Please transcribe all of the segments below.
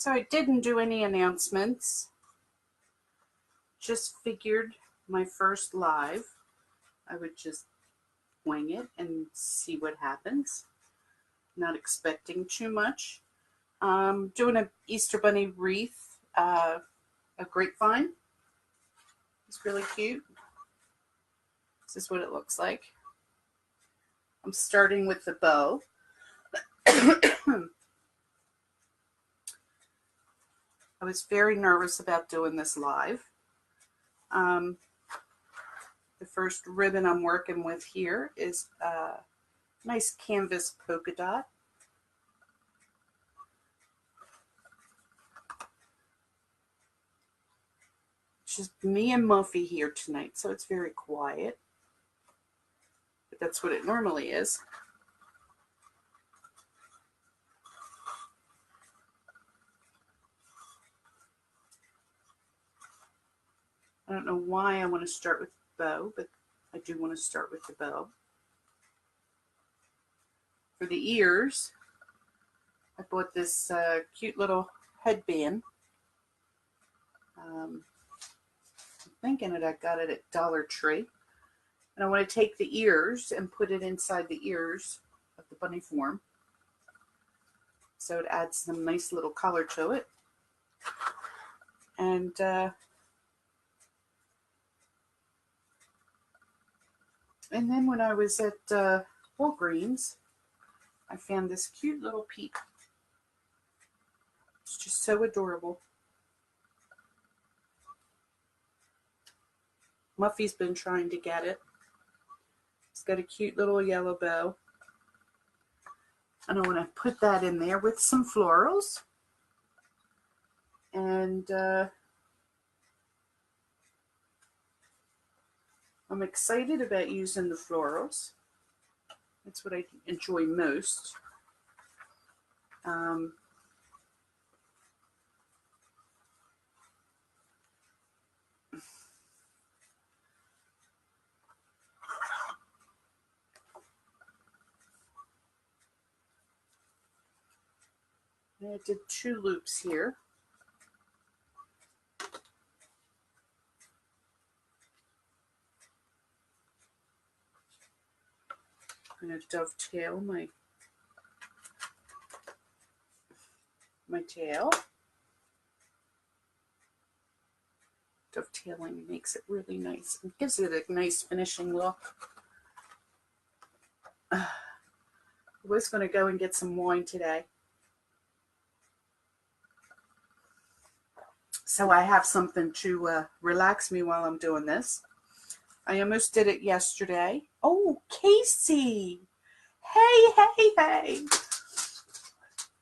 So I didn't do any announcements. Just figured my first live, I would just wing it and see what happens. Not expecting too much. Doing an Easter Bunny wreath, a grapevine. It's really cute. This is what it looks like. I'm starting with the bow. I was very nervous about doing this live. The first ribbon I'm working with here is a nice canvas polka dot. It's just me and Muffy here tonight, so it's very quiet. But that's what it normally is. I don't know why I want to start with the bow, but I do want to start with the bow. For the ears, I bought this cute little headband. I'm thinking that I got it at Dollar Tree. And I want to take the ears and put it inside the ears of the bunny form. So it adds some nice little color to it. And then when I was at Walgreens, I found this cute little peep. It's just so adorable. Muffy's been trying to get it. It's got a cute little yellow bow. And I want to put that in there with some florals. And I'm excited about using the florals. That's what I enjoy most. I did 2 loops here. I'm going to dovetail my tail. Dovetailing makes it really nice. It gives it a nice finishing look. I was going to go and get some wine today. So I have something to relax me while I'm doing this. I almost did it yesterday. Oh, Casey. Hey, hey, hey.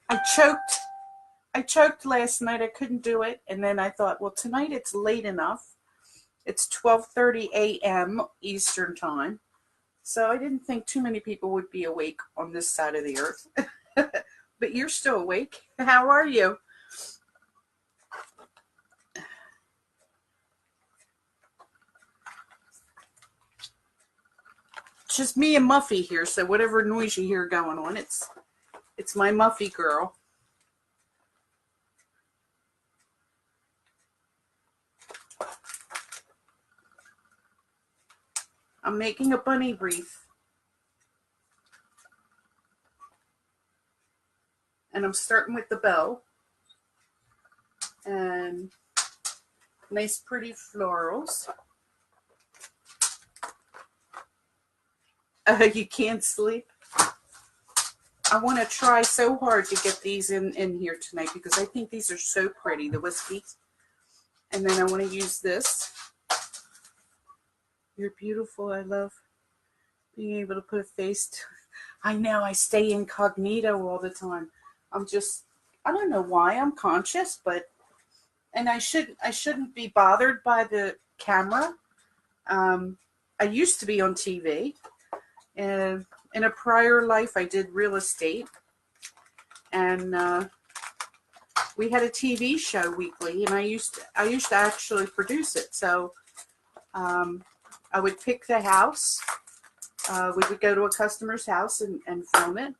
I choked. I choked last night. I couldn't do it. And then I thought, well, tonight it's late enough. It's 12:30 a.m. Eastern time. So I didn't think too many people would be awake on this side of the earth. But you're still awake. How are you? It's just me and Muffy here, so whatever noise you hear going on, it's my Muffy girl. I'm making a bunny wreath. And I'm starting with the bow. And nice pretty florals. You can't sleep. I want to try so hard to get these in here tonight because I think these are so pretty, the whiskeys. And then I want to use this. You're beautiful. I love being able to put a face to. I know I stay incognito all the time. I don't know why I'm conscious, and I shouldn't be bothered by the camera. I used to be on TV, and in a prior life I did real estate, and we had a TV show weekly, and I used to actually produce it. So I would pick the house. We would go to a customer's house and film it.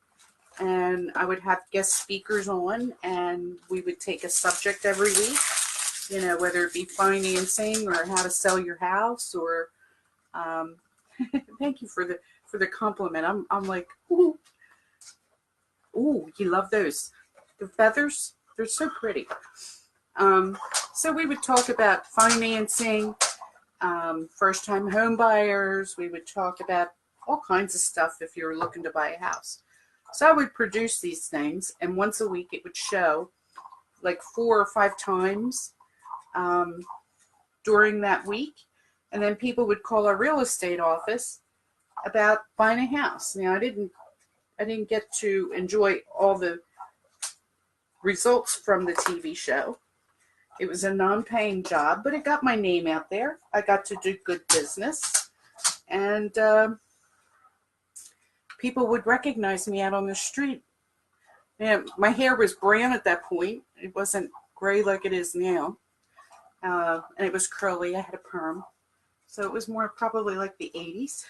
And I would have guest speakers on, and we would take a subject every week, whether it be financing or how to sell your house or, thank you for the compliment. I'm like, ooh, you love those. The feathers, they're so pretty. So we would talk about financing, first-time home buyers. We would talk about all kinds of stuff if you were looking to buy a house. So I would produce these things, and once a week it would show like 4 or 5 times during that week. And then people would call our real estate office about buying a house. Now, I didn't get to enjoy all the results from the TV show. It was a non-paying job, but it got my name out there. I got to do good business. And people would recognize me out on the street. And my hair was brown at that point. It wasn't gray like it is now. And it was curly. I had a perm. So it was more probably like the 80s.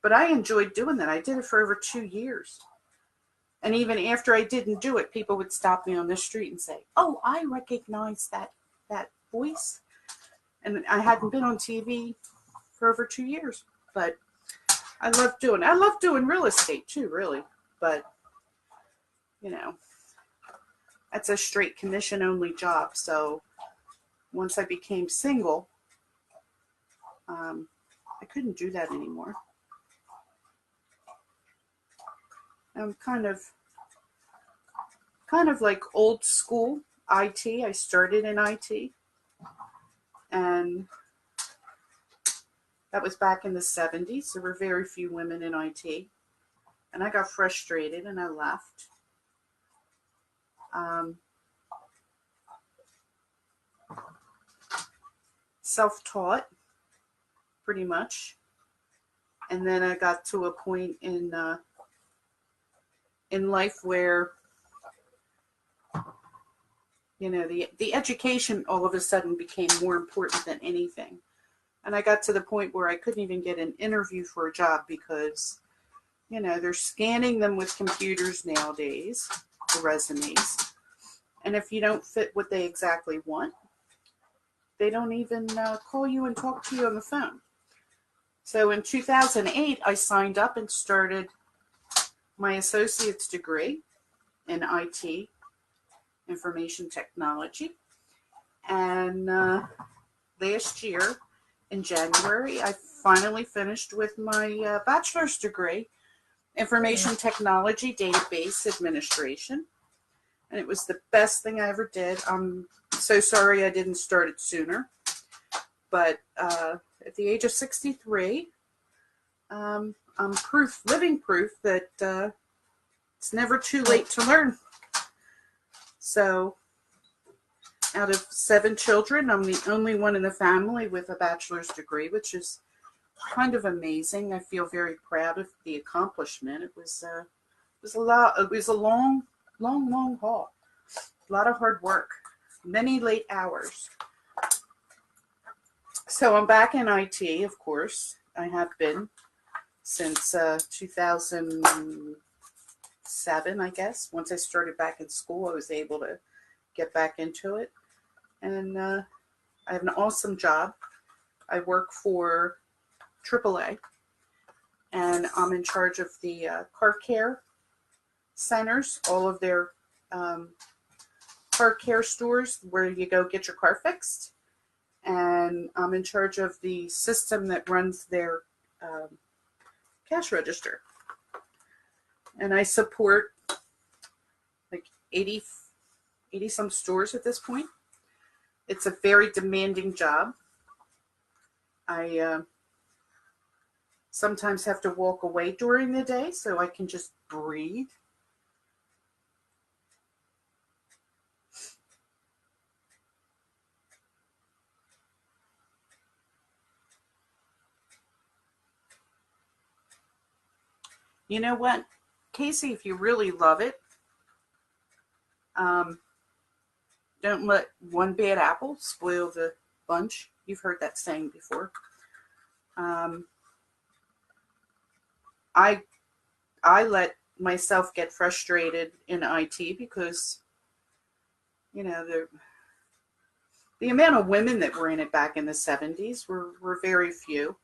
But I enjoyed doing that. I did it for over 2 years. And even after I didn't do it, people would stop me on the street and say, oh, I recognize that voice. And I hadn't been on TV for over 2 years. But I love doing real estate too, really. But, that's a straight commission only job. So once I became single, I couldn't do that anymore. I'm kind of like old school IT. I started in IT. And that was back in the 70s. There were very few women in IT. And I got frustrated and I left. Self-taught, pretty much. And then I got to a point in life where, the education all of a sudden became more important than anything. And I got to the point where I couldn't even get an interview for a job because, they're scanning them with computers nowadays, the resumes. And if you don't fit what they exactly want, they don't even call you and talk to you on the phone. So in 2008, I signed up and started my associate's degree in IT, information technology. And last year, in January, I finally finished with my bachelor's degree, Information Technology Database Administration. And it was the best thing I ever did. I'm so sorry I didn't start it sooner. But at the age of 63, I'm living proof that it's never too late to learn. So out of 7 children, I'm the only one in the family with a bachelor's degree, which is kind of amazing. I feel very proud of the accomplishment. It was a lot. It was a long haul. A lot of hard work, many late hours. So I'm back in IT, of course. I have been since 2007, I guess. Once I started back in school, I was able to get back into it. And I have an awesome job. I work for AAA, and I'm in charge of the car care centers, all of their car care stores where you go get your car fixed. And I'm in charge of the system that runs their cash register. And I support like 80 some stores at this point. It's a very demanding job. I sometimes have to walk away during the day so I can just breathe. You know what, Casey, if you really love it, don't let one bad apple spoil the bunch. You've heard that saying before. I let myself get frustrated in IT because, you know, the amount of women that were in it back in the 70s were very few.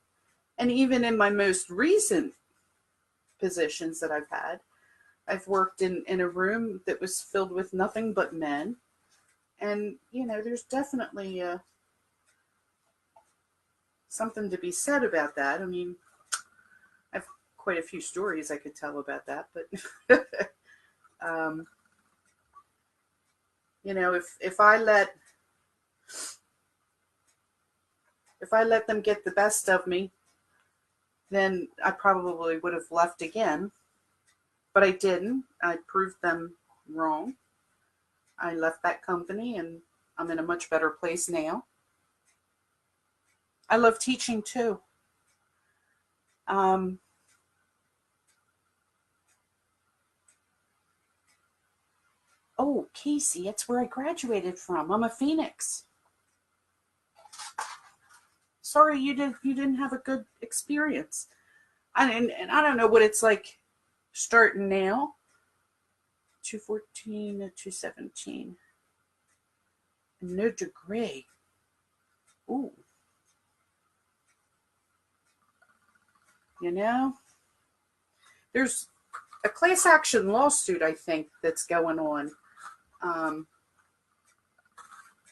And even in my most recent positions that I've had, I've worked in a room that was filled with nothing but men. And, you know, there's definitely something to be said about that. I mean, I have quite a few stories I could tell about that, but, you know, if I let them get the best of me, then I probably would have left again. But I didn't. I proved them wrong. I left that company, and I'm in a much better place now. I love teaching too. Oh, Casey, that's where I graduated from. I'm a Phoenix. Sorry, you didn't have a good experience. And I don't know what it's like starting now. 214 to 217. No degree. Ooh. You know, there's a class action lawsuit, I think, that's going on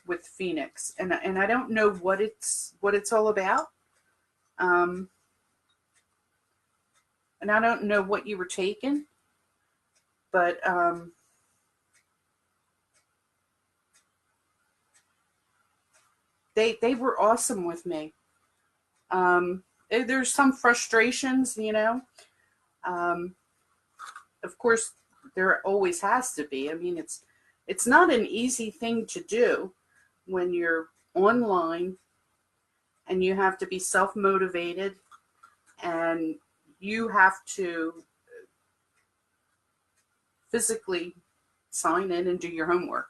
with Phoenix, and I don't know what it's all about, and I don't know what you were taking, but they were awesome with me. There's some frustrations, you know. Of course, there always has to be. I mean, it's not an easy thing to do when you're online and you have to be self-motivated and you have to physically sign in and do your homework.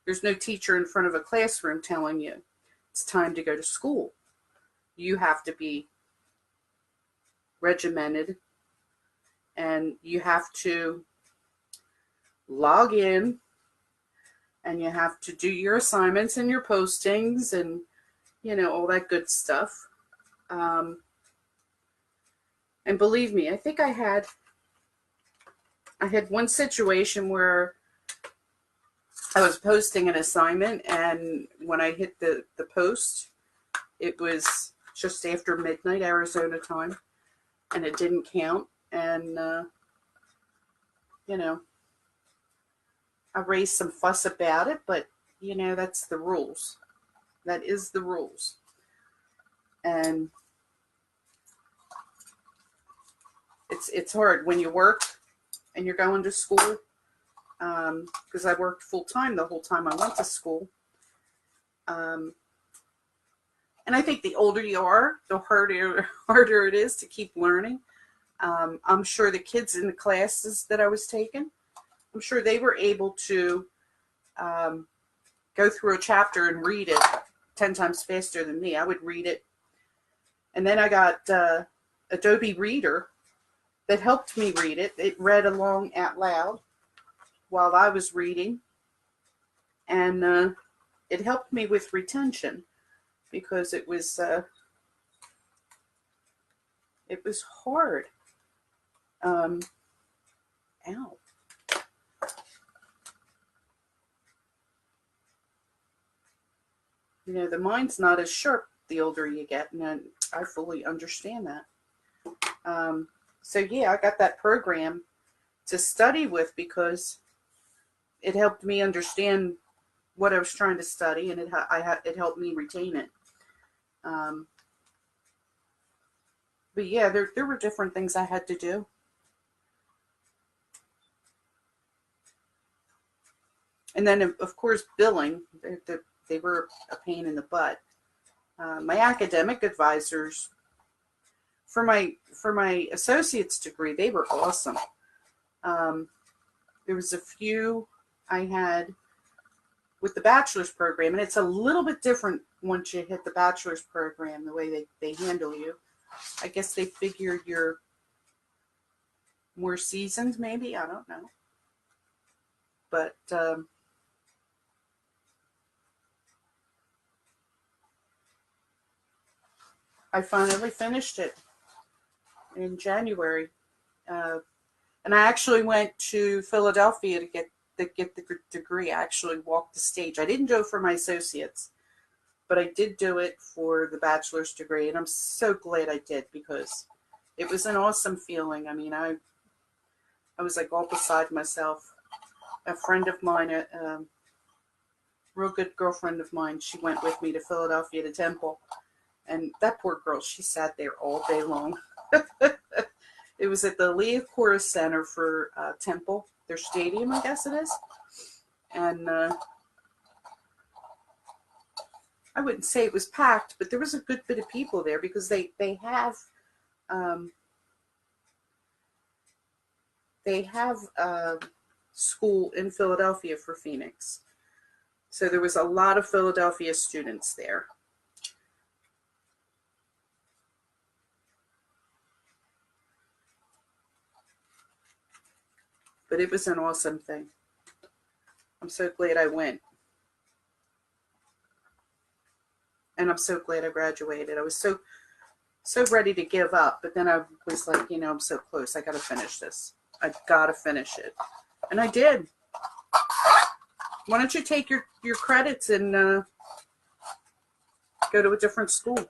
There's no teacher in front of a classroom telling you it's time to go to school. You have to be regimented, and you have to log in, and you have to do your assignments and your postings and, you know, all that good stuff. And believe me, I think I had one situation where I was posting an assignment, and when I hit the post, it was just after midnight Arizona time, and it didn't count. And, you know, I raised some fuss about it, but, you know, that's the rules. That is the rules. And it's hard when you work and you're going to school, because I worked full-time the whole time I went to school. And I think the older you are, the harder it is to keep learning. I'm sure the kids in the classes that I was taking, I'm sure they were able to go through a chapter and read it 10 times faster than me. I would read it. And then I got Adobe Reader that helped me read it. It read along out loud while I was reading. And it helped me with retention because it was hard. Ow. You know, the mind's not as sharp the older you get, and I fully understand that. So yeah, I got that program to study with because it helped me understand what I was trying to study, and it helped me retain it. But yeah, there were different things I had to do. And then, of course, billing, they were a pain in the butt. My academic advisors, for my associate's degree, they were awesome. There was a few I had with the bachelor's program, and it's a little bit different once you hit the bachelor's program, the way they handle you. I guess they figured you're more seasoned, maybe, I don't know. But I finally finished it in January. And I actually went to Philadelphia to get the degree. I actually walked the stage. I didn't do it for my associates, but I did do it for the bachelor's degree. And I'm so glad I did because it was an awesome feeling. I mean, I was like all beside myself. A friend of mine, a real good girlfriend of mine, she went with me to Philadelphia to Temple. And that poor girl, she sat there all day long. It was at the Leah Chorus Center for Temple, their stadium, I guess it is. And I wouldn't say it was packed, but there was a good bit of people there because they have school in Philadelphia for Phoenix. So there was a lot of Philadelphia students there. But it was an awesome thing. I'm so glad I went. And I'm so glad I graduated. I was so ready to give up, but then I was like, you know, I'm so close. I got to finish this. I got to finish it. And I did. Why don't you take your credits and go to a different school?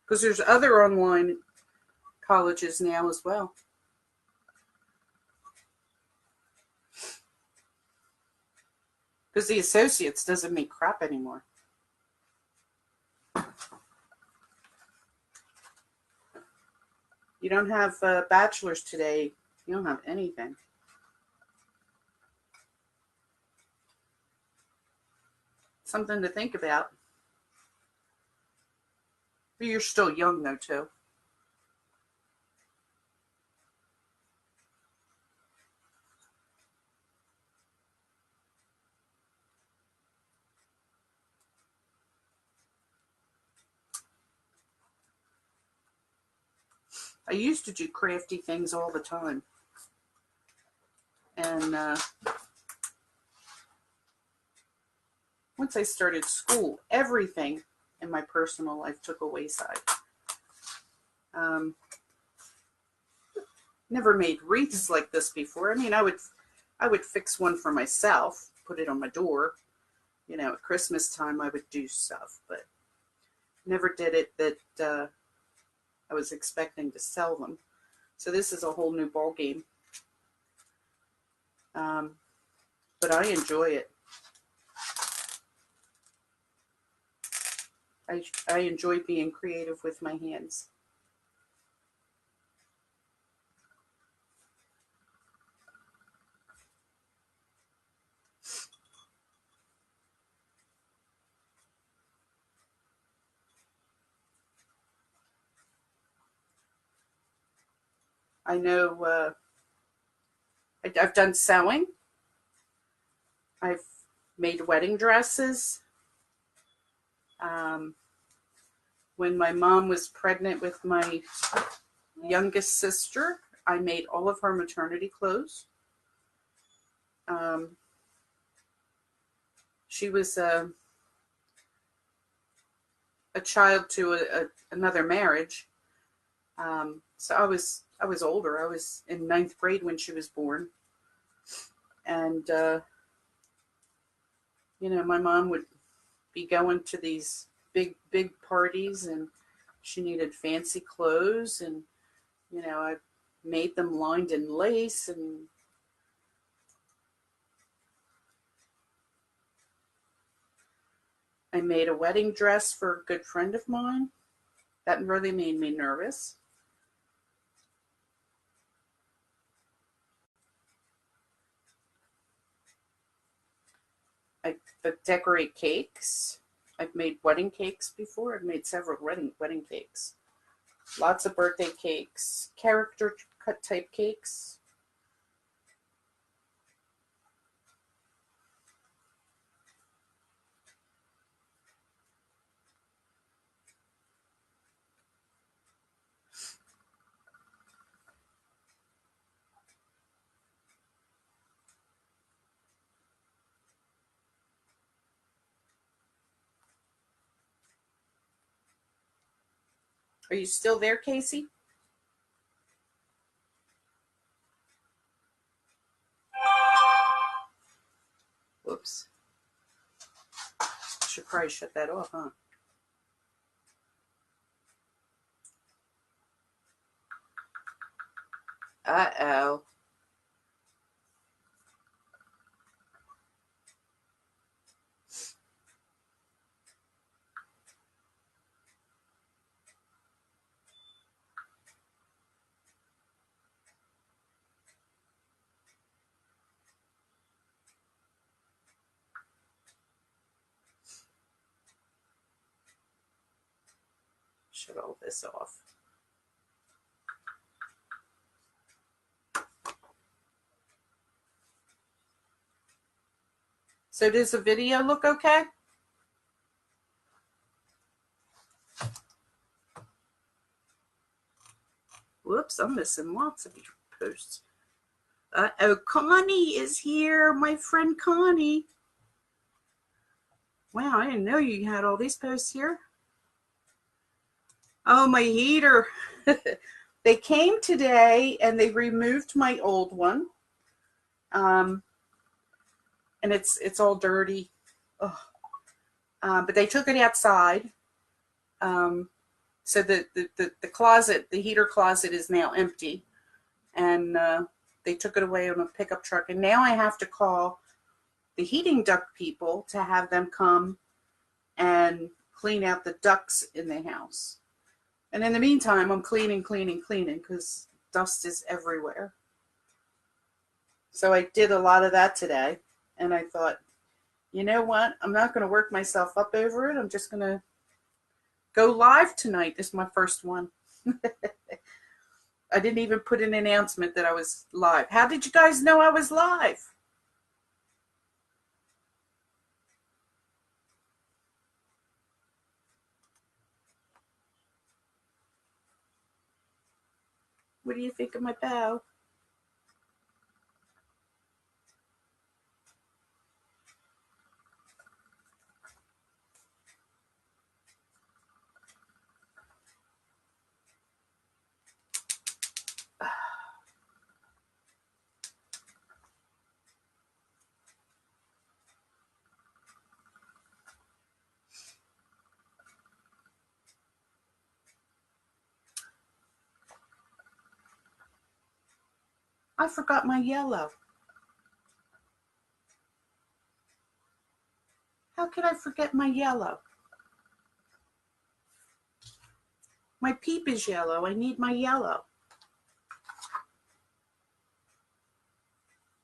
Because there's other online colleges now as well. Because the associates doesn't make crap anymore. You don't have a bachelor's today. You don't have anything. Something to think about. But you're still young, though, too. I used to do crafty things all the time. And once I started school, everything in my personal life took a wayside. Never made wreaths like this before. I mean, I would fix one for myself, put it on my door. You know, at Christmas time I would do stuff, but never did it that I was expecting to sell them. So this is a whole new ball game. But I enjoy it. I enjoy being creative with my hands. I know I've done sewing. I've made wedding dresses. When my mom was pregnant with my youngest sister, I made all of her maternity clothes. She was a child to another marriage. So I was older. I was in ninth grade when she was born. And, my mom would be going to these big parties, and she needed fancy clothes. And, I made them lined in lace. And I made a wedding dress for a good friend of mine. That really made me nervous. I decorate cakes. I've made wedding cakes before. I've made several wedding cakes. Lots of birthday cakes, character cut type cakes. Are you still there, Casey? Whoops. Should probably shut that off, huh? Uh-oh. Shut all this off. So does the video look okay? Whoops, I'm missing lots of your posts. Uh-oh, Connie is here. My friend Connie. Wow, I didn't know you had all these posts here. Oh, my heater. They came today and they removed my old one. And it's all dirty. But they took it outside. So the closet, the heater closet, is now empty. And they took it away on a pickup truck. And now I have to call the heating duct people to have them come and clean out the ducts in the house. And in the meantime, I'm cleaning because dust is everywhere. So I did a lot of that today. And I thought, you know what? I'm not going to work myself up over it. I'm just going to go live tonight. This is my first one. I didn't even put an announcement that I was live. How did you guys know I was live? What do you think of my bow? I forgot my yellow. How could I forget my yellow? My peep is yellow. I need my yellow.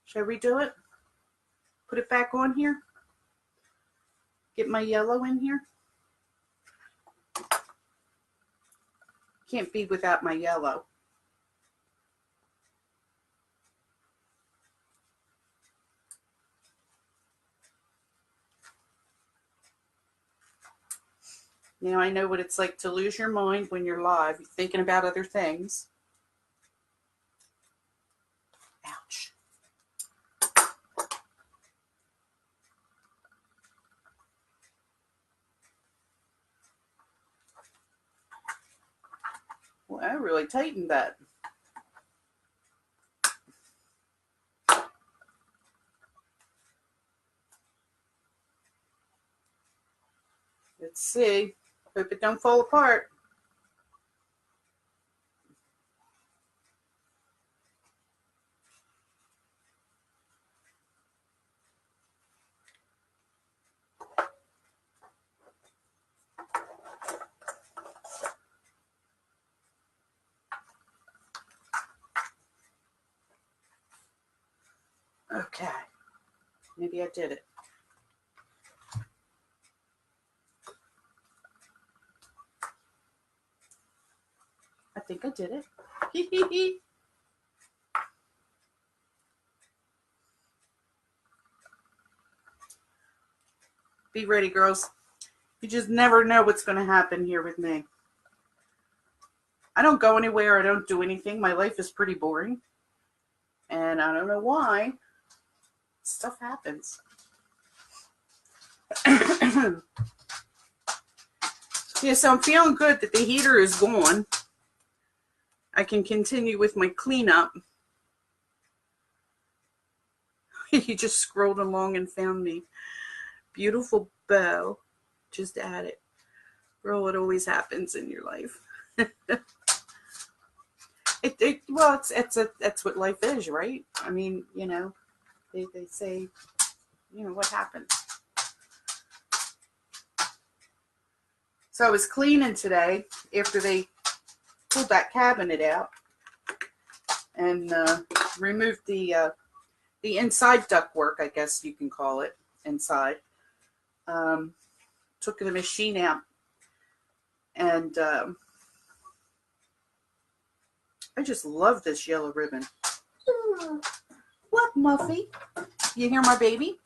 Should I redo it? Put it back on here? Get my yellow in here? Can't be without my yellow. Now I know what it's like to lose your mind when you're live, thinking about other things. Ouch. Well, I really tightened that. Let's see. Hope it don't fall apart. Okay. Maybe I did it. I think I did it. Be ready, girls. You just never know what's going to happen here with me. I don't go anywhere. I don't do anything. My life is pretty boring. And I don't know why. Stuff happens. Yeah, so I'm feeling good that the heater is gone. I can continue with my cleanup. You just scrolled along and found me. Beautiful bow. Just add it. Girl, it always happens in your life. Well, that's what life is, right? I mean, you know, they say, you know, what happens. So I was cleaning today after they pulled that cabinet out and removed the inside ductwork, I guess you can call it, inside. Took the machine out, and I just love this yellow ribbon. What, Muffy? You hear my baby?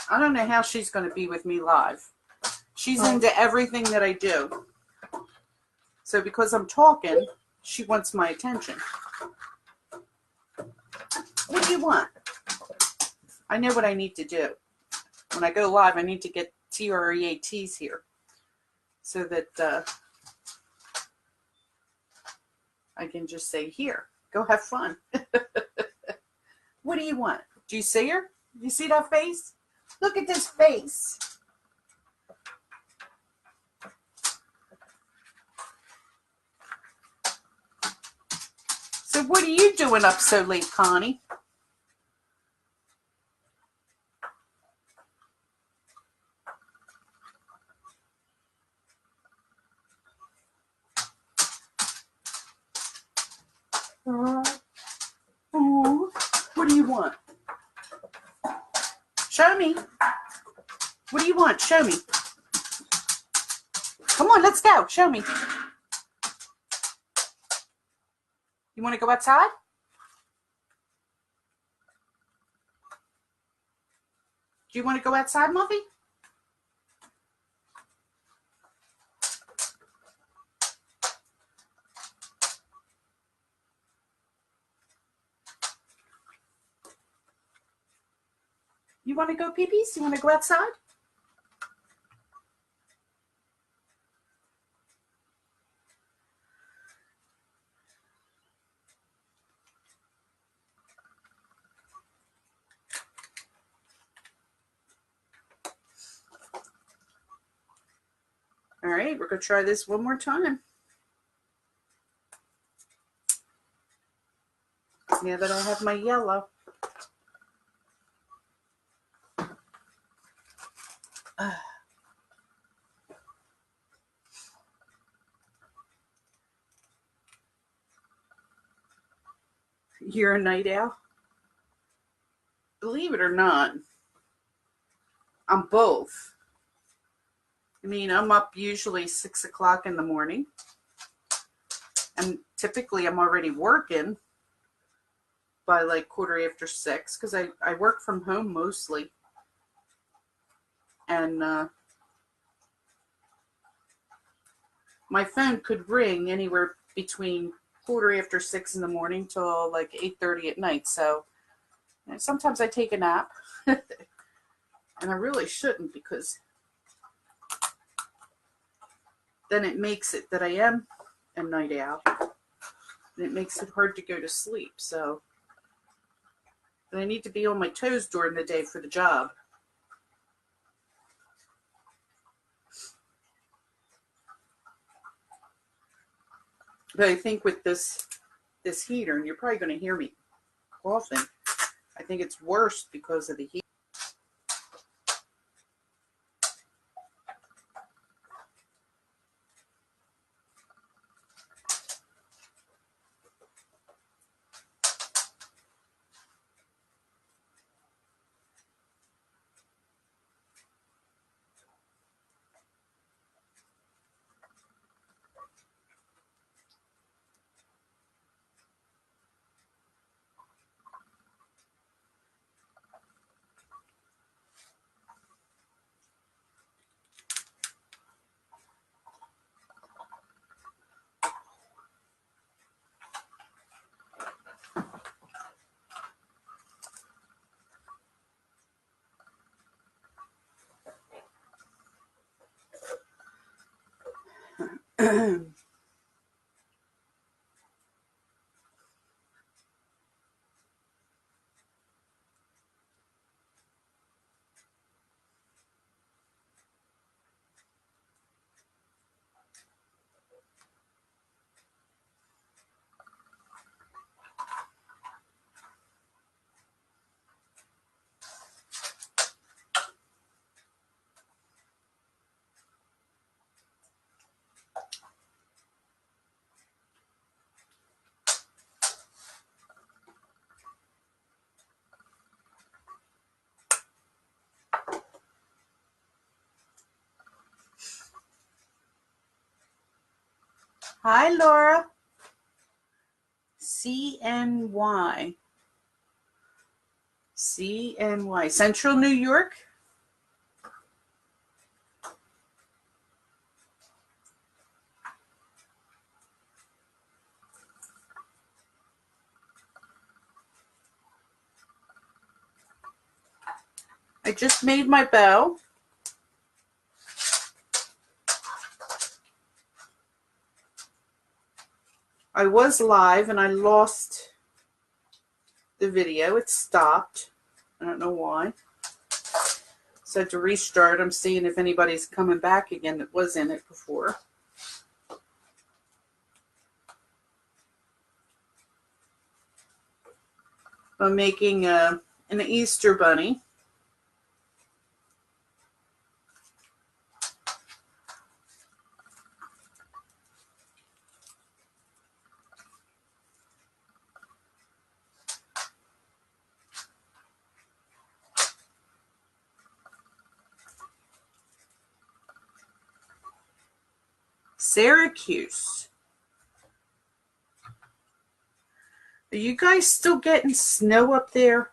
I don't know how she's going to be with me live. She's into everything that I do. So because I'm talking, she wants my attention. What do you want? I know what I need to do. When I go live, I need to get TREATs here so that I can just say, here, go have fun. What do you want? Do you see her? Do you see that face? Look at this face. So what are you doing up so late, Connie? Oh, what do you want? Show me. What do you want? Show me. Come on, let's go. Show me. You want to go outside? Do you want to go outside, Muffy? You want to go pee-pees? You want to go outside? All right, we're going to try this one more time. Now that I have my yellow. You're a night owl? Believe it or not, I'm both. I mean, I'm up usually 6 o'clock in the morning. And typically I'm already working by like 6:15 because I work from home mostly. And my phone could ring anywhere between 6:15 in the morning till like 8:30 at night. So sometimes I take a nap. And I really shouldn't, because then it makes it that I am a night owl. And it makes it hard to go to sleep. So I need to be on my toes during the day for the job. But I think with this heater, and you're probably going to hear me coughing, I think it's worse because of the heat. Hi, Laura. CNY. CNY. Central New York? I just made my bow. I was live and I lost the video. It stopped. I don't know why. So I had to restart. I'm seeing if anybody's coming back again that was in it before. I'm making an Easter bunny. Syracuse. Are you guys still getting snow up there?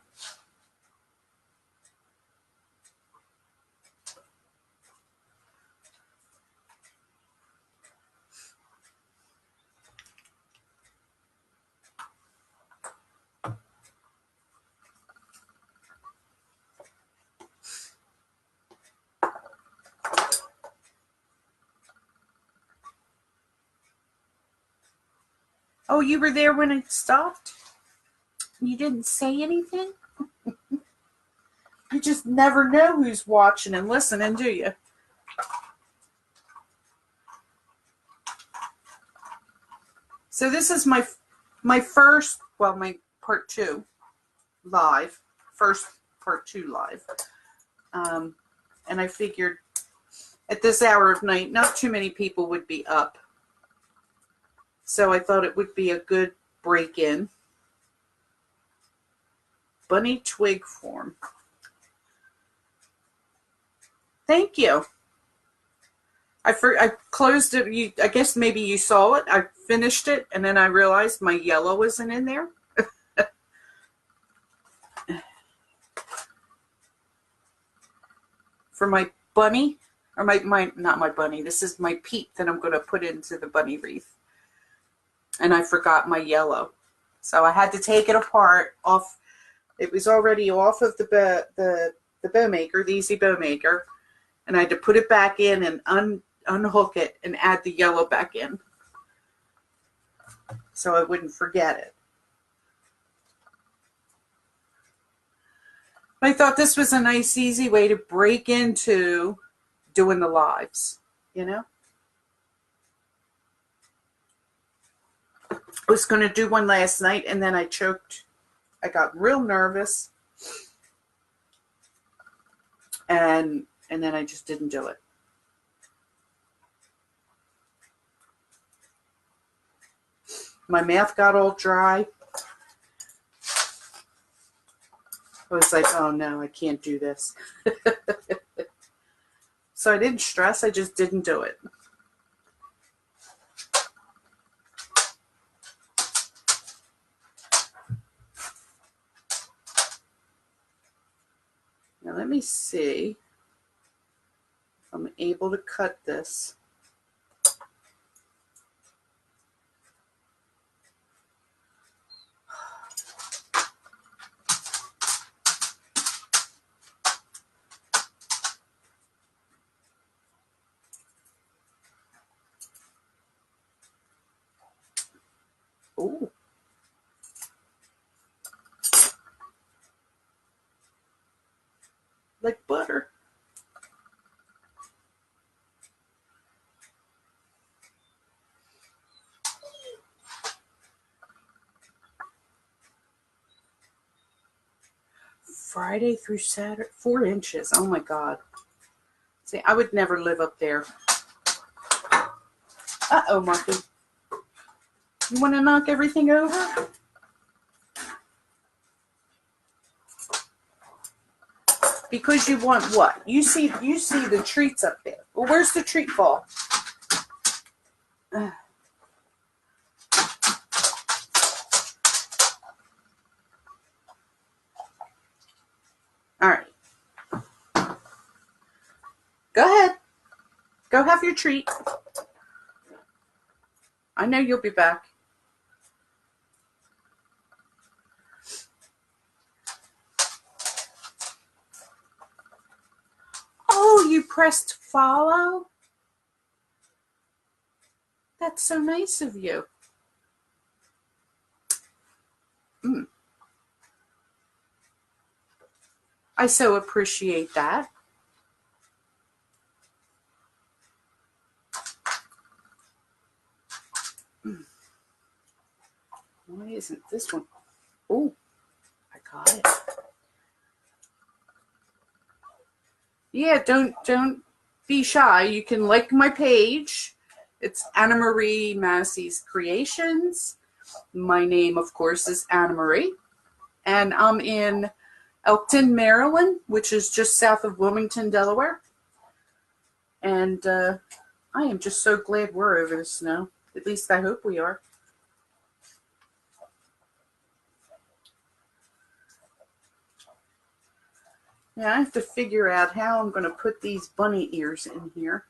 Oh, you were there when it stopped? You didn't say anything? You just never know who's watching and listening, do you? So this is my first, well, my part 2 live, first part 2 live. And I figured at this hour of night, not too many people would be up. So I thought it would be a good break-in. Bunny twig form. Thank you. I closed it. I guess maybe you saw it. I finished it, and then I realized my yellow isn't in there. For my bunny, or not my bunny, this is my peep that I'm going to put into the bunny wreath. And I forgot my yellow. So I had to take it apart off. It was already off of the bow maker, the Easy Bow Maker. And I had to put it back in and unhook it and add the yellow back in. So I wouldn't forget it. I thought this was a nice, easy way to break into doing the lives, you know? I was going to do one last night, and then I choked. I got real nervous, and then I just didn't do it. My mouth got all dry. I was like, oh no, I can't do this. So I didn't stress, I just didn't do it. Now let me see if I'm able to cut this. Ooh. Like butter. Friday through Saturday, 4 inches. Oh my God. See, I would never live up there. Uh-oh, Marky. You want to knock everything over? Because you want what? You see the treats up there. Well, where's the treat ball? All right. Go ahead. Go have your treat. I know you'll be back. Oh, you pressed follow? That's so nice of you. I so appreciate that. Why isn't this one? Oh, I got it. Yeah, don't be shy. You can like my page. It's Anna Marie Massey's Creations. My name, of course, is Anna Marie. And I'm in Elkton, Maryland, which is just south of Wilmington, Delaware. And I am just so glad we're over the snow. At least I hope we are. Now I have to figure out how I'm going to put these bunny ears in here.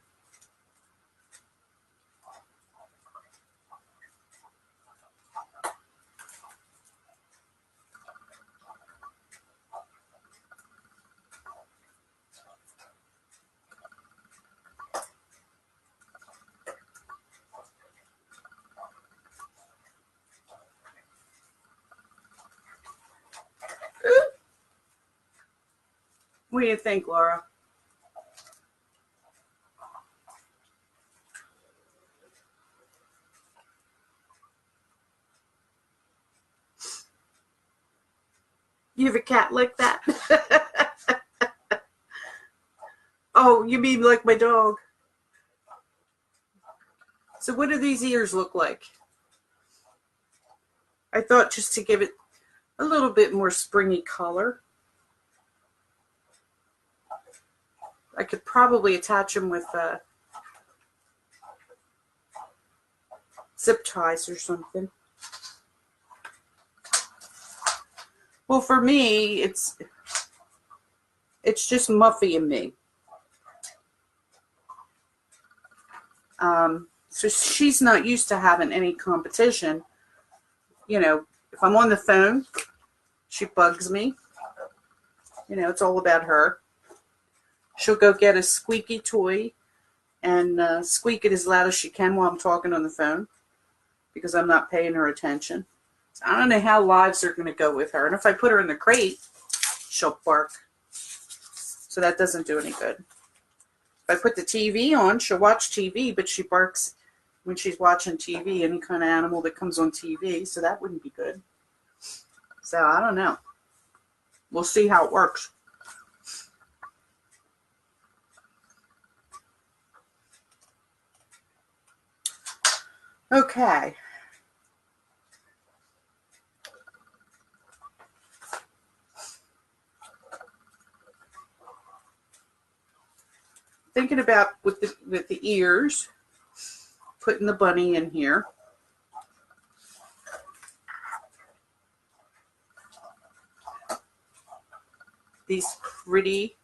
What do you think, Laura? You have a cat like that? Oh, you mean like my dog? So what do these ears look like? I thought just to give it a little bit more springy color, I could probably attach them with zip ties or something. Well, for me, it's just Muffy and me. So she's not used to having any competition. You know, if I'm on the phone, she bugs me. You know, it's all about her. She'll go get a squeaky toy and squeak it as loud as she can while I'm talking on the phone because I'm not paying her attention. So I don't know how lives are going to go with her. And if I put her in the crate, she'll bark. So that doesn't do any good. If I put the TV on, she'll watch TV, but she barks when she's watching TV, any kind of animal that comes on TV, so that wouldn't be good. So I don't know. We'll see how it works. Okay. Thinking about with the ears, putting the bunny in here. These pretty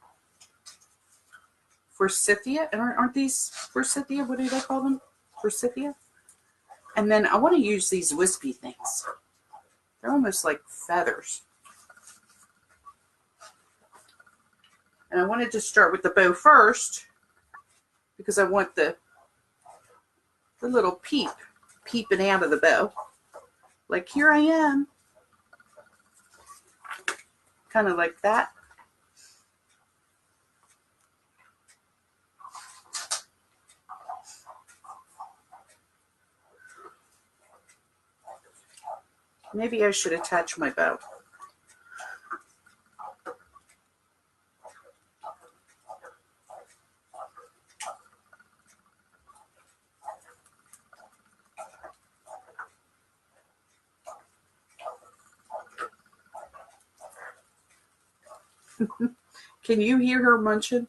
forsythia, aren't these forsythia? What do they call them? Forsythia? And then I want to use these wispy things. They're almost like feathers. And I wanted to start with the bow first because I want the little peeping out of the bow. Like, here I am. Kind of like that. Maybe I should attach my bow. Can you hear her munching?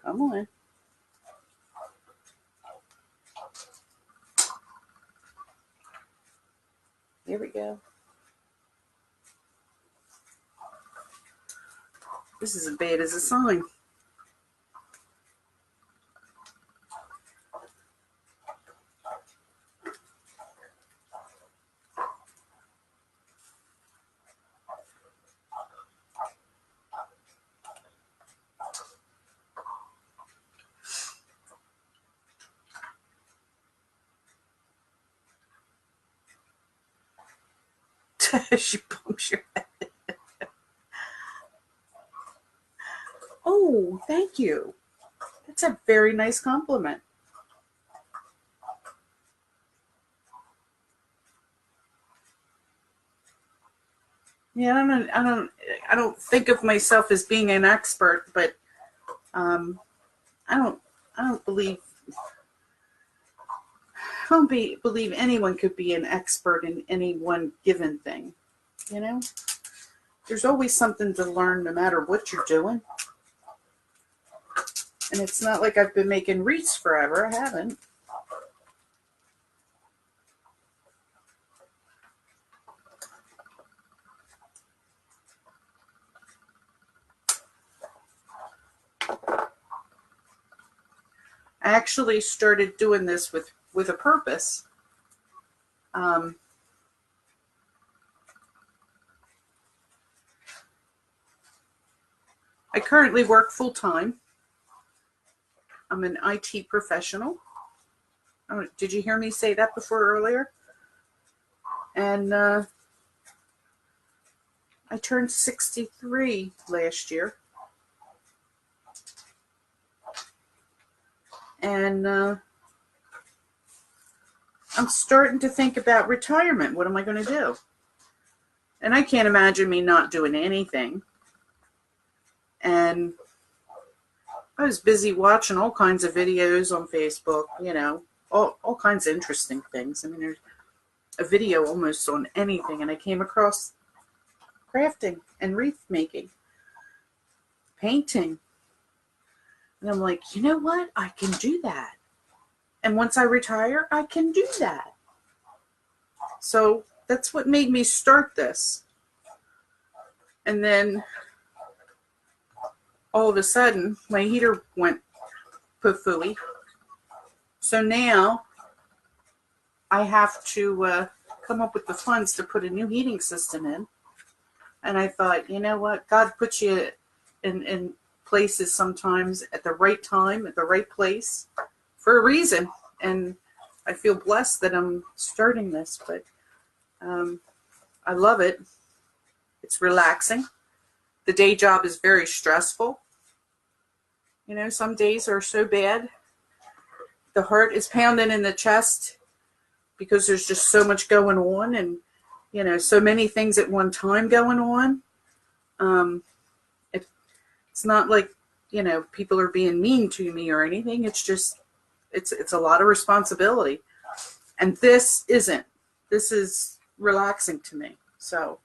Come on. Here we go. This is as bad as a sign. She bumps your head. Oh, thank you. That's a very nice compliment. Yeah, I don't think of myself as being an expert, but I don't believe anyone could be an expert in any one given thing. You know, there's always something to learn, no matter what you're doing. And it's not like I've been making wreaths forever. I haven't. I actually started doing this with a purpose. I currently work full-time. I'm an IT professional. Oh, did you hear me say that before earlier? And I turned 63 last year. And I'm starting to think about retirement. What am I going to do? And I can't imagine me not doing anything. And I was busy watching all kinds of videos on Facebook, you know, all kinds of interesting things. I mean, there's a video almost on anything, and I came across crafting and wreath making, painting. And I'm like, you know what? I can do that. And once I retire, I can do that. So that's what made me start this. And then all of a sudden, my heater went poof-ooey. So now I have to come up with the funds to put a new heating system in. And I thought, you know what? God puts you in places sometimes at the right time, at the right place for a reason. And I feel blessed that I'm starting this, but I love it. It's relaxing. The day job is very stressful. You know, some days are so bad. The heart is pounding in the chest because there's just so much going on, and, you know, so many things at one time going on. It's not like, you know, people are being mean to me or anything. It's just, it's a lot of responsibility. And this isn't. This is relaxing to me. So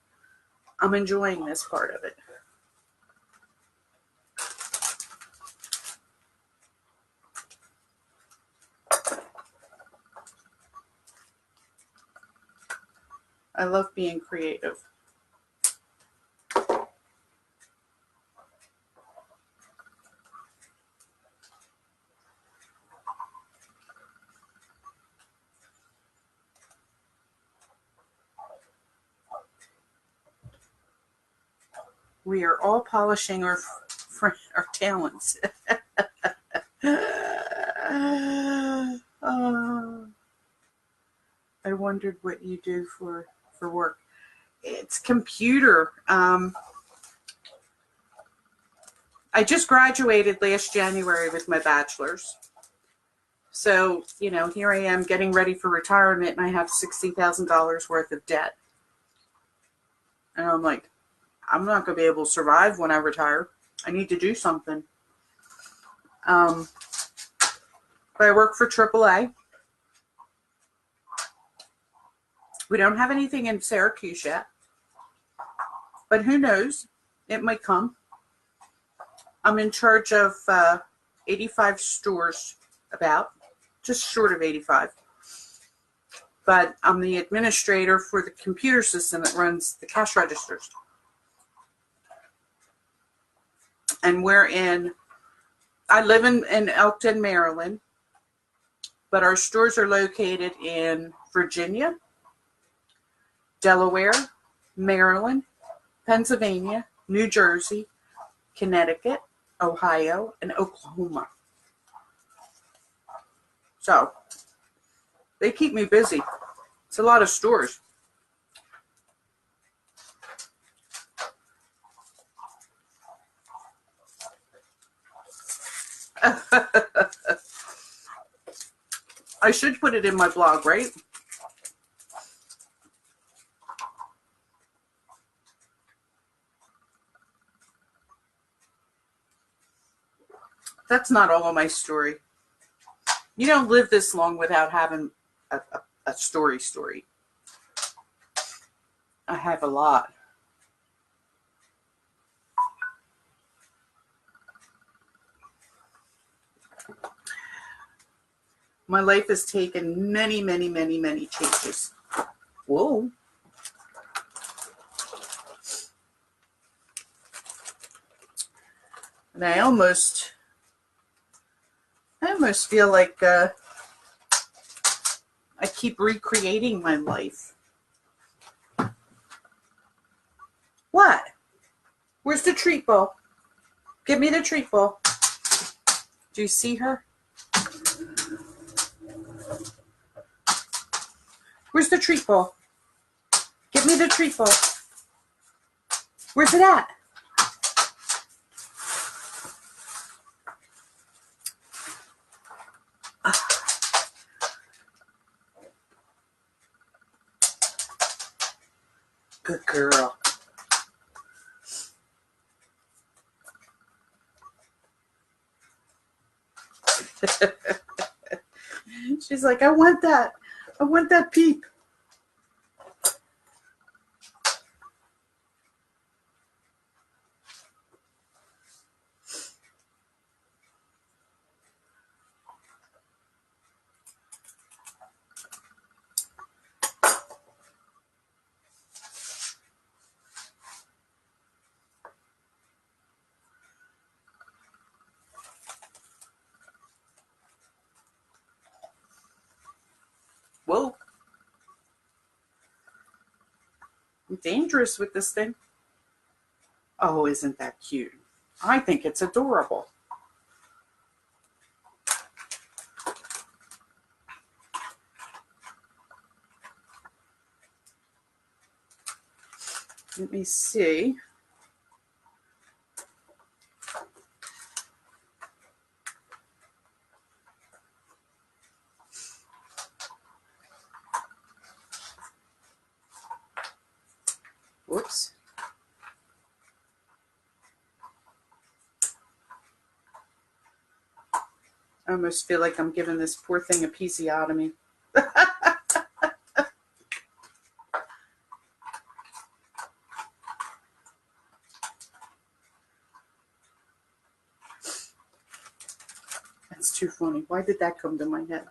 I'm enjoying this part of it. I love being creative. We are all polishing our talents. I wondered what you do for work. It's computer. I just graduated last January with my bachelor's. So, you know, here I am getting ready for retirement, and I have $60,000 worth of debt. And I'm like, I'm not going to be able to survive when I retire. I need to do something. But I work for AAA. We don't have anything in Syracuse yet. But who knows? It might come. I'm in charge of 85 stores, about. Just short of 85. But I'm the administrator for the computer system that runs the cash registers. And I live in Elkton, Maryland, but our stores are located in Virginia, Delaware, Maryland, Pennsylvania, New Jersey, Connecticut, Ohio, and Oklahoma. So they keep me busy. It's a lot of stores. I should put it in my blog, right? That's not all of my story. You don't live this long without having a story. I have a lot. My life has taken many, many, many, many changes. Whoa. And I almost feel like I I keep recreating my life. What? Where's the treat bowl? Give me the treat bowl. Do you see her? Where's the treat bowl? Give me the treat bowl. Where's it at? Good girl. She's like, I want that. I want that peep. Whoa. I'm dangerous with this thing. Oh, isn't that cute? I think it's adorable. Let me see. Whoops. I almost feel like I'm giving this poor thing a episiotomy. That's too funny. Why did that come to my head?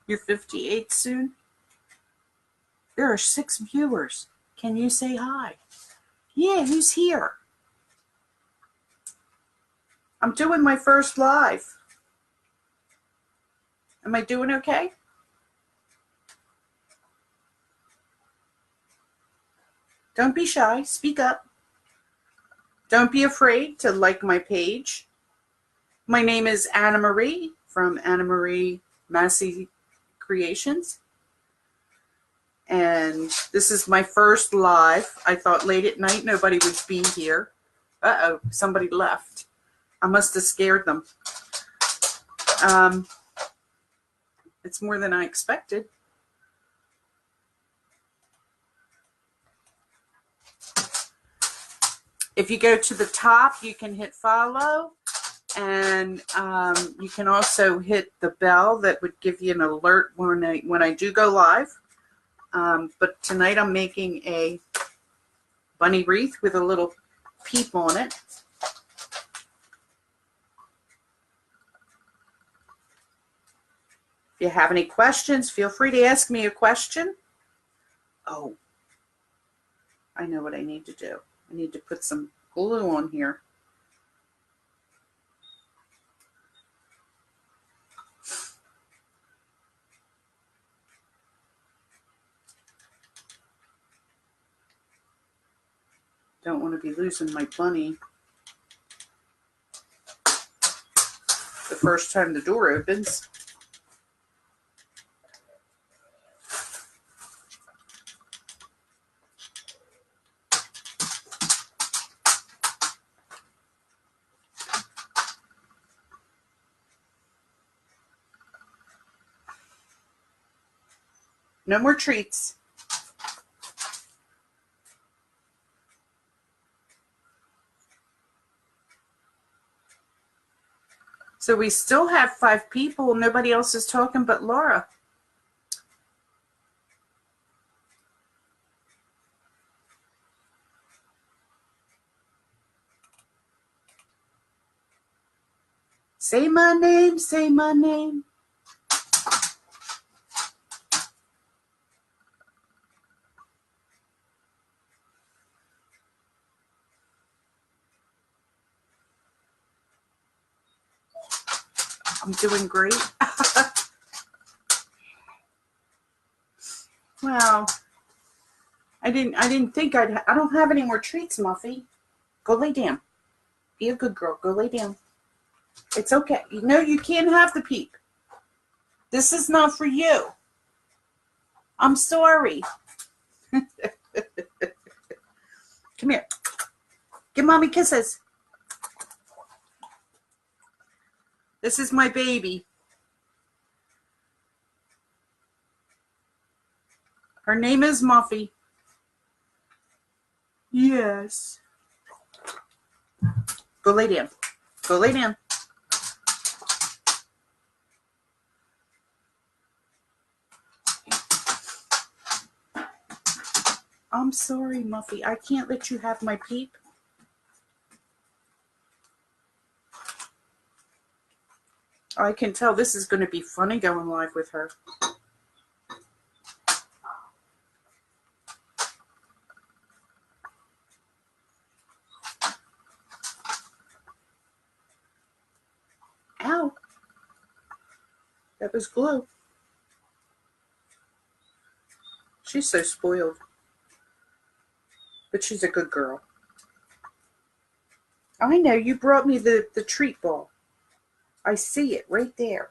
You're 58 soon? There are 6 viewers. Can you say hi? Yeah, who's here? I'm doing my first live. Am I doing okay? Don't be shy. Speak up. Don't be afraid to like my page. My name is Anna Marie from Anna Marie Massey Creations. And this is my first live. I thought late at night nobody would be here. Uh-oh, somebody left. I must have scared them. It's more than I expected. If you go to the top, you can hit follow. And you can also hit the bell that would give you an alert when I do go live. But tonight I'm making a bunny wreath with a little peep on it. If you have any questions, feel free to ask me a question. Oh, I know what I need to do. I need to put some glue on here. Don't want to be losing my bunny the first time the door opens. No more treats. So we still have 5 people. Nobody else is talking but Laura. Say my name, say my name. I'm doing great. Well, I didn't think I don't have any more treats, Muffy. Go lay down. Be a good girl. Go lay down. It's okay. You know you can't have the peep. This is not for you. I'm sorry. Come here. Give Mommy kisses. This is my baby. Her name is Muffy. Yes. Go lay down. Go lay down. I'm sorry, Muffy. I can't let you have my peep. I can tell this is going to be funny going live with her. Ow. That was glue. She's so spoiled. But she's a good girl. I know, you brought me the treat ball. I see it right there.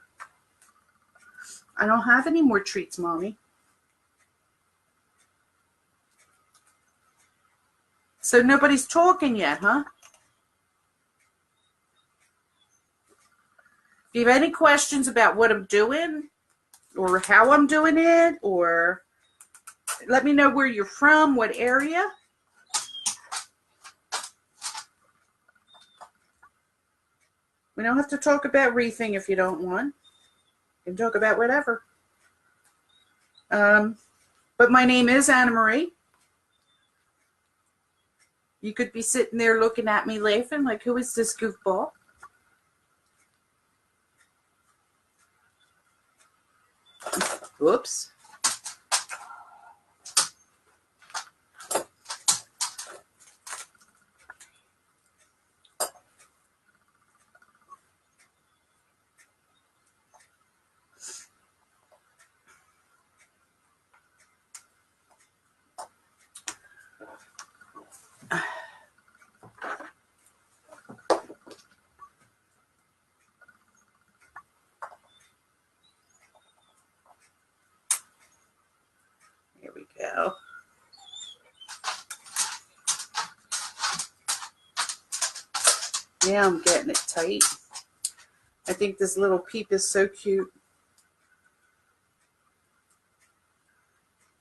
I don't have any more treats, Mommy. So nobody's talking yet, huh? If you have any questions about what I'm doing, or how I'm doing it, or let me know where you're from, what area. We don't have to talk about wreathing if you don't want. You can talk about whatever. But my name is Anna Marie. You could be sitting there looking at me laughing like, who is this goofball? Whoops. Here we go. Yeah, I'm getting it tight. I think this little peep is so cute.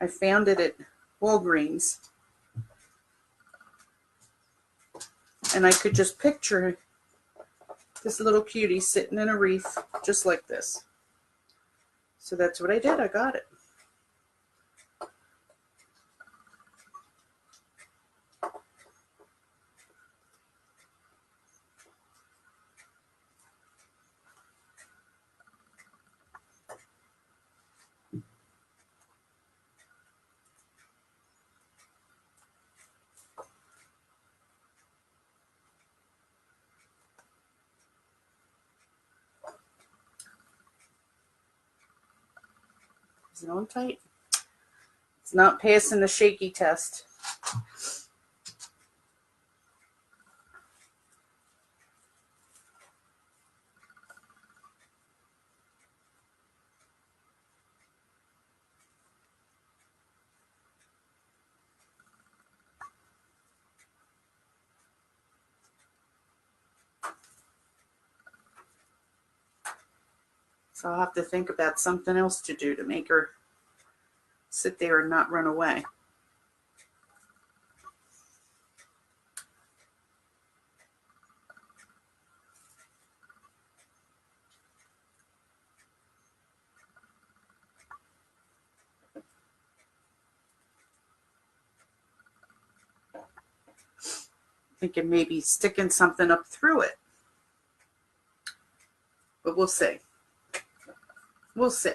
I found it at Walgreens. And I could just picture this little cutie sitting in a wreath just like this. So that's what I did. I got it. Is it on tight? It's not passing the shaky test. So I'll have to think about something else to do to make her sit there and not run away. Thinking maybe sticking something up through it. But we'll see. We'll see.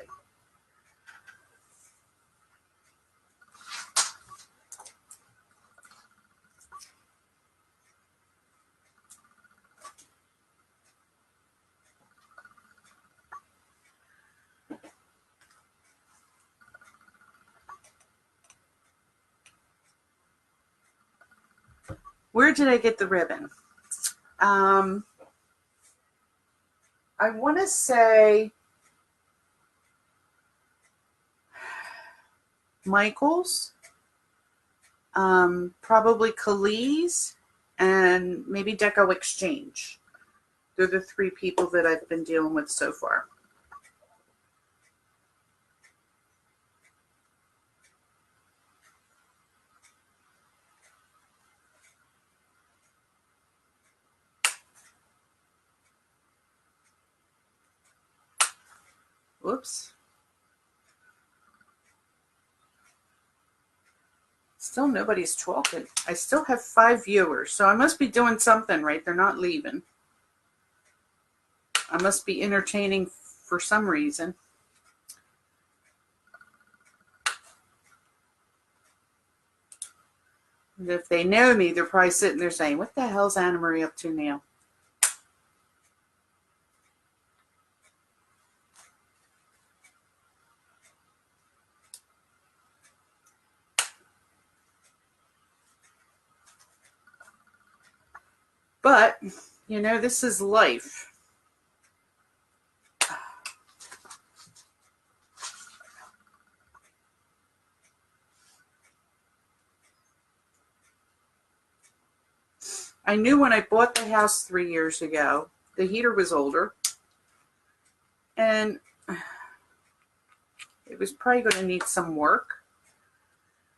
Where did I get the ribbon? I want to say Michael's, probably Khalees, and maybe Deco Exchange. They're the 3 people that I've been dealing with so far. Whoops. Still nobody's talking. I still have 5 viewers, so I must be doing something right. They're not leaving. I must be entertaining for some reason. And if they know me, they're probably sitting there saying, what the hell's Anna Marie up to now? But, you know, this is life. I knew when I bought the house 3 years ago, the heater was older. And it was probably going to need some work.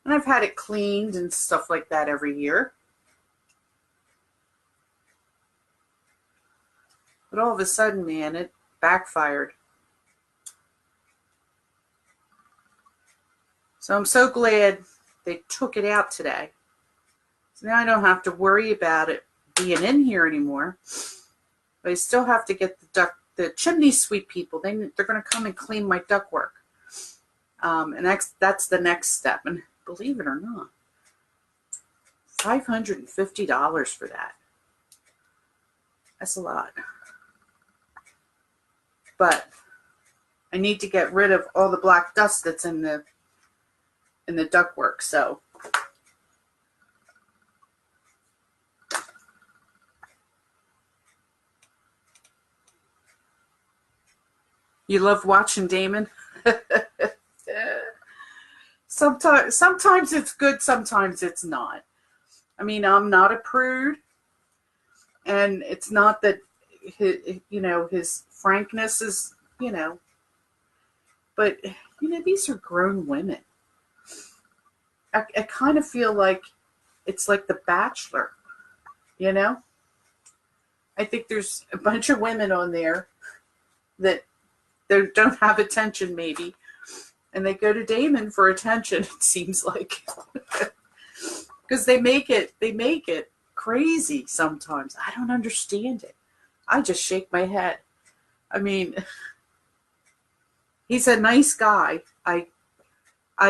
And I've had it cleaned and stuff like that every year. But all of a sudden, man, it backfired. So I'm so glad they took it out today. So now I don't have to worry about it being in here anymore. But I still have to get the chimney sweep people. They're going to come and clean my ductwork. And that's the next step. And believe it or not, $550 for that. That's a lot. But I need to get rid of all the black dust that's in the ductwork. So you love watching Damon? Sometimes it's good, sometimes it's not. I mean, I'm not a prude, and it's not that his frankness is, but these are grown women. I kind of feel like it's like The Bachelor, I think there's a bunch of women on there that they don't have attention maybe, and they go to Damon for attention, it seems like. Because they make it crazy sometimes. I don't understand it. I just shake my head. I mean, he's a nice guy. I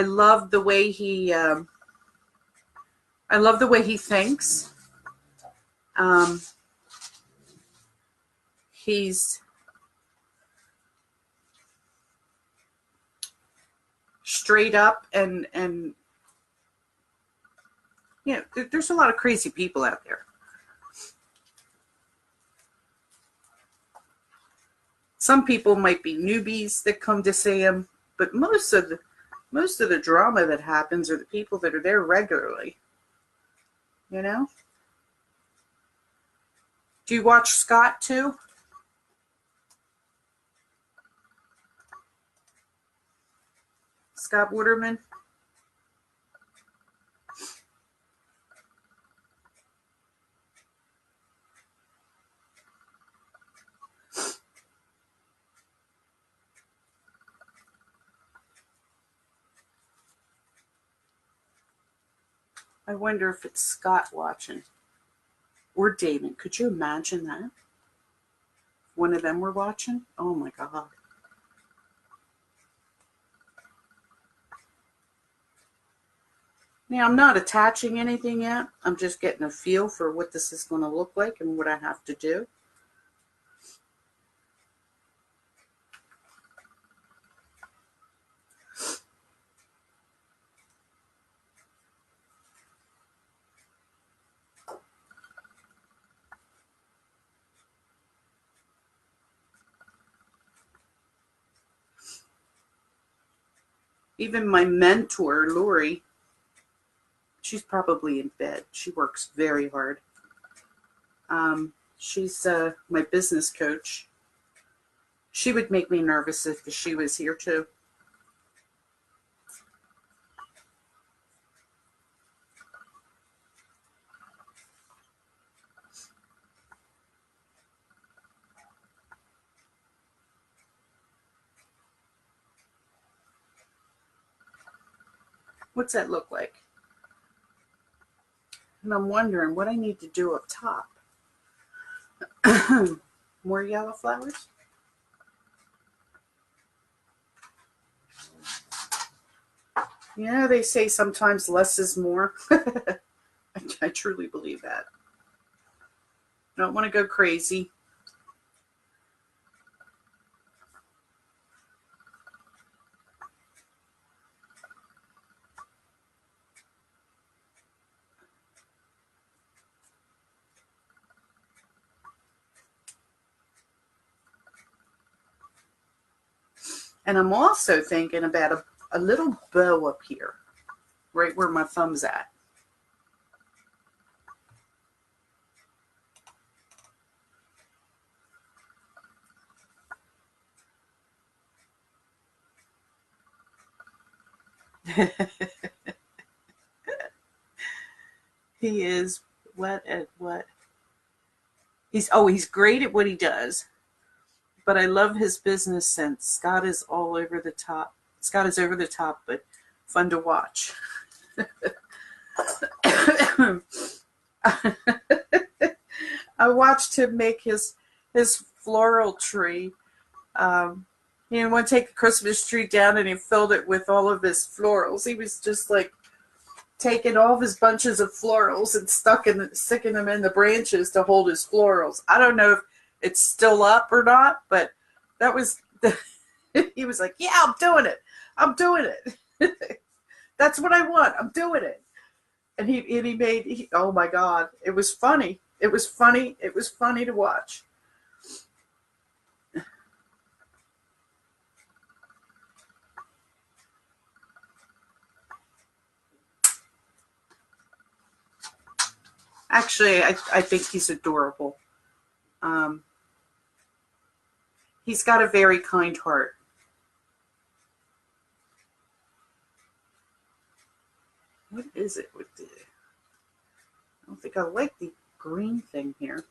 love the way he thinks. He's straight up, and there's a lot of crazy people out there. Some people might be newbies that come to see him, but most of the drama that happens are the people that are there regularly. Do you watch Scott too? Scott Waterman? I wonder if it's Scott watching. Or Damon. Could you imagine that? One of them were watching? Oh my God. Now, I'm not attaching anything yet. I'm just getting a feel for what this is going to look like and what I have to do. Even my mentor, Lori, she's probably in bed. She works very hard. She's my business coach. She would make me nervous if she was here too. What's that look like? And I'm wondering what I need to do up top. More yellow flowers? You know, they say sometimes less is more. I truly believe that. I don't want to go crazy. And I'm also thinking about a little bow up here, right where my thumb's at. He is what at what? He's great at what he does. But I love his business sense. Scott is all over the top. Scott is over the top, but fun to watch. I watched him make his floral tree. He didn't want to take the Christmas tree down, and he filled it with all of his florals. He was just like taking all of his bunches of florals and sticking them in the branches to hold his florals. I don't know if it's still up or not, but that was he was like, yeah, I'm doing it. That's what I want. I'm doing it. And he made, oh my God, it was funny. It was funny to watch. Actually, I think he's adorable. He's got a very kind heart. What is it with the... I don't think I like the green thing here.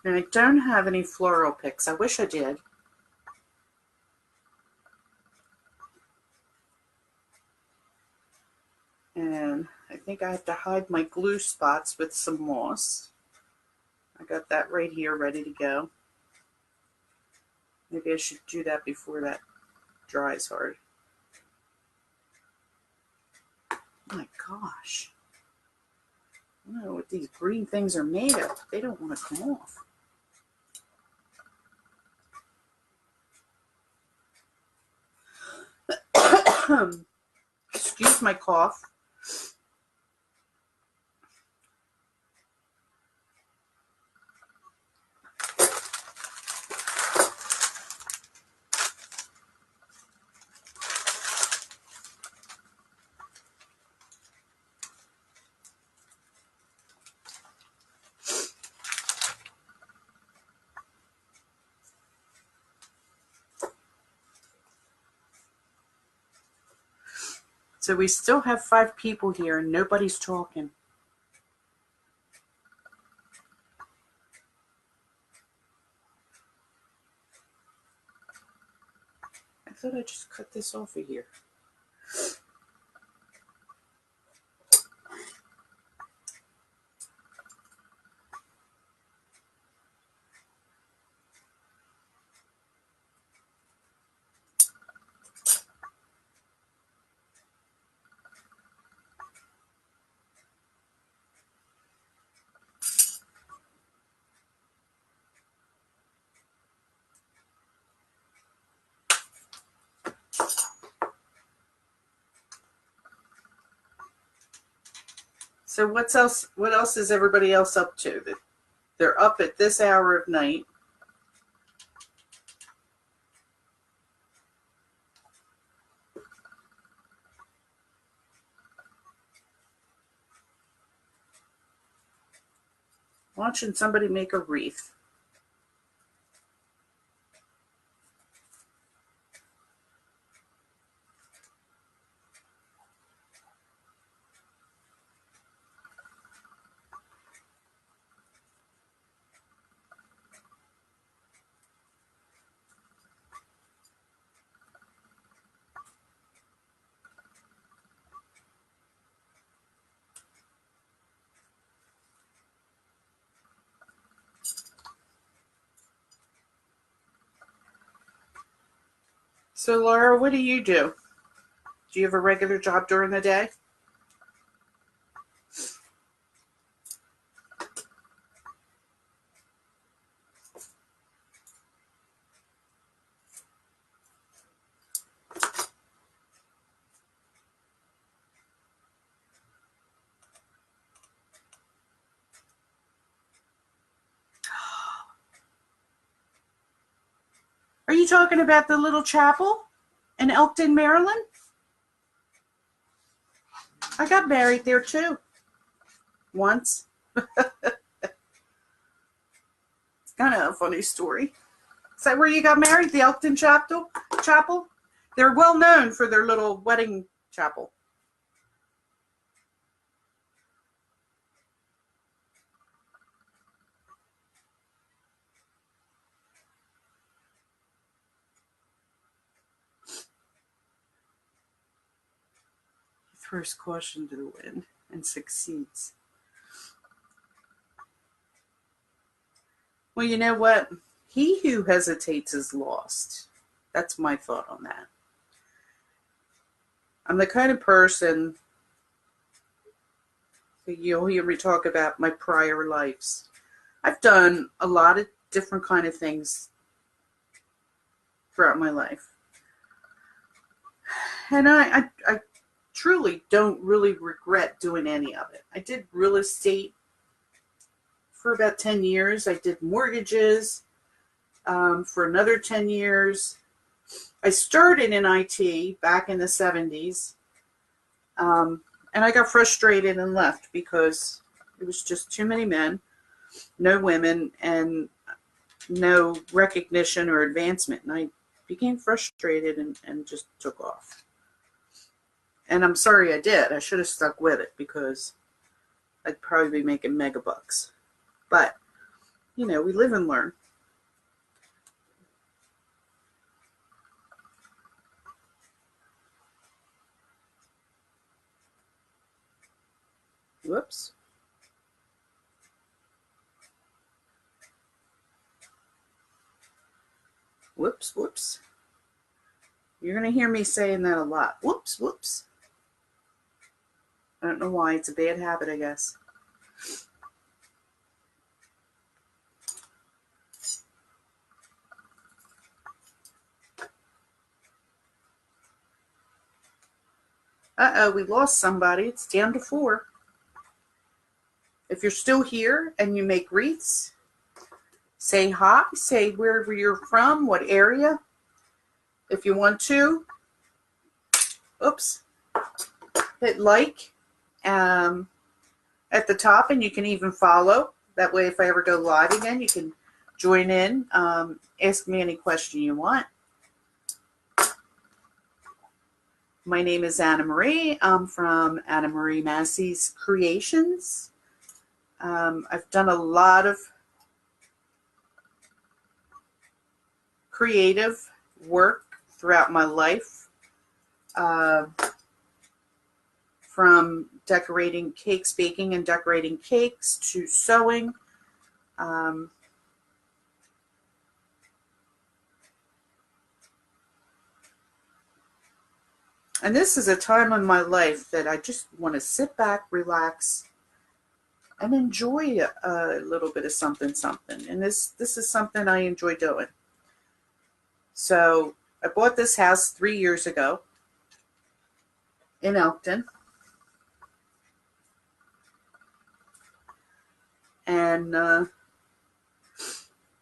And I don't have any floral picks. I wish I did. And I think I have to hide my glue spots with some moss. I got that right here ready to go. Maybe I should do that before that dries hard. Oh my gosh. I don't know what these green things are made of. They don't want to come off. Excuse my cough. So we still have 5 people here and nobody's talking. thought I just cut this off of here. So what else is everybody else up to? They're up at this hour of night. Watching somebody make a wreath. So Laura, what do you do? Do you have a regular job during the day? Are you talking about the little chapel in Elkton, Maryland? I got married there too. Once. It's kind of a funny story. Is that where you got married? The Elkton Chapel? They're well known for their little wedding chapel. Throws caution to the wind and succeeds. Well, you know what? He who hesitates is lost. That's my thought on that. I'm the kind of person that you'll hear me talk about my prior lives. I've done a lot of different kind of things throughout my life. And I truly don't really regret doing any of it. I did real estate for about 10 years. I did mortgages for another 10 years. I started in IT back in the 70s. And I got frustrated and left because it was just too many men, no women, and no recognition or advancement. And I became frustrated and just took off. And I'm sorry I did. I should have stuck with it because I'd probably be making mega bucks. But, you know, we live and learn. Whoops. Whoops, whoops. You're going to hear me saying that a lot. Whoops, whoops. I don't know why. It's a bad habit, I guess. Uh-oh, we lost somebody. It's down to 4. If you're still here and you make wreaths, say hi, say wherever you're from, what area. If you want to, hit like at the top, and you can even follow. That way, if I ever go live again, you can join in, ask me any question you want. My name is Anna Marie. I'm from Anna Marie Massey's Creations. I've done a lot of creative work throughout my life, from decorating cakes, baking and decorating cakes, to sewing. And this is a time in my life that I just want to sit back, relax, and enjoy a little bit of something. And this is something I enjoy doing. So I bought this house 3 years ago in Elkton. And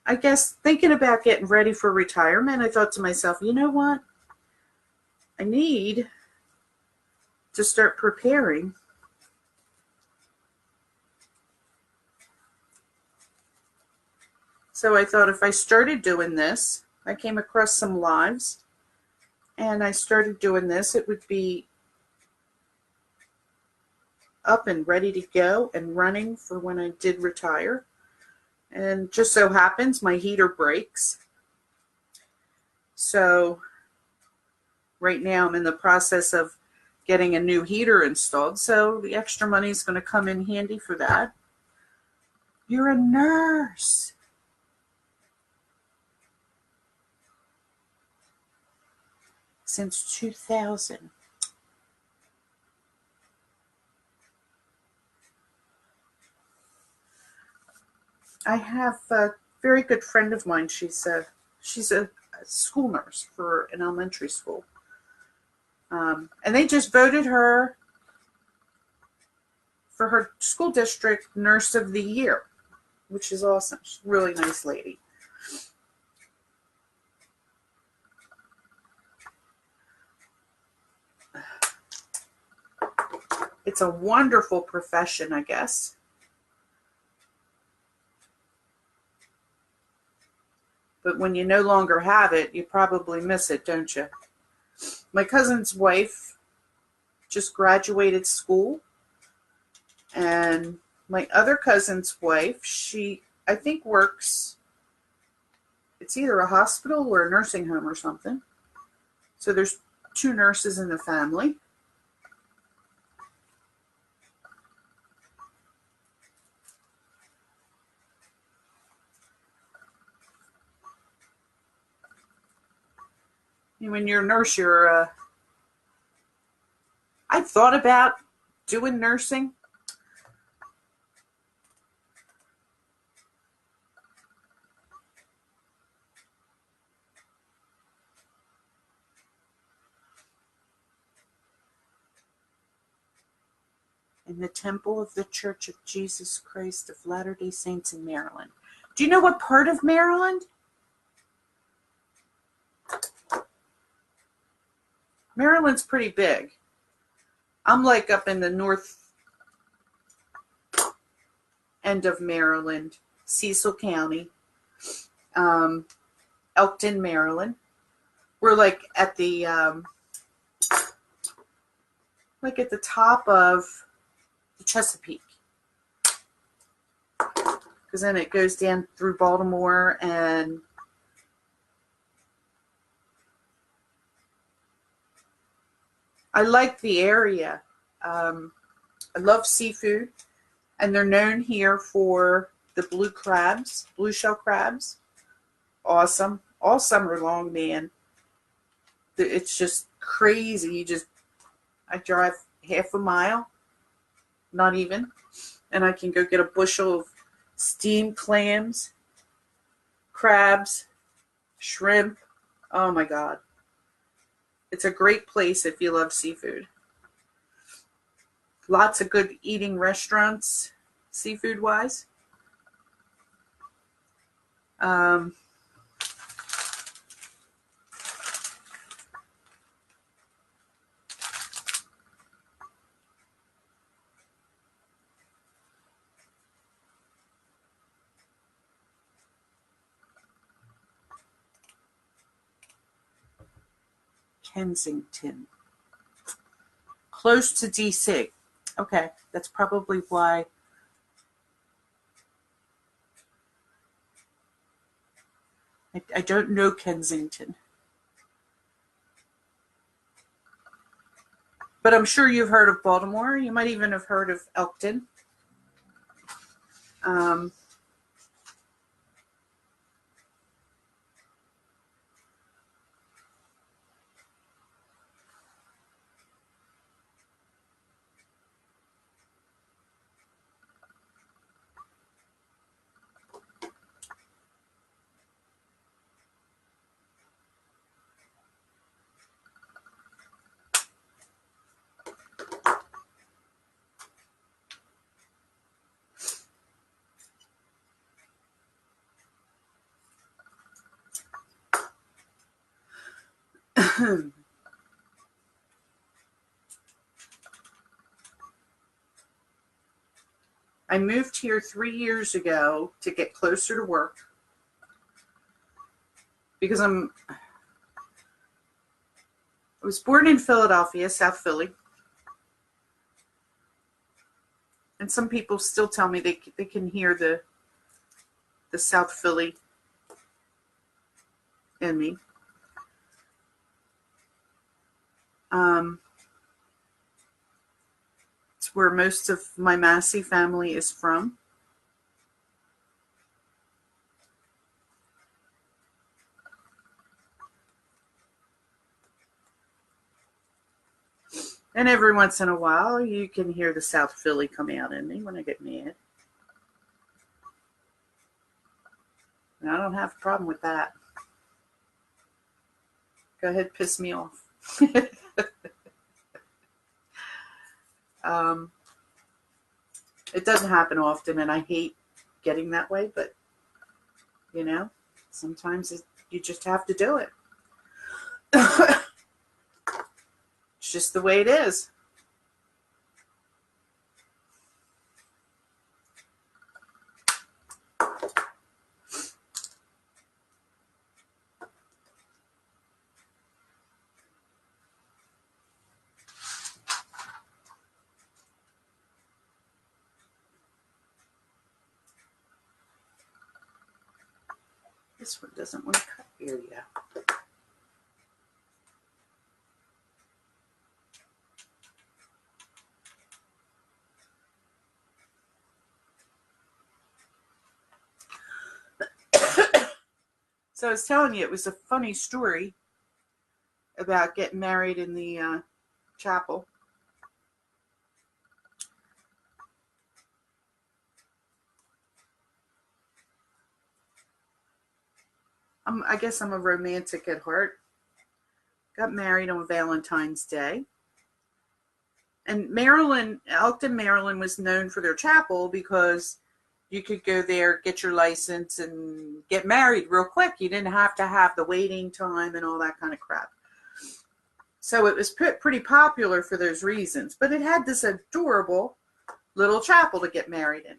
I guess thinking about getting ready for retirement, I thought to myself, you know what? I need to start preparing So I thought if I started doing this, I came across some lives and I started doing this, it would be up and ready to go and running for when I did retire. And just so happens my heater breaks. So right now I'm in the process of getting a new heater installed. So the extra money is going to come in handy for that. You're a nurse. Since 2000. I have a very good friend of mine. She's a school nurse for an elementary school. And they just voted her for her school district Nurse of the Year, which is awesome. She's a really nice lady. It's a wonderful profession, I guess. But when you no longer have it, you probably miss it, don't you? My cousin's wife just graduated school. And my other cousin's wife, she, I think, works, it's either a hospital or a nursing home or something. So there's 2 nurses in the family. When you're a nurse, I thought about doing nursing. In the Temple of the Church of Jesus Christ of Latter-day Saints in Maryland. Do you know what part of Maryland? Maryland's pretty big. I'm like up in the north end of Maryland, Cecil County, Elkton, Maryland. We're like at the top of the Chesapeake, because then it goes down through Baltimore, and I like the area. I love seafood, and they're known here for the blue shell crabs. Awesome. All summer long, man. It's just crazy. I drive half a mile, not even, and I can go get a bushel of steamed clams, crabs, shrimp. Oh my God. It's a great place if you love seafood. Lots of good eating restaurants, seafood-wise. Kensington. Close to DC. Okay, that's probably why. I don't know Kensington. But I'm sure you've heard of Baltimore. You might even have heard of Elkton. Um, I moved here 3 years ago to get closer to work because I was born in Philadelphia, South Philly. And some people still tell me they can hear the South Philly in me. It's where most of my Massey family is from. And every once in a while, you can hear the South Philly come out in me when I get mad. And I don't have a problem with that. Go ahead, piss me off. It doesn't happen often, and I hate getting that way, but, you know, sometimes you just have to do it. It's just the way it is. This one doesn't want to cut here yet. So I was telling you, it was a funny story about getting married in the chapel. I guess I'm a romantic at heart. Got married on Valentine's Day. And Maryland, Elkton, Maryland was known for their chapel because you could go there, get your license, and get married real quick. You didn't have to have the waiting time and all that kind of crap. So it was pretty popular for those reasons. But it had this adorable little chapel to get married in.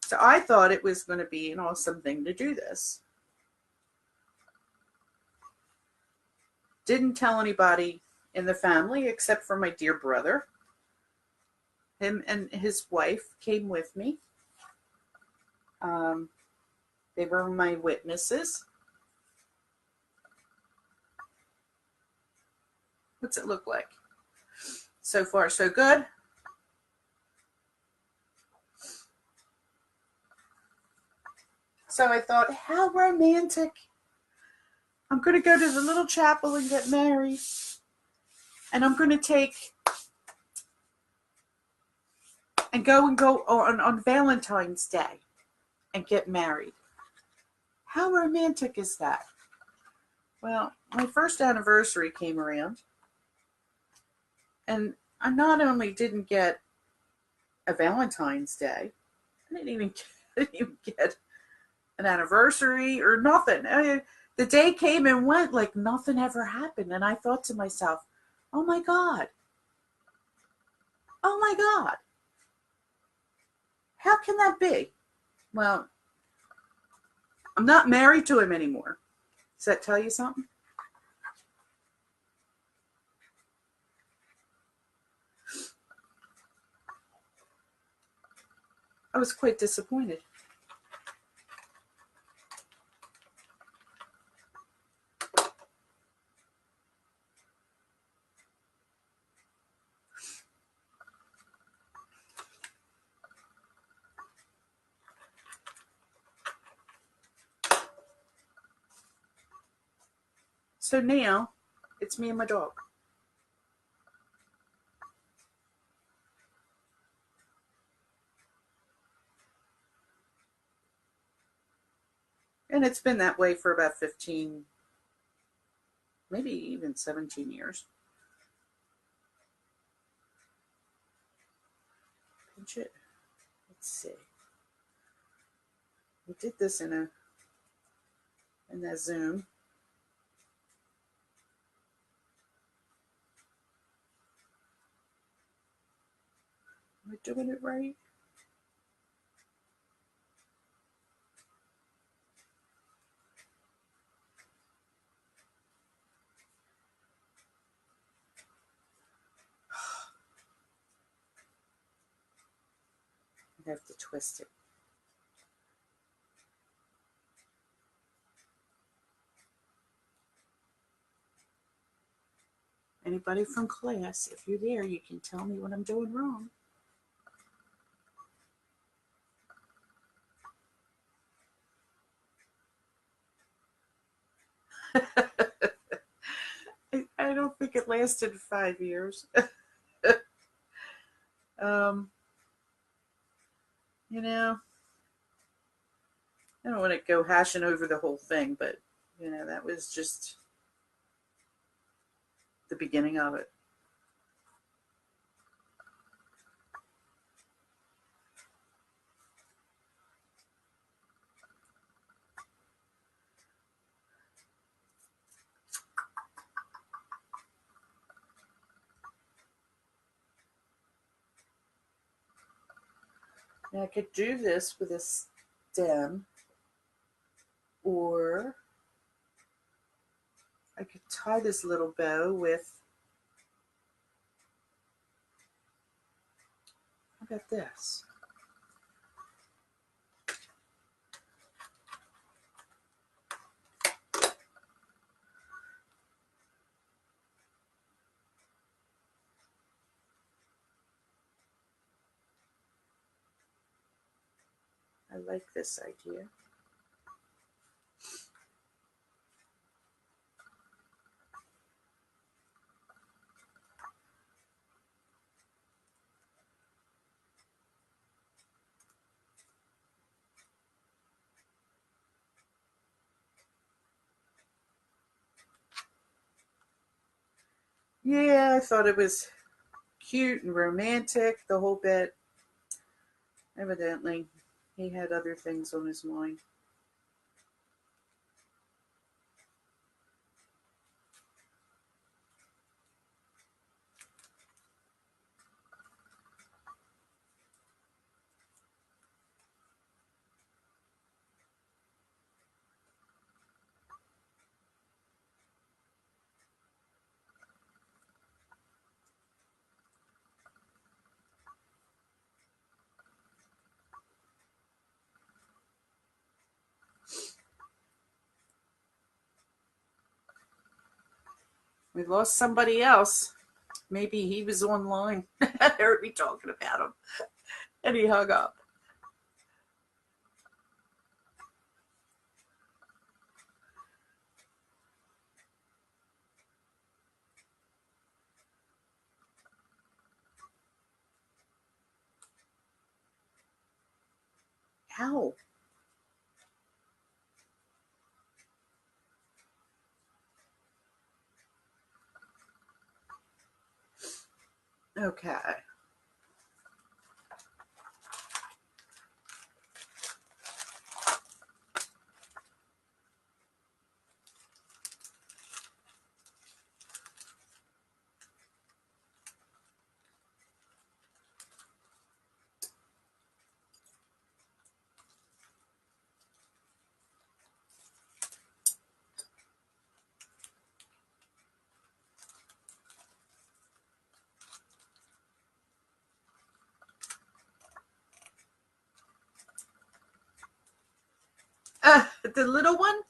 So I thought it was going to be an awesome thing to do this. Didn't tell anybody in the family except for my dear brother. Him and his wife came with me. They were my witnesses. What's it look like? So far, so good. So I thought, how romantic. I'm going to go to the little chapel and get married. And I'm going to take and go on Valentine's Day and get married. How romantic is that? Well, my first anniversary came around. And I not only didn't get a Valentine's Day, I didn't even get an anniversary or nothing. The day came and went like nothing ever happened. And I thought to myself, oh my God. Oh my God. How can that be? Well, I'm not married to him anymore. Does that tell you something? I was quite disappointed. So now it's me and my dog. And it's been that way for about 15, maybe even 17 years. Pinch it. Let's see. We did this in that Zoom. Am I doing it right? I have to twist it. Anybody from class, if you're there, you can tell me what I'm doing wrong. I don't think it lasted 5 years. um, you know, I don't want to go hashing over the whole thing, but that was just the beginning of it. Now I could do this with a stem, or I could tie this little bow with, how about this? I like this idea. Yeah, I thought it was cute and romantic, the whole bit. Evidently, he had other things on his mind. We lost somebody else. Maybe he was online. I heard me talking about him. And he hung up. Ow. Okay. The little one?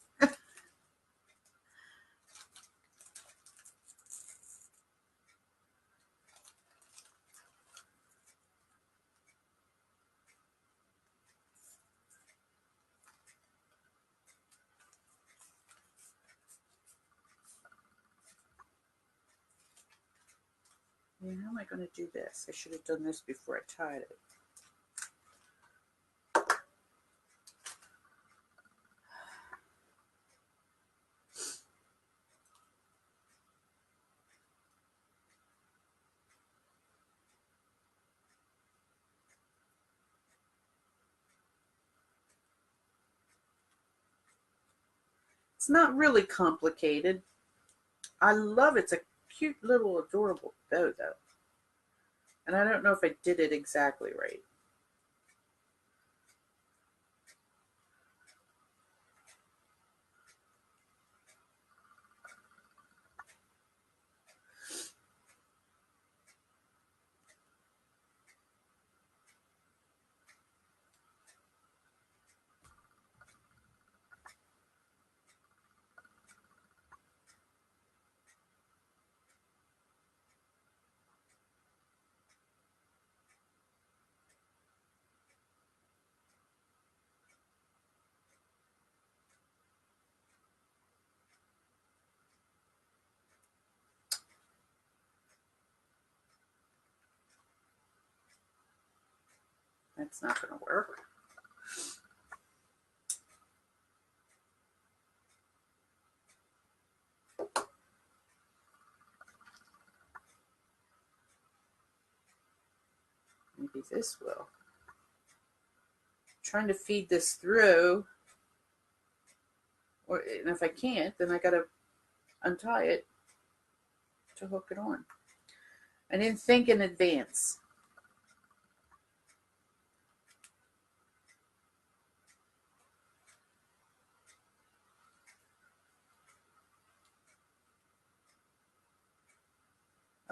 Yeah, how am I going to do this? I should have done this before I tied it. It's not really complicated. I love it. It's a cute little adorable bow though. And I don't know if I did it exactly right. That's not going to work. Maybe this will. I'm trying to feed this through. And if I can't, then I got to untie it to hook it on. I didn't think in advance.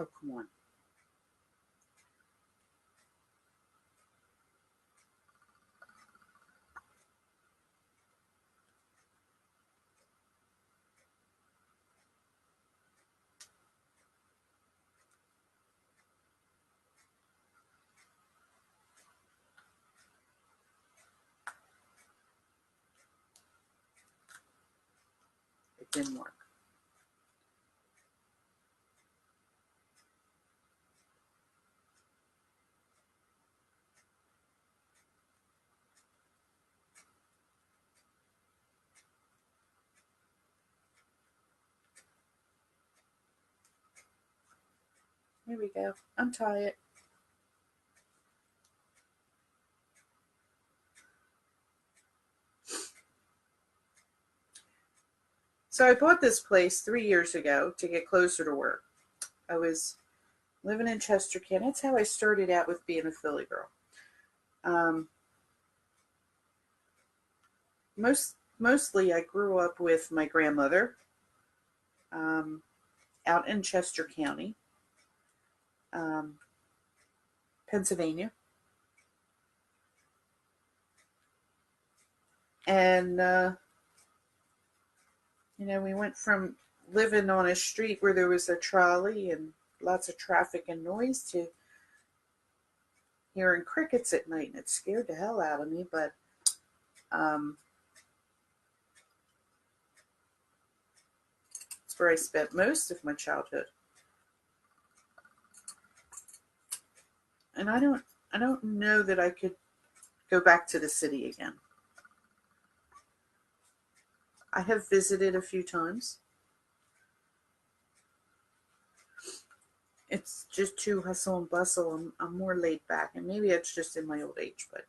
Oh, come on. It didn't work. Here we go. Untie it. So I bought this place 3 years ago to get closer to work. I was living in Chester County. That's how I started out with being a Philly girl. Mostly I grew up with my grandmother out in Chester County, Pennsylvania. And, we went from living on a street where there was a trolley and lots of traffic and noise to hearing crickets at night. And it scared the hell out of me, but it's where I spent most of my childhood. And I don't know that I could go back to the city again. I have visited a few times. It's just too hustle and bustle. I'm more laid back, and maybe it's just in my old age, but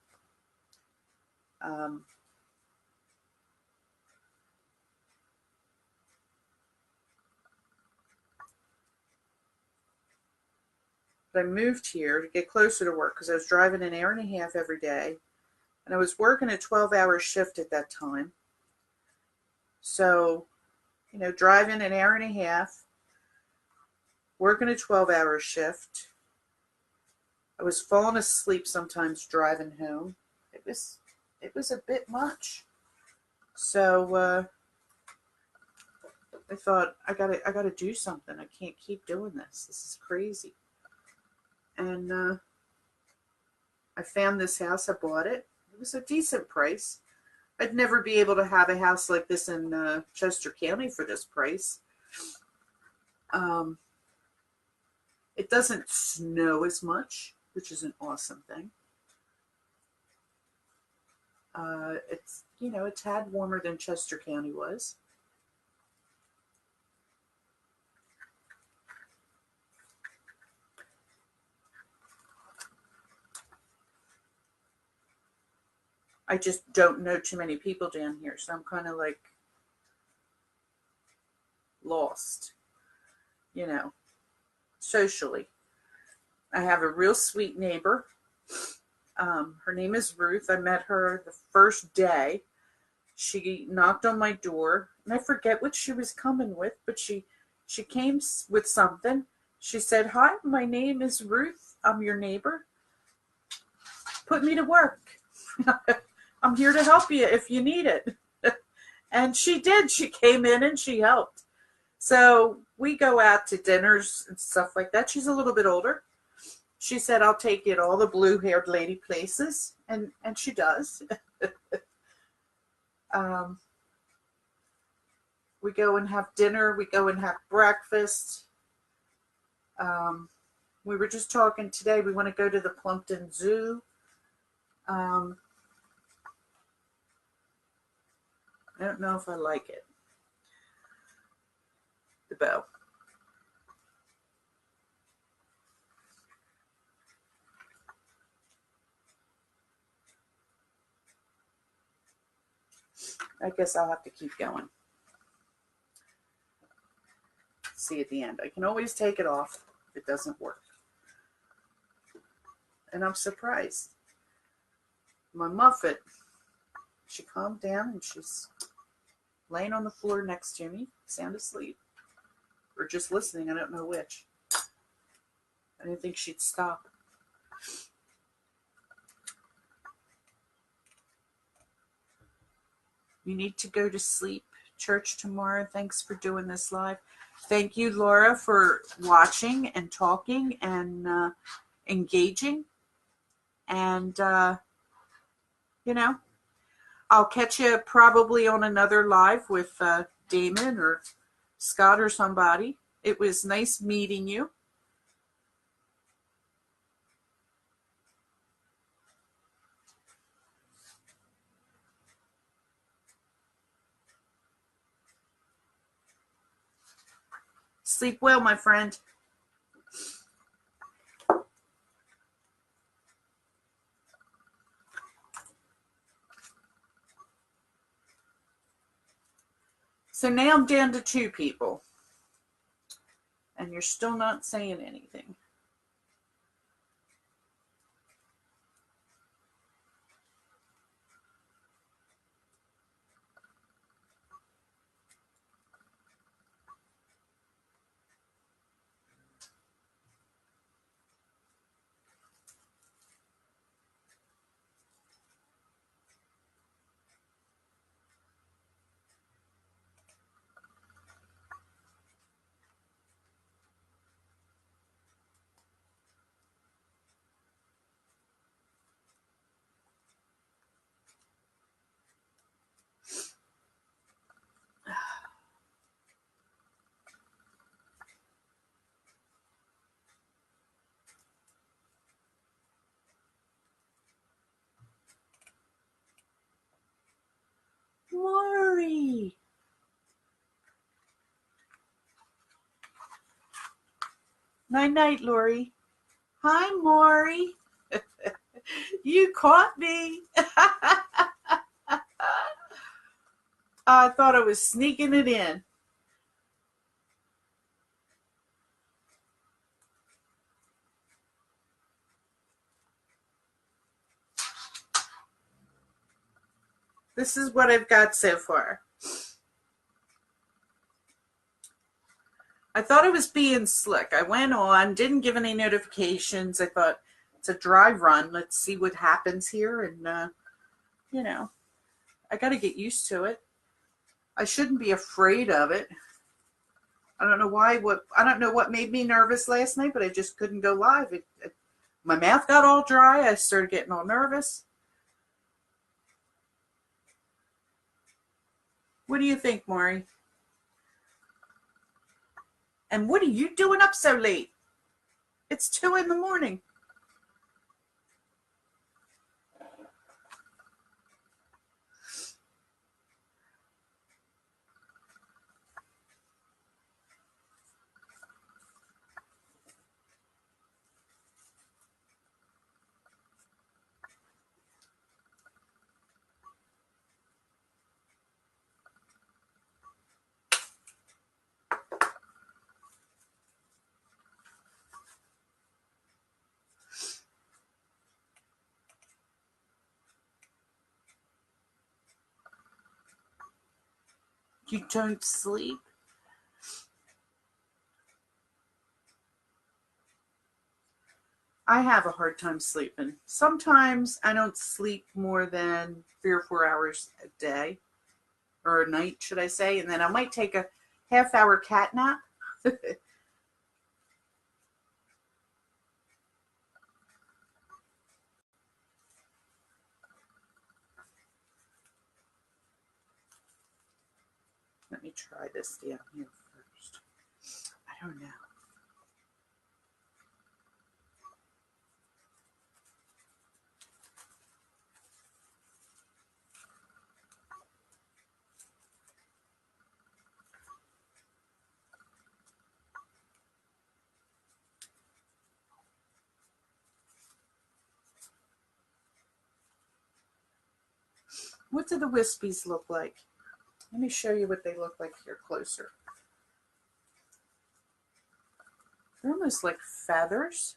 I moved here to get closer to work because I was driving an hour and a half every day, and I was working a 12-hour shift at that time. So, driving an hour and a half, working a 12-hour shift. I was falling asleep sometimes driving home. It was a bit much. So I thought I gotta do something. I can't keep doing this. This is crazy. And I found this house. I bought it. It was a decent price. I'd never be able to have a house like this in Chester County for this price. It doesn't snow as much, which is an awesome thing. It's, a tad warmer than Chester County was. I just don't know too many people down here, so I'm kind of like lost, socially. I have a real sweet neighbor. Her name is Ruth. I met her the first day. She knocked on my door, and I forget what she was coming with, but she came with something. She said, "Hi, my name is Ruth. I'm your neighbor. Put me to work. I'm here to help you if you need it." And she did. She came in and she helped. So we go out to dinners and stuff like that. She's a little bit older. She said, "I'll take you to all the blue-haired lady places," and she does. We go and have dinner. We go and have breakfast. We were just talking today. We want to go to the Plumpton Zoo. I don't know if I like it. The bow. I guess I'll have to keep going. See at the end. I can always take it off if it doesn't work. And I'm surprised. My Muffet, she calmed down and she's laying on the floor next to me, sound asleep. Or just listening, I don't know which. I didn't think she'd stop. You need to go to sleep. Church tomorrow. Thanks for doing this live. Thank you, Laura, for watching and talking and engaging. And, I'll catch you probably on another live with Damon or Scott or somebody. It was nice meeting you. Sleep well, my friend. So now I'm down to 2 people. And you're still not saying anything. Lori. Night-night, Lori. Hi, Maury. You caught me. I thought I was sneaking it in. This is what I've got so far. I thought I was being slick. I went on, didn't give any notifications. I thought, it's a dry run. Let's see what happens here. And, I got to get used to it. I shouldn't be afraid of it. I don't know why. I don't know what made me nervous last night, but I just couldn't go live. My mouth got all dry. I started getting all nervous. What do you think, Maury? And what are you doing up so late? It's 2 in the morning. You don't sleep? I have a hard time sleeping. Sometimes I don't sleep more than 3 or 4 hours a day, or a night, should I say, and then I might take a half-hour cat nap. Let me try this down here first. I don't know. What do the wispies look like? Let me show you what they look like here closer. They're almost like feathers.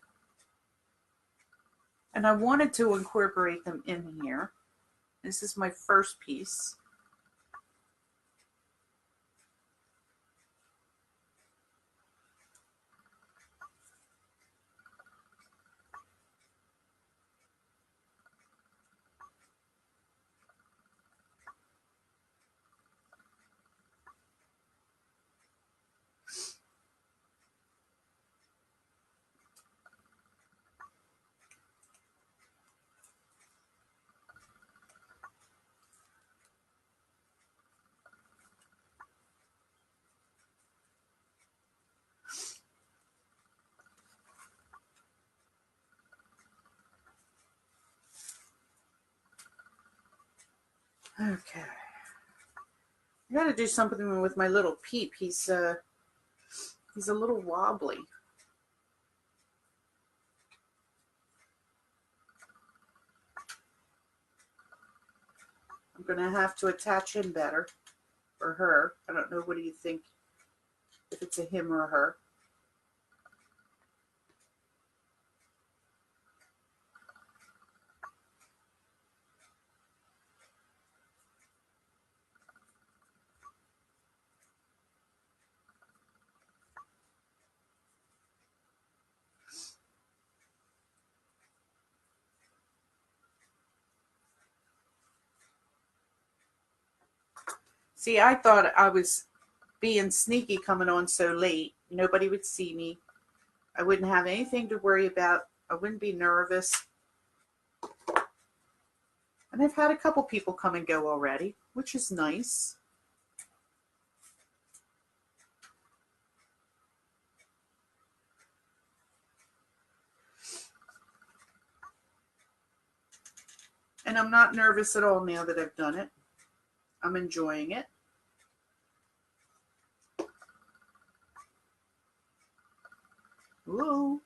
And I wanted to incorporate them in here. This is my first piece. Okay. I gotta do something with my little peep. He's a little wobbly. I'm gonna have to attach him better, or her. I don't know. What do you think? If it's a him or a her? See, I thought I was being sneaky coming on so late. Nobody would see me. I wouldn't have anything to worry about. I wouldn't be nervous. And I've had a couple people come and go already, which is nice. And I'm not nervous at all now that I've done it. I'm enjoying it. Ooh.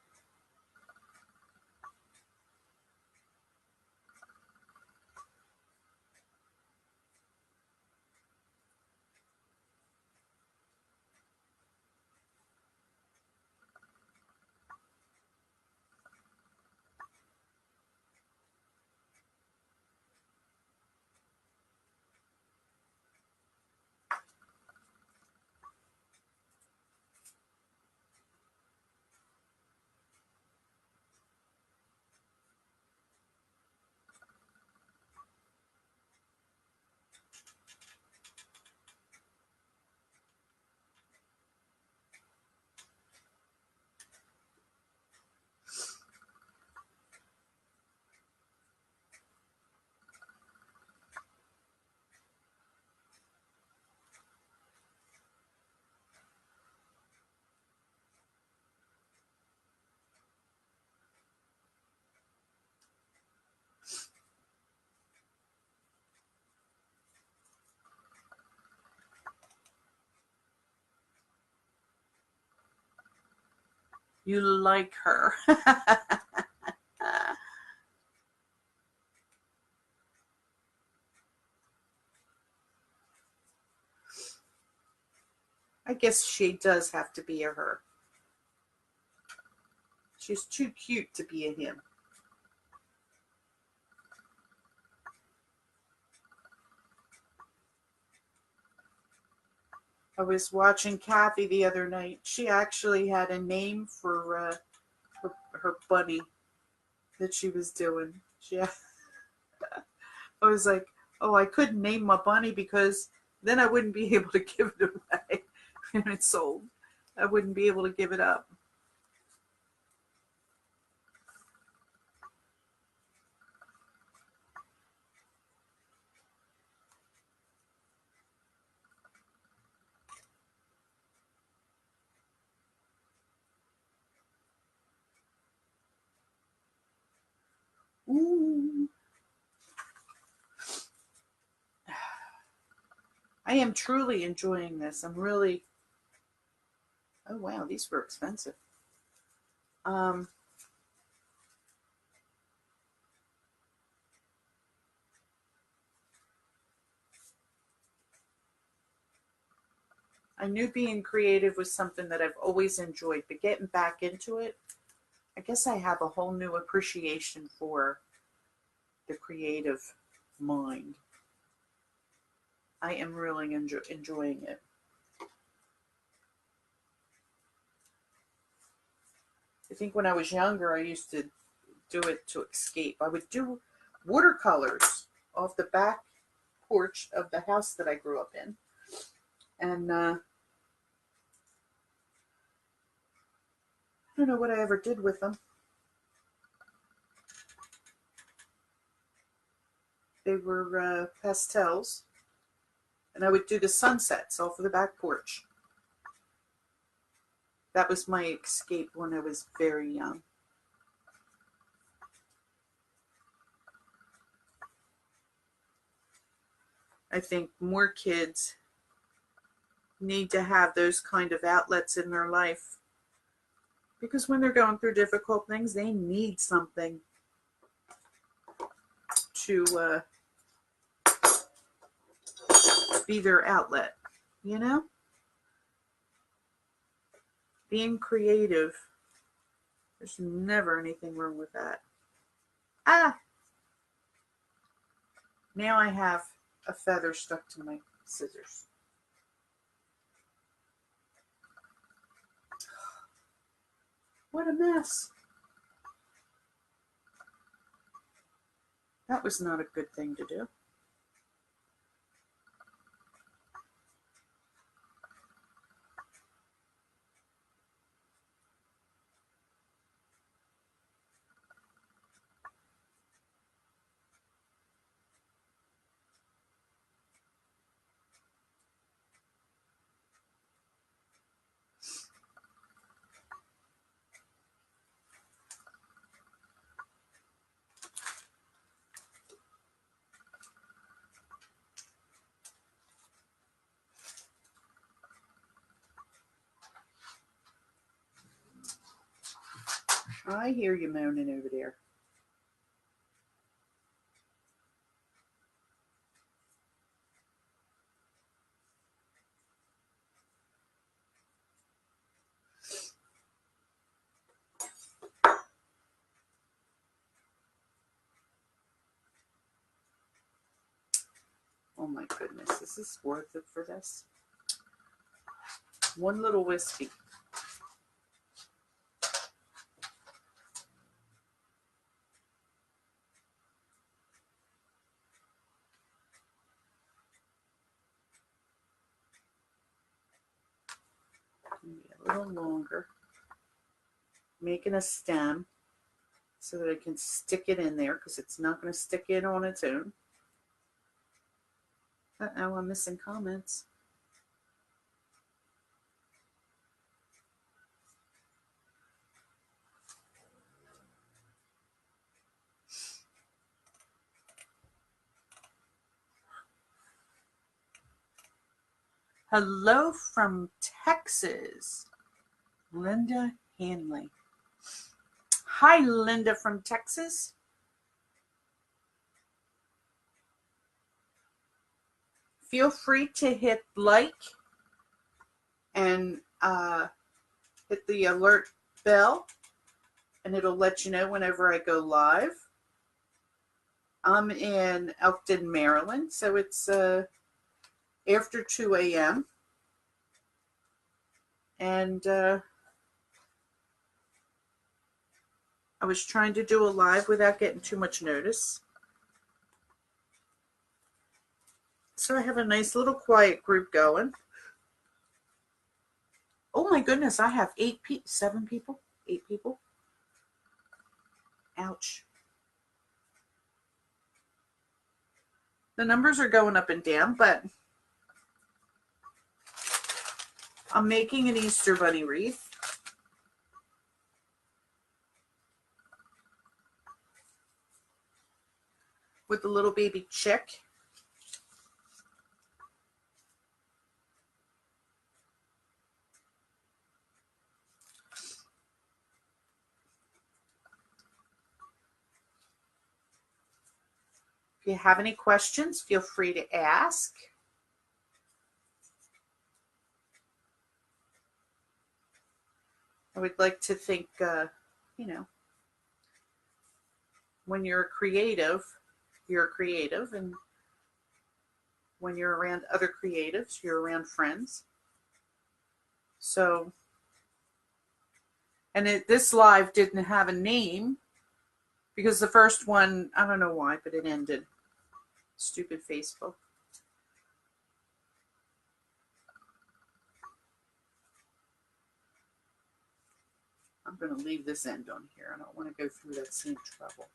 You like her. I guess she does have to be a her. She's too cute to be a him. I was watching Kathy the other night. She actually had a name for her bunny that she was doing. I was like, oh, I couldn't name my bunny because then I wouldn't be able to give it away when it's sold. I wouldn't be able to give it up. Ooh. I am truly enjoying this. I'm really. Oh wow, these were expensive. Um, I knew being creative was something that I've always enjoyed, but getting back into it, I guess I have a whole new appreciation for the creative mind. I am really enjoying it. I think when I was younger, I used to do it to escape. I would do watercolors off the back porch of the house that I grew up in. And I don't know what I ever did with them. They were pastels. And I would do the sunsets off of the back porch. That was my escape when I was very young. I think more kids need to have those kind of outlets in their life because when they're going through difficult things, they need something to be their outlet, you know? Being creative, there's never anything wrong with that. Ah! Now I have a feather stuck to my scissors. What a mess. That was not a good thing to do. I hear you moaning over there. Oh my goodness, this is worth it for this. One little whiskey. Maybe a little longer. Making a stem so that I can stick it in there because it's not going to stick in on its own. Uh-oh, I'm missing comments. Hello from Texas, Linda Hanley. Hi, Linda from Texas. Feel free to hit like and hit the alert bell, and it'll let you know whenever I go live. I'm in Elkton, Maryland, so it's after 2 a.m. And I was trying to do a live without getting too much notice. So I have a nice little quiet group going. Oh my goodness, I have 8 people. Ouch. The numbers are going up and down, but I'm making an Easter Bunny wreath. With a little baby chick. If you have any questions, feel free to ask. I would like to think, when you're a creative, and when you're around other creatives, you're around friends. So, and this live didn't have a name because the first one, I don't know why, but it ended. Stupid Facebook. I'm going to leave this end on here. I don't want to go through that same trouble.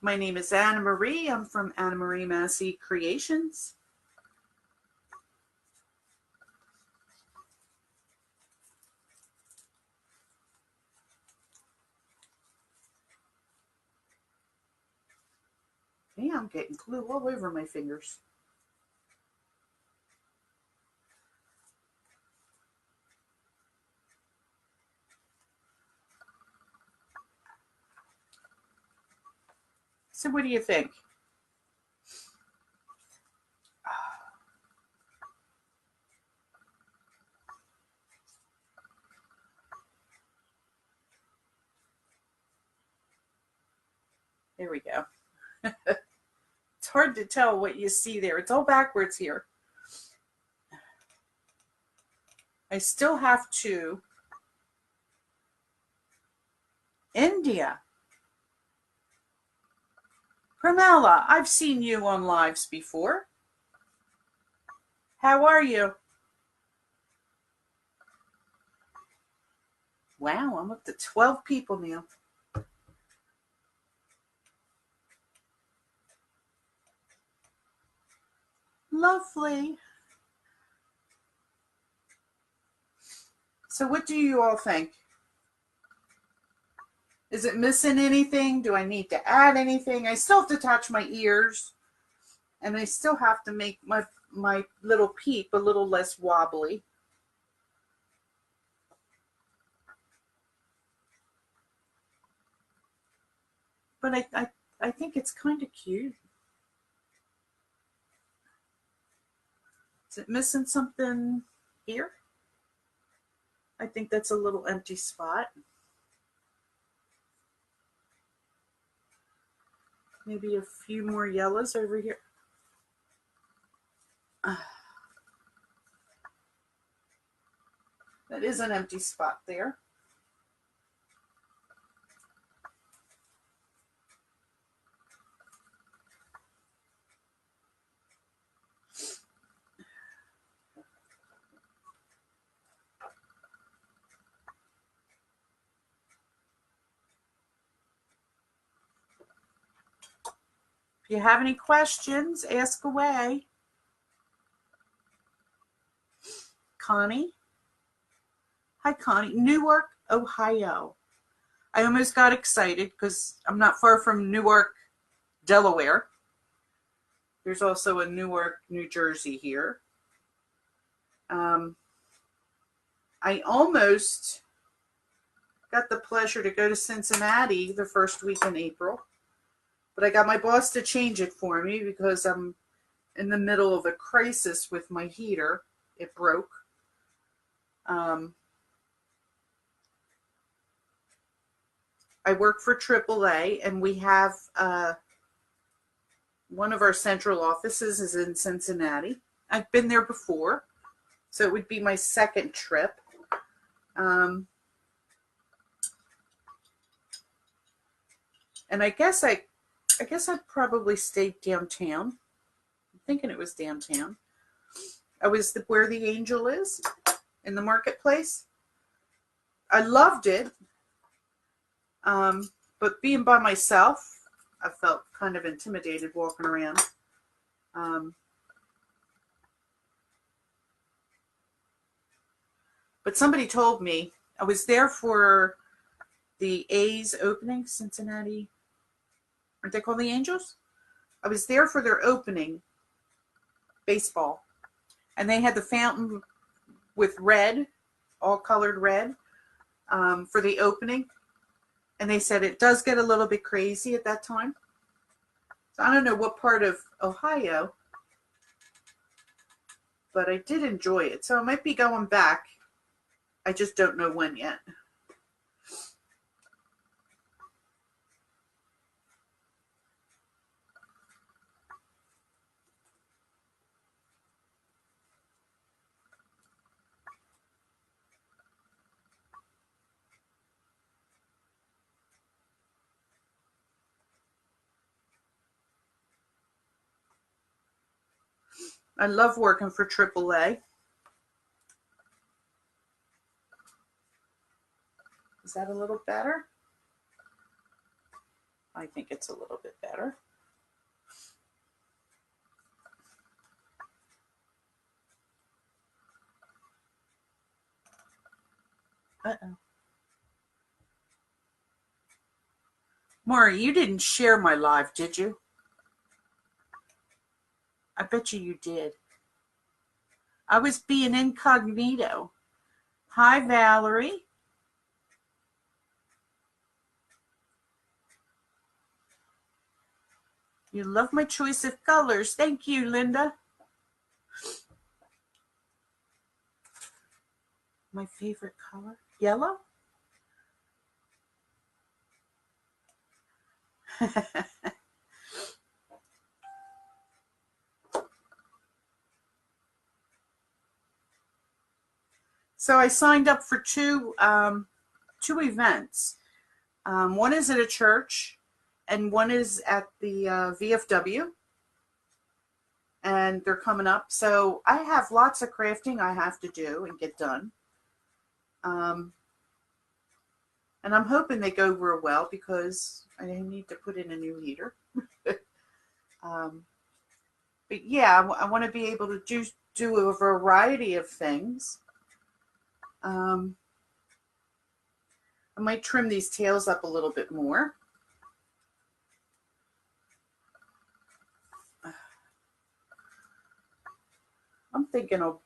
My name is Anna Marie. I'm from Anna Marie Massey Creations. Yeah, I'm getting glue all over my fingers. So what do you think? There we go. It's hard to tell what you see there. It's all backwards here. I still have to. India. Pramela, I've seen you on lives before. How are you? Wow, I'm up to 12 people now. Lovely. So what do you all think? Is it missing anything? Do I need to add anything? I still have to attach my ears, and I still have to make my little peep a little less wobbly. But I think it's kind of cute. Is it missing something here? I think that's a little empty spot. Maybe a few more yellows over here. That is an empty spot there. If you have any questions, ask away. Connie. Hi, Connie. Newark, Ohio. I almost got excited because I'm not far from Newark, Delaware. There's also a Newark, New Jersey here. I almost got the pleasure to go to Cincinnati the first week in April, but I got my boss to change it for me because I'm in the middle of a crisis with my heater. It broke. I work for AAA, and we have one of our central offices is in Cincinnati. I've been there before, so it would be my second trip. And I guess I'd probably stayed downtown. I'm thinking it was downtown. I was where the Angel is, in the marketplace. I loved it. But being by myself, I felt kind of intimidated walking around. But somebody told me, I was there for the A's opening, Cincinnati. Aren't they called the Angels? I was there for their opening, baseball. And they had the fountain with red, all colored red, for the opening. And they said it does get a little bit crazy at that time. So I don't know what part of Ohio, but I did enjoy it. So I might be going back. I just don't know when yet. I love working for AAA. Is that a little better? I think it's a little bit better. Uh-oh. Maury, you didn't share my live, did you? I bet you did. I was being incognito. Hi, Valerie. You love my choice of colors. Thank you, Linda. My favorite color? Yellow? So I signed up for two events. One is at a church, and one is at the VFW. And they're coming up. So I have lots of crafting I have to do and get done. And I'm hoping they go real well because I need to put in a new heater. But yeah, I want to be able to do a variety of things. I might trim these tails up a little bit more. I'm thinking of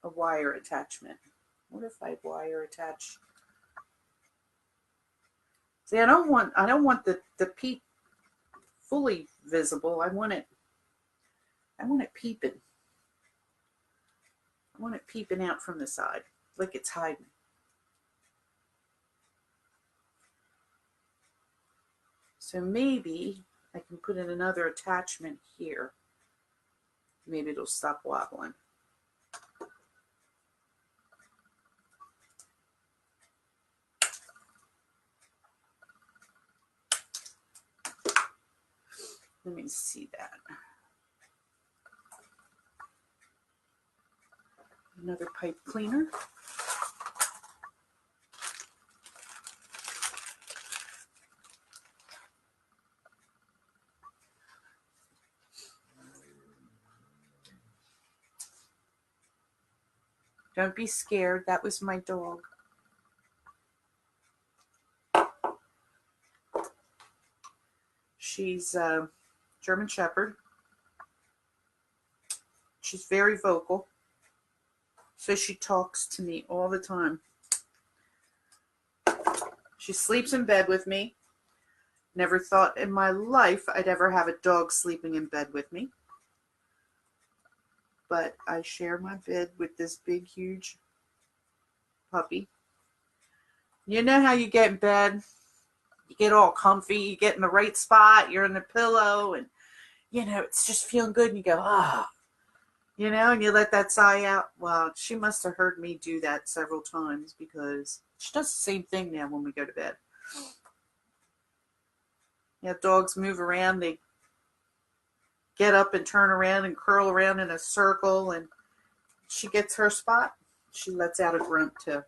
a wire attachment. What if I wire attach? See, I don't want the peep fully visible. I want it peeping. I want it peeping out from the side, like it's hiding. So maybe I can put in another attachment here. Maybe it'll stop wobbling. Let me see that. Another pipe cleaner. Don't be scared. That was my dog. She's German Shepherd. She's very vocal. So she talks to me all the time. She sleeps in bed with me. Never thought in my life I'd ever have a dog sleeping in bed with me. But I share my bed with this big, huge puppy. You know how you get in bed? You get all comfy, you get in the right spot, you're in the pillow, and, you know, it's just feeling good, and you go, ah. You know, and you let that sigh out. Well, she must have heard me do that several times because she does the same thing now when we go to bed. Yeah, dogs move around. They get up and turn around and curl around in a circle, and she gets her spot. She lets out a grunt too.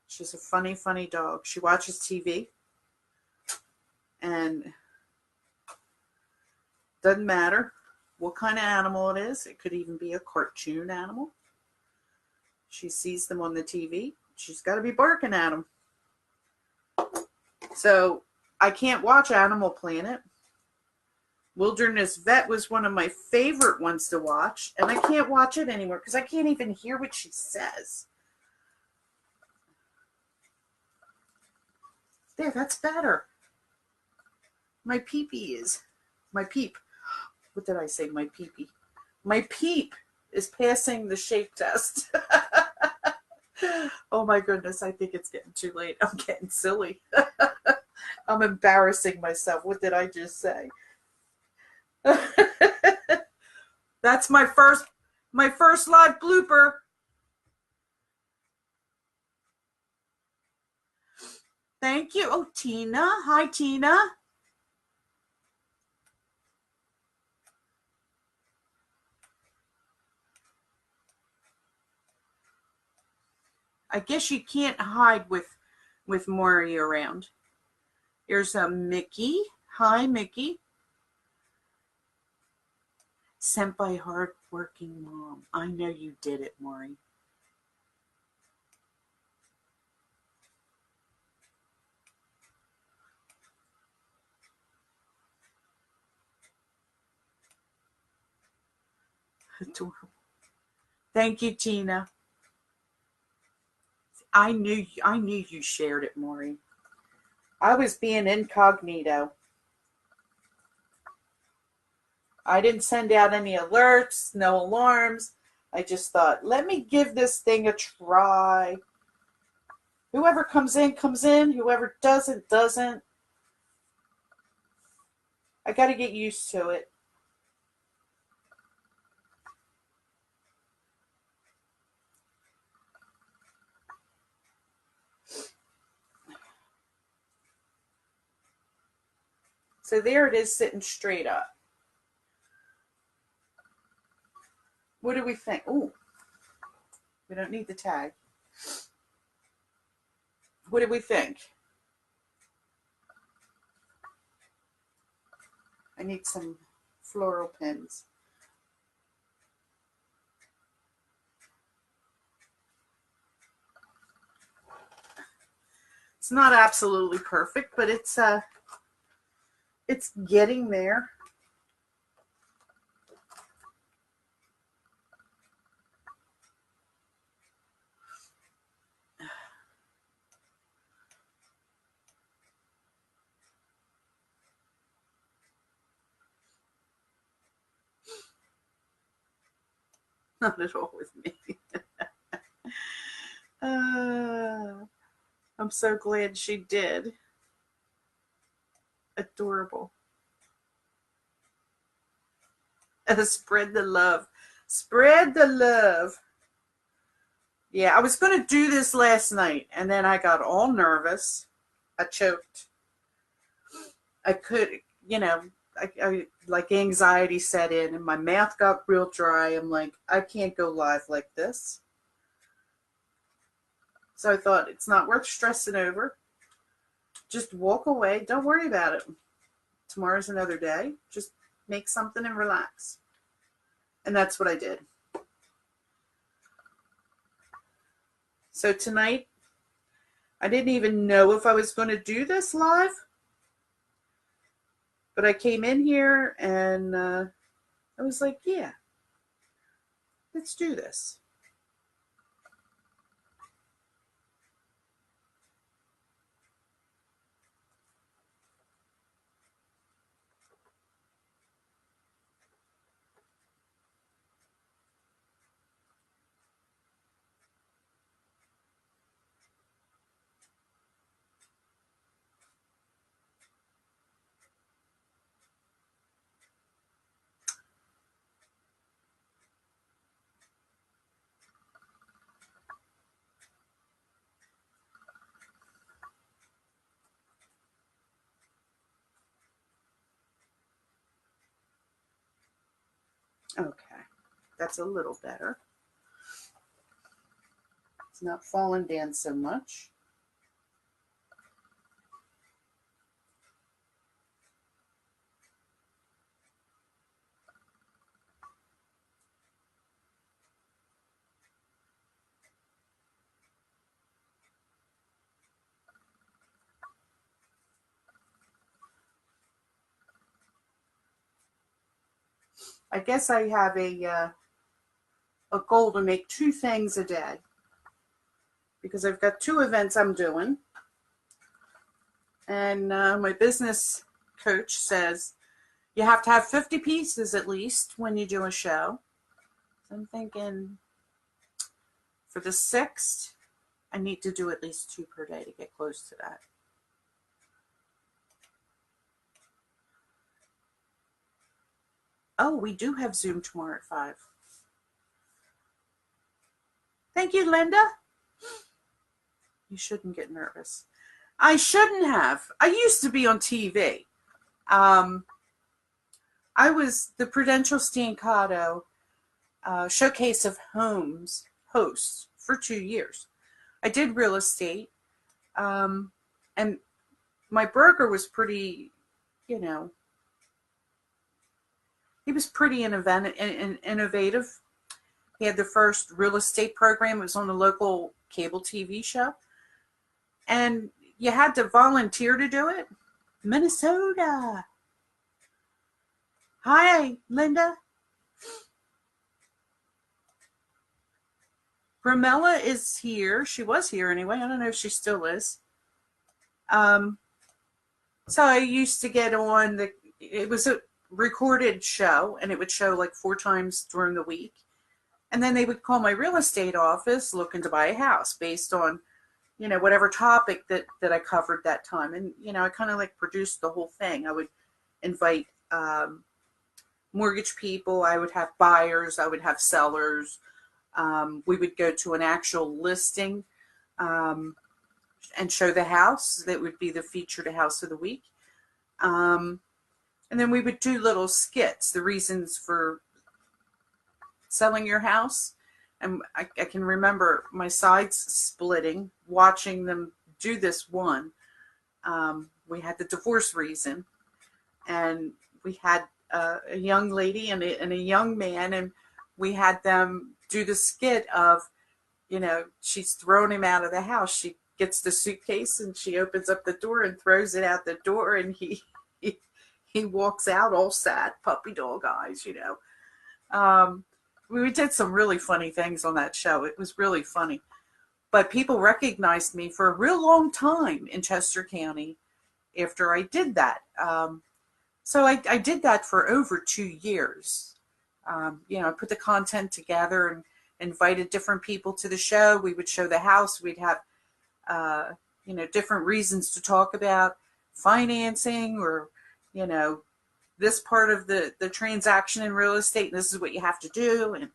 She's a funny, funny dog. She watches TV, and doesn't matter what kind of animal it is. It could even be a cartoon animal. She sees them on the TV. She's got to be barking at them. So I can't watch Animal Planet. Wilderness Vet was one of my favorite ones to watch, and I can't watch it anymore because I can't even hear what she says. There, that's better. My peepee is, my peep. What did I say? My peepee. My peep is passing the shape test. Oh my goodness, I think it's getting too late. I'm getting silly. I'm embarrassing myself. What did I just say? That's my first live blooper. Thank you. Oh, Tina. Hi, Tina. I guess you can't hide with Maury around. Here's a Mickey. Hi, Mickey. Sent by hard-working mom. I know you did it, Maury. Adorable. Thank you, Tina. I knew you shared it, Maury. I was being incognito. I didn't send out any alerts, no alarms. I just thought, let me give this thing a try. Whoever comes in, comes in. Whoever doesn't, doesn't. I got to get used to it. So there it is sitting straight up. What do we think? Ooh, we don't need the tag. What do we think? I need some floral pins. It's not absolutely perfect, but it's getting there. Not at all with me. I'm so glad she did. Adorable. Spread the love. Spread the love. Yeah, I was going to do this last night, and then I got all nervous. I choked. I could, you know, I like anxiety set in, and my mouth got real dry. I'm like, I can't go live like this. So I thought, it's not worth stressing over. Just walk away. Don't worry about it. Tomorrow's another day. Just make something and relax. And that's what I did. So tonight, I didn't even know if I was going to do this live. But I came in here and I was like, yeah, let's do this. Okay, that's a little better. It's not falling down so much. I guess I have a goal to make 2 things a day because I've got 2 events I'm doing. And my business coach says you have to have 50 pieces at least when you do a show. So I'm thinking for the 6th, I need to do at least 2 per day to get close to that. Oh, we do have Zoom tomorrow at 5. Thank you, Linda. You shouldn't get nervous. I shouldn't have. I used to be on TV. I was the Prudential Stancato Showcase of Homes host for 2 years. I did real estate, and my broker was pretty, he was pretty innovative. He had the first real estate program. It was on a local cable TV show. And you had to volunteer to do it. Minnesota. Hi, Linda. Ramella is here. She was here anyway. I don't know if she still is. So I used to get on it was a recorded show, and it would show like 4 times during the week. And then they would call my real estate office looking to buy a house based on, whatever topic that I covered that time. And, I kind of like produced the whole thing. I would invite mortgage people. I would have buyers. I would have sellers. We would go to an actual listing and show the house. That would be the featured house of the week. And then we would do little skits, the reasons for selling your house. And I can remember my sides splitting, watching them do this one. We had the divorce reason, and we had a young lady and a young man, and we had them do the skit of, she's thrown him out of the house. She gets the suitcase and she opens up the door and throws it out the door, and he walks out all sad, puppy dog eyes, We did some really funny things on that show. It was really funny. But people recognized me for a real long time in Chester County after I did that. So I did that for over 2 years. I put the content together and invited different people to the show. We would show the house. We'd have, different reasons to talk about financing or, this part of the transaction in real estate, and this is what you have to do. And,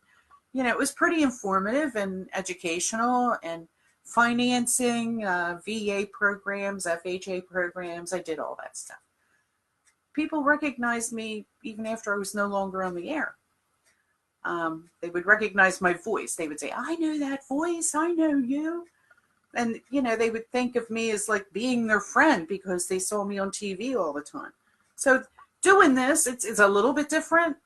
it was pretty informative and educational, and financing, VA programs, FHA programs. I did all that stuff. People recognized me even after I was no longer on the air. They would recognize my voice. They would say, I know that voice. I know you. And, they would think of me as like being their friend because they saw me on TV all the time. So doing this, it's a little bit different.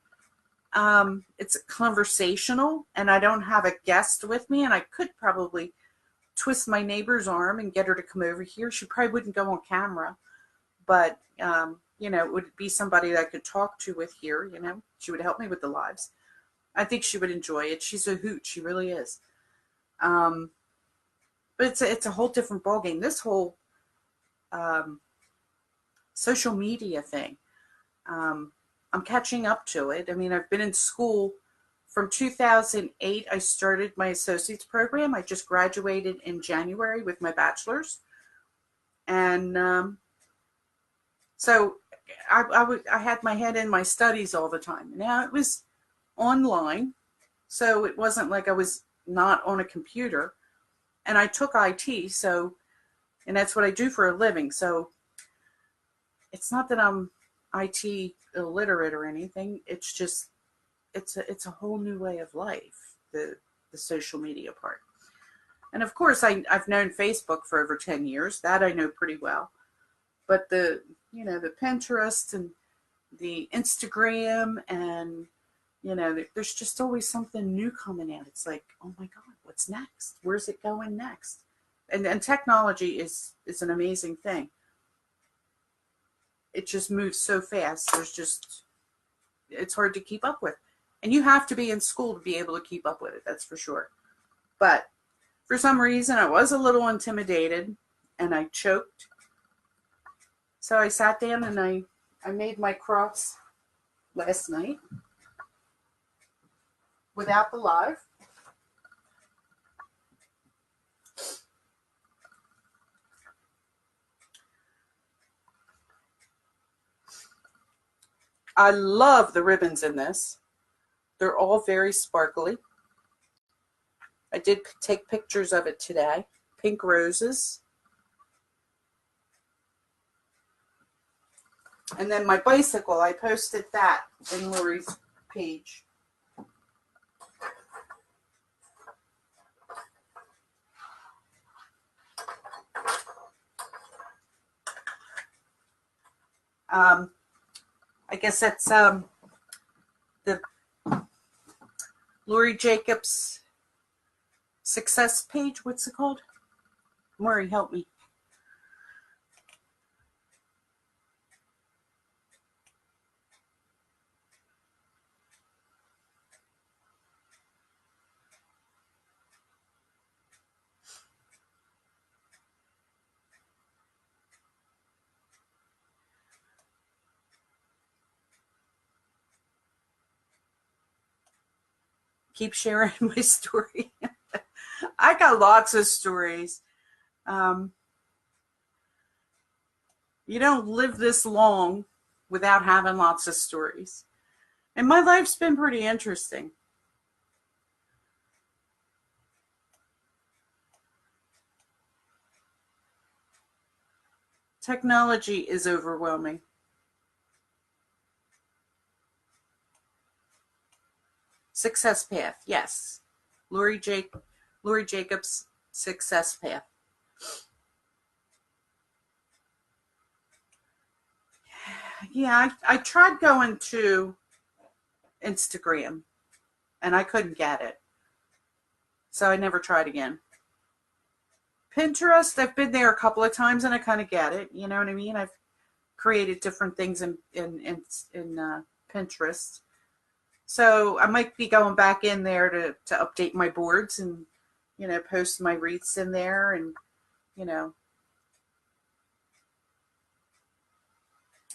It's conversational, and I don't have a guest with me, and I could probably twist my neighbor's arm and get her to come over here. She probably wouldn't go on camera, but it would be somebody that I could talk to with here. She would help me with the lives. I think she would enjoy it. She's a hoot. She really is. But it's a whole different ballgame. This whole social media thing. I'm catching up to it. I mean, I've been in school from 2008. I started my associate's program. I just graduated in January with my bachelor's. And so I had my head in my studies all the time. Now it was online, so it wasn't like I was not on a computer. And I took IT, and that's what I do for a living. So it's not that I'm IT illiterate or anything. It's just it's a whole new way of life, the social media part. And of course, I've known Facebook for over 10 years. That I know pretty well. But the Pinterest and the Instagram, and there's just always something new coming out. It's like, oh my God, what's next? Where's it going next? And technology is an amazing thing. It just moves so fast. It's hard to keep up with. And you have to be in school to be able to keep up with it, that's for sure. But for some reason, I was a little intimidated, and I choked. So I sat down and I made my cross last night without the live. I love the ribbons in this. They're all very sparkly. I did take pictures of it today. Pink roses. And then my bicycle, I posted that in Lori's page. I guess that's the Lori Jacobs success page. What's it called? Maury, help me. Keep sharing my story. I got lots of stories. You don't live this long without having lots of stories. And my life's been pretty interesting. Technology is overwhelming. Success path, yes. Lori Jacobs' success path. Yeah, I tried going to Instagram and I couldn't get it. So I never tried again. Pinterest, I've been there a couple of times and I kind of get it. You know what I mean? I've created different things in Pinterest. So I might be going back in there to update my boards and, post my wreaths in there and,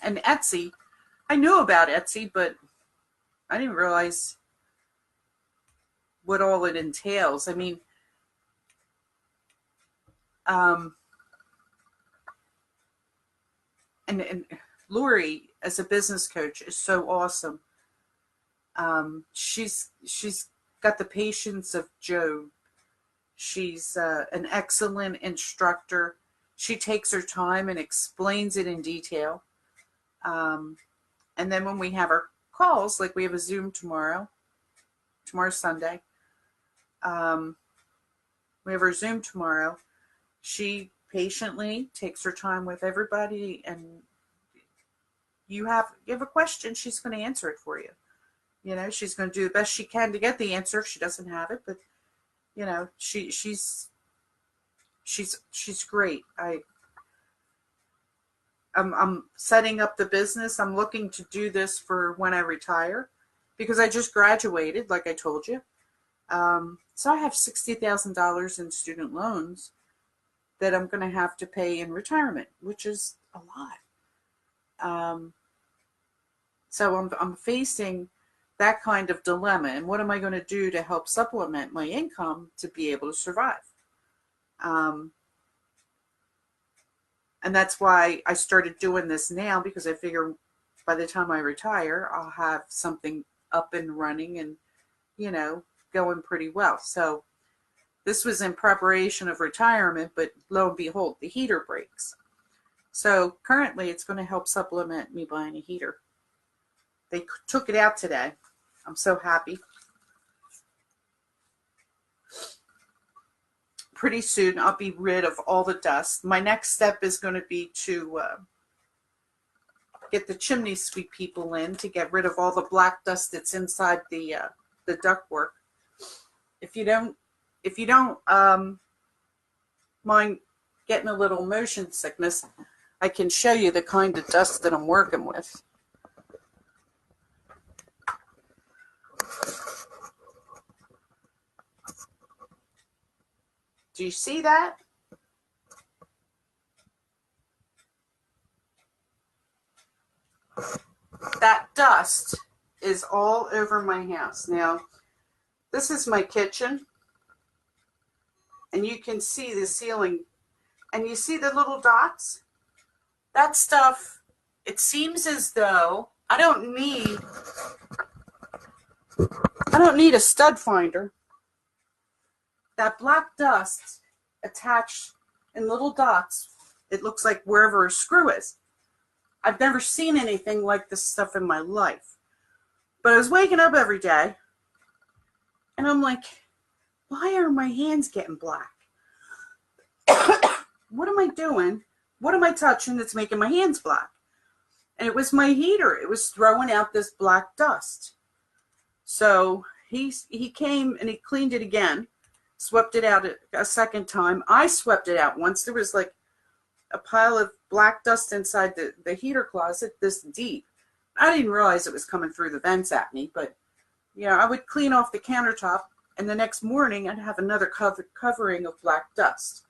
And Etsy, I knew about Etsy, but I didn't realize what all it entails. I mean, and Lori, as a business coach, is so awesome. She's got the patience of Job. She's an excellent instructor. She takes her time and explains it in detail. And then when we have our calls, like we have a Zoom tomorrow's Sunday. We have our Zoom tomorrow. She patiently takes her time with everybody, and you have a question, she's going to answer it for you. She's going to do the best she can to get the answer if she doesn't have it, but she's great. I'm setting up the business. I'm looking to do this for when I retire because I just graduated, like I told you. So I have $60,000 in student loans that I'm going to have to pay in retirement, which is a lot. So I'm facing that kind of dilemma. And what am I going to do to help supplement my income to be able to survive? And that's why I started doing this now, because I figure by the time I retire, I'll have something up and running and, you know, going pretty well. So this was in preparation of retirement, but lo and behold, the heater breaks. So currently it's going to help supplement me buying a heater. They took it out today. I'm so happy. Pretty soon I'll be rid of all the dust. My next step is going to be to get the chimney sweep people in to get rid of all the black dust that's inside the ductwork. If you don't mind getting a little motion sickness, I can show you the kind of dust that I'm working with. Do you see that? That dust is all over my house. Now, this is my kitchen, and you can see the ceiling, and you see the little dots? That stuff, it seems as though I don't need a stud finder. That black dust attached in little dots, it looks like wherever a screw is. I've never seen anything like this stuff in my life. But I was waking up every day, and I'm like, why are my hands getting black? What am I doing? What am I touching that's making my hands black? And it was my heater. It was throwing out this black dust. So he came and he cleaned it again, swept it out a second time. I swept it out once. There was like a pile of black dust inside the heater closet this deep. I didn't realize it was coming through the vents at me, but I would clean off the countertop, and the next morning I'd have another covering of black dust.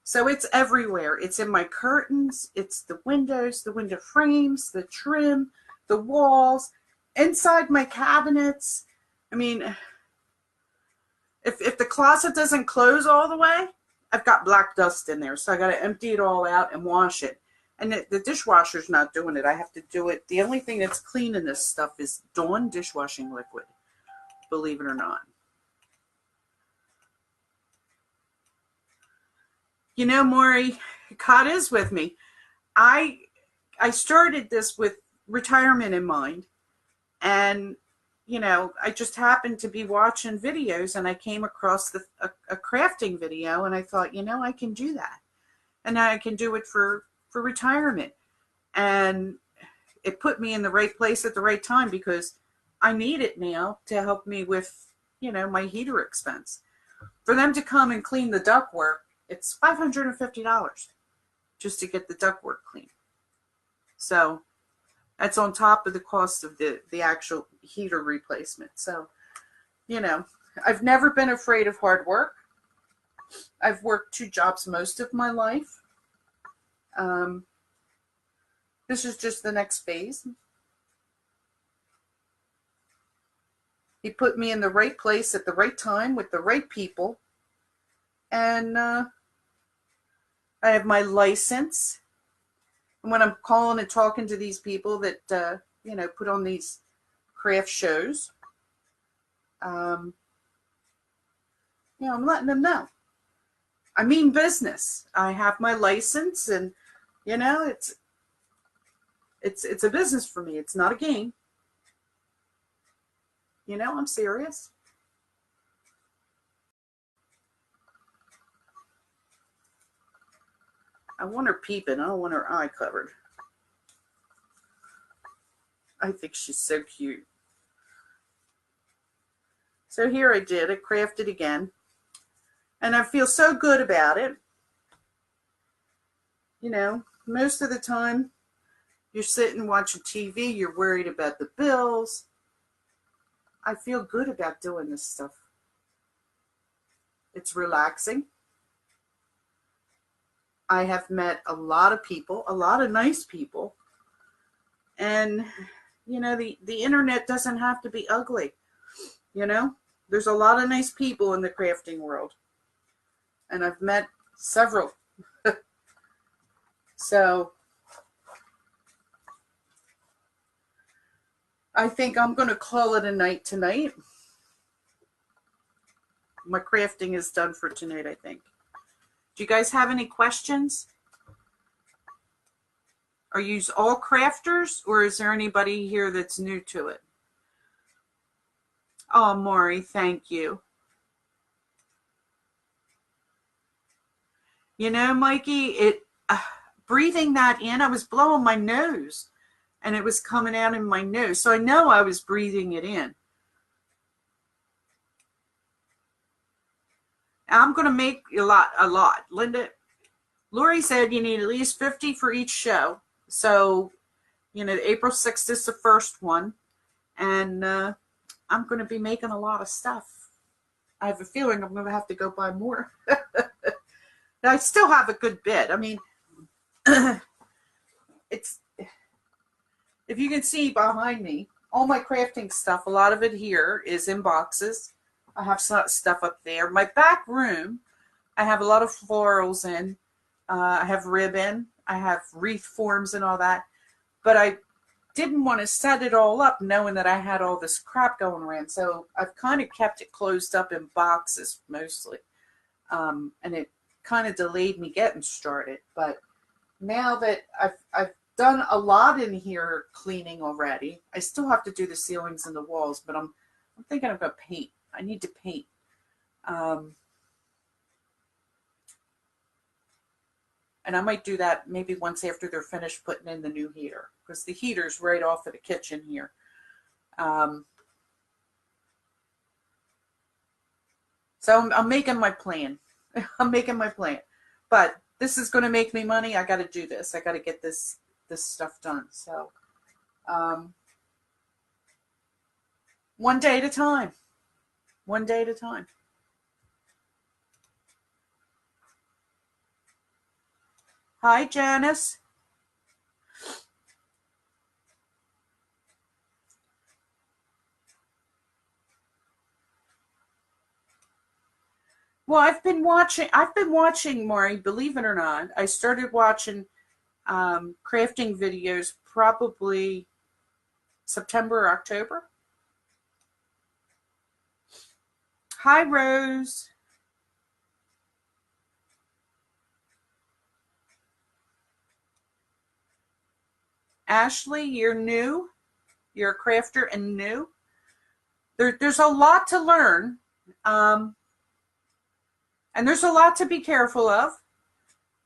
So it's everywhere. It's in my curtains, it's the windows, the window frames, the trim, the walls, inside my cabinets. I mean, if the closet doesn't close all the way, I've got black dust in there, so I got to empty it all out and wash it. And the dishwasher's not doing it. I have to do it. The only thing that's cleaning this stuff is Dawn dishwashing liquid, believe it or not. You know, Maury, God is with me. I started this with retirement in mind, and I just happened to be watching videos, and I came across a crafting video, and I thought, I can do that, and I can do it for retirement. And it put me in the right place at the right time, because I need it now to help me with my heater expense. For them to come and clean the ductwork, it's $550 just to get the ductwork clean. So that's on top of the cost of the actual heater replacement. So, I've never been afraid of hard work. I've worked 2 jobs most of my life. This is just the next phase. He put me in the right place at the right time with the right people. And I have my license. And when I'm calling and talking to these people that, put on these craft shows, I'm letting them know. I mean business. I have my license, and, it's a business for me. It's not a game. I'm serious. I want her peeping. I don't want her eye covered. I think she's so cute. So here I did. I crafted again. And I feel so good about it. most of the time, you're sitting watching TV, you're worried about the bills. I feel good about doing this stuff. It's relaxing. I have met a lot of people, a lot of nice people. And, the internet doesn't have to be ugly. There's a lot of nice people in the crafting world. And I've met several. So I think I'm going to call it a night tonight. My crafting is done for tonight, I think. Do you guys have any questions? Are you all crafters, or is there anybody here that's new to it? Oh, Maury, thank you. Mikey, breathing that in, I was blowing my nose, and it was coming out in my nose. So I know I was breathing it in. I'm going to make a lot. Linda, Lori said you need at least 50 for each show. So, April 6th is the first one. And I'm going to be making a lot of stuff. I have a feeling I'm going to have to go buy more. I still have a good bit. I mean, it's, if you can see behind me, all my crafting stuff, a lot of it here is in boxes. I have some stuff up there. My back room, I have a lot of florals in. I have ribbon. I have wreath forms and all that. But I didn't want to set it all up knowing that I had all this crap going around. So I've kind of kept it closed up in boxes mostly. And it kind of delayed me getting started. But now that I've done a lot in here cleaning already, I still have to do the ceilings and the walls, but I'm thinking I'm going to paint. I need to paint. And I might do that maybe once after they're finished putting in the new heater, because the heater's right off of the kitchen here. So I'm making my plan. I'm making my plan. But this is going to make me money. I got to do this. I got to get this stuff done. So one day at a time. One day at a time. Hi, Janice. Well, I've been watching, Maury, believe it or not. I started watching crafting videos probably September or October. Hi, Rose. Ashley, you're new. You're a crafter and new. There's a lot to learn. And there's a lot to be careful of.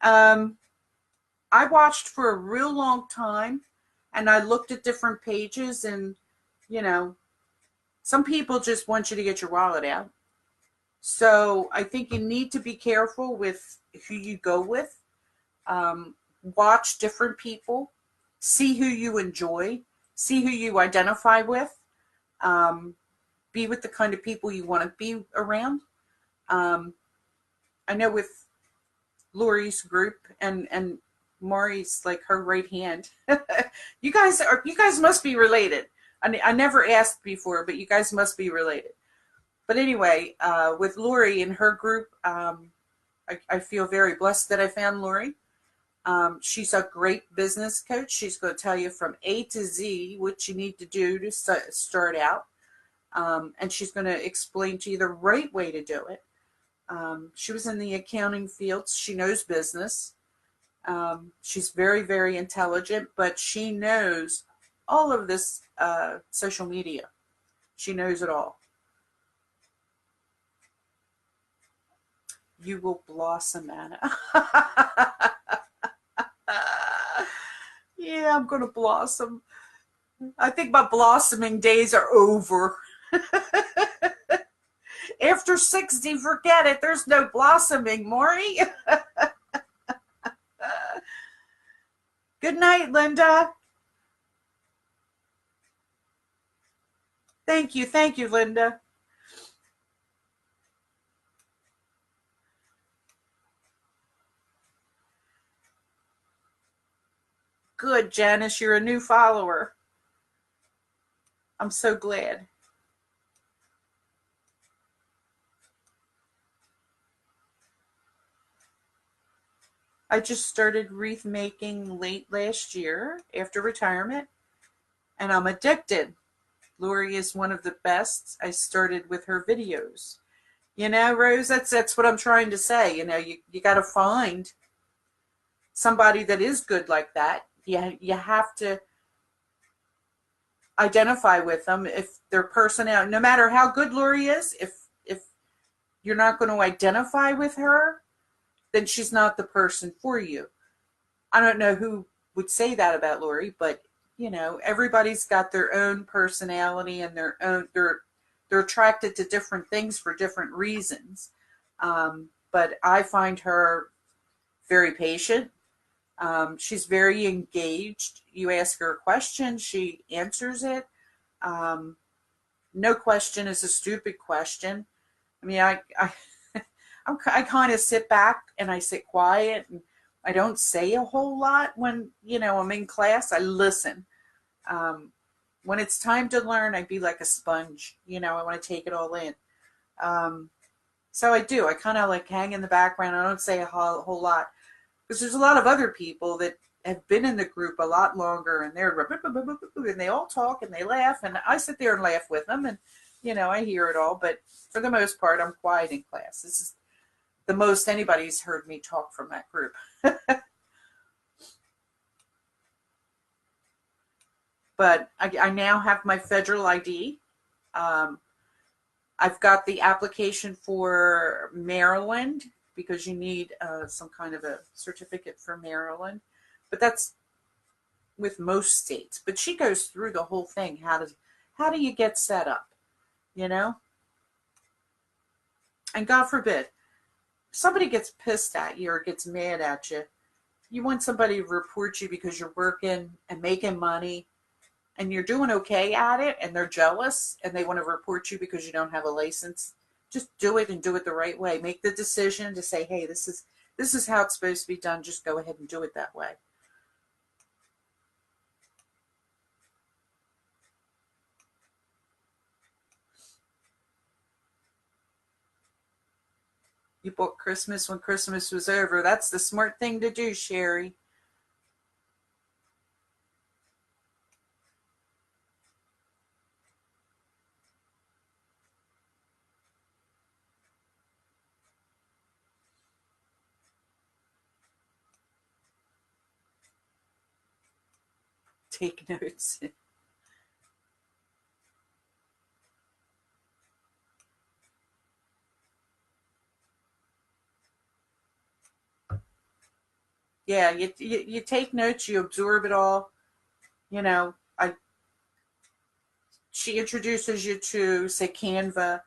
I watched for a real long time, and I looked at different pages, and, some people just want you to get your wallet out. So I think you need to be careful with who you go with. Watch different people. See who you enjoy. See who you identify with. Be with the kind of people you want to be around. I know with Lori's group and Maury's like her right hand. You guys must be related. I never asked before, but you guys must be related. But anyway, with Lori and her group, I feel very blessed that I found Lori. She's a great business coach. She's going to tell you from A to Z what you need to do to start out. And she's going to explain to you the right way to do it. She was in the accounting field. She knows business. She's very, very intelligent, but she knows all of this social media. She knows it all. You will blossom, Anna. Yeah, I'm going to blossom. I think my blossoming days are over. After 60, forget it. There's no blossoming, Maury. Good night, Linda. Thank you, Linda. Good, Janice, you're a new follower. I'm so glad. I just started wreath making late last year after retirement, and I'm addicted. Lori is one of the best. I started with her videos. You know, Rose, that's what I'm trying to say. You know, you got to find somebody that is good like that. You have to identify with them if their personality, no matter how good Lori is, if you're not going to identify with her, then she's not the person for you. I don't know who would say that about Lori, but you know, everybody's got their own personality and their own they're attracted to different things for different reasons. But I find her very patient. She's very engaged. You ask her a question, she answers it. Um, no question is a stupid question. I mean, I kind of sit back and I sit quiet and I don't say a whole lot when, you know, I'm in class. I listen. Um, when it's time to learn, I be like a sponge. You know, I want to take it all in. Um, so I do. I kind of like hang in the background. I don't say a whole lot because there's a lot of other people that have been in the group a lot longer and and they all talk and they laugh and I sit there and laugh with them and you know I hear it all, but for the most part I'm quiet in class. This is the most anybody's heard me talk from that group. But I now have my federal ID. Um, I've got the application for Maryland because you need some kind of a certificate for Maryland, but that's with most states. But she goes through the whole thing. How do you get set up? You know, and God forbid somebody gets pissed at you or gets mad at you. You want somebody to report you because you're working and making money and you're doing okay at it and they're jealous and they want to report you because you don't have a license. Just do it and do it the right way. Make the decision to say, hey, this is how it's supposed to be done. Just go ahead and do it that way. You bought Christmas when Christmas was over. That's the smart thing to do, Sherry. Take notes. Yeah, you take notes, you absorb it all. You know, I she introduces you to say Canva.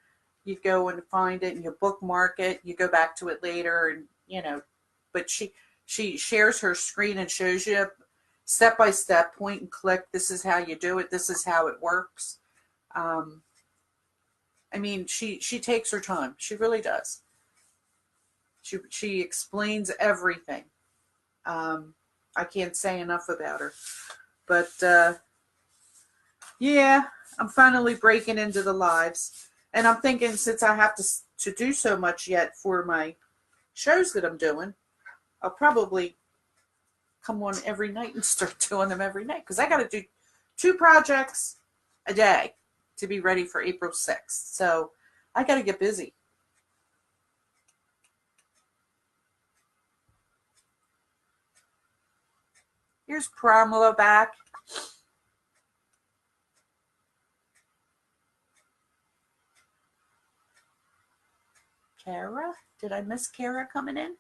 You go and find it and you bookmark it. You go back to it later, and you know, but she shares her screen and shows you step by step, point and click. This is how you do it. This is how it works. Um, I mean, she takes her time. She really does. She explains everything. Um, I can't say enough about her. But yeah, I'm finally breaking into the lives. And I'm thinking since I have to do so much yet for my shows that I'm doing, I'll probably come on every night and start doing them every night because I got to do 2 projects a day to be ready for April 6th. So I got to get busy. Here's Pramila back. Kara? Did I miss Kara coming in?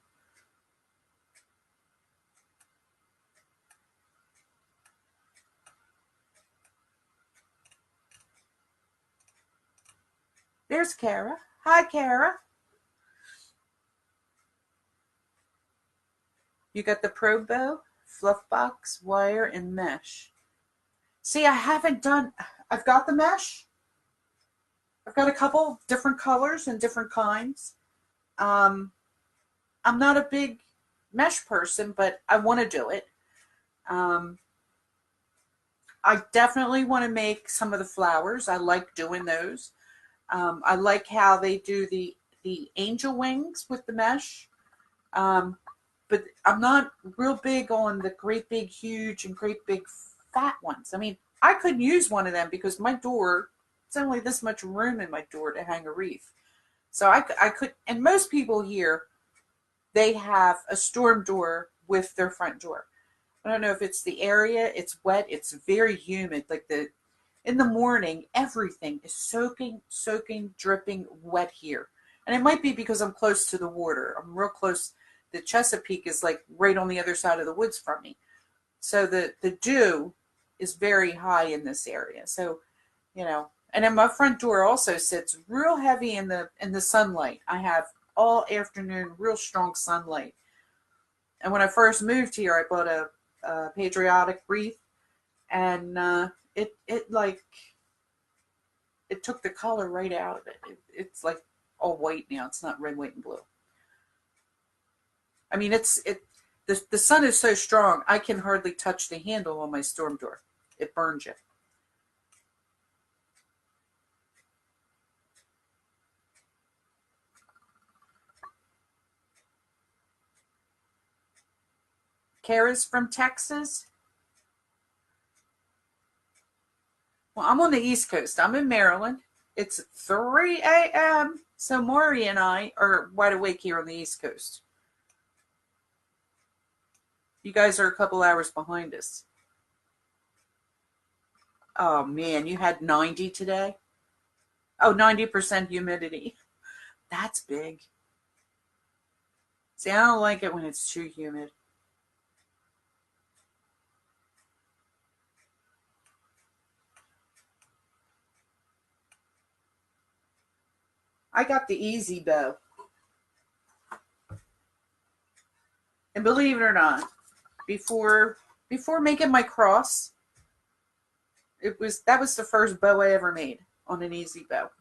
There's Kara. Hi, Kara. You got the probe bow? fluff box, wire, and mesh. See, I've got the mesh. I've got a couple different colors and different kinds. I'm not a big mesh person, but I want to do it. I definitely want to make some of the flowers. I like doing those. I like how they do the angel wings with the mesh. But I'm not real big on the great big huge and great big fat ones. I mean, I could use one of them because my door, it's only this much room in my door to hang a wreath. So I could, and most people here, they have a storm door with their front door. I don't know if it's the area, it's wet, it's very humid. Like in the morning, everything is soaking, dripping wet here. And it might be because I'm close to the water. I'm real close. The Chesapeake is like right on the other side of the woods from me. So the dew is very high in this area. So, and then my front door also sits real heavy in the sunlight. I have all afternoon real strong sunlight. And when I first moved here, I bought a patriotic wreath, and it took the color right out of it. It's like all white now. It's not red, white, and blue. I mean, the sun is so strong, I can hardly touch the handle on my storm door. It burns you. Kara's from Texas. Well, I'm on the East Coast. I'm in Maryland. It's 3 a.m. So Maury and I are wide awake here on the East Coast. You guys are a couple hours behind us. Oh, man, you had 90 today? Oh, 90% humidity. That's big. See, I don't like it when it's too humid. I got the easy bow. And believe it or not, before making my cross, that was the first bow I ever made on an easy bow.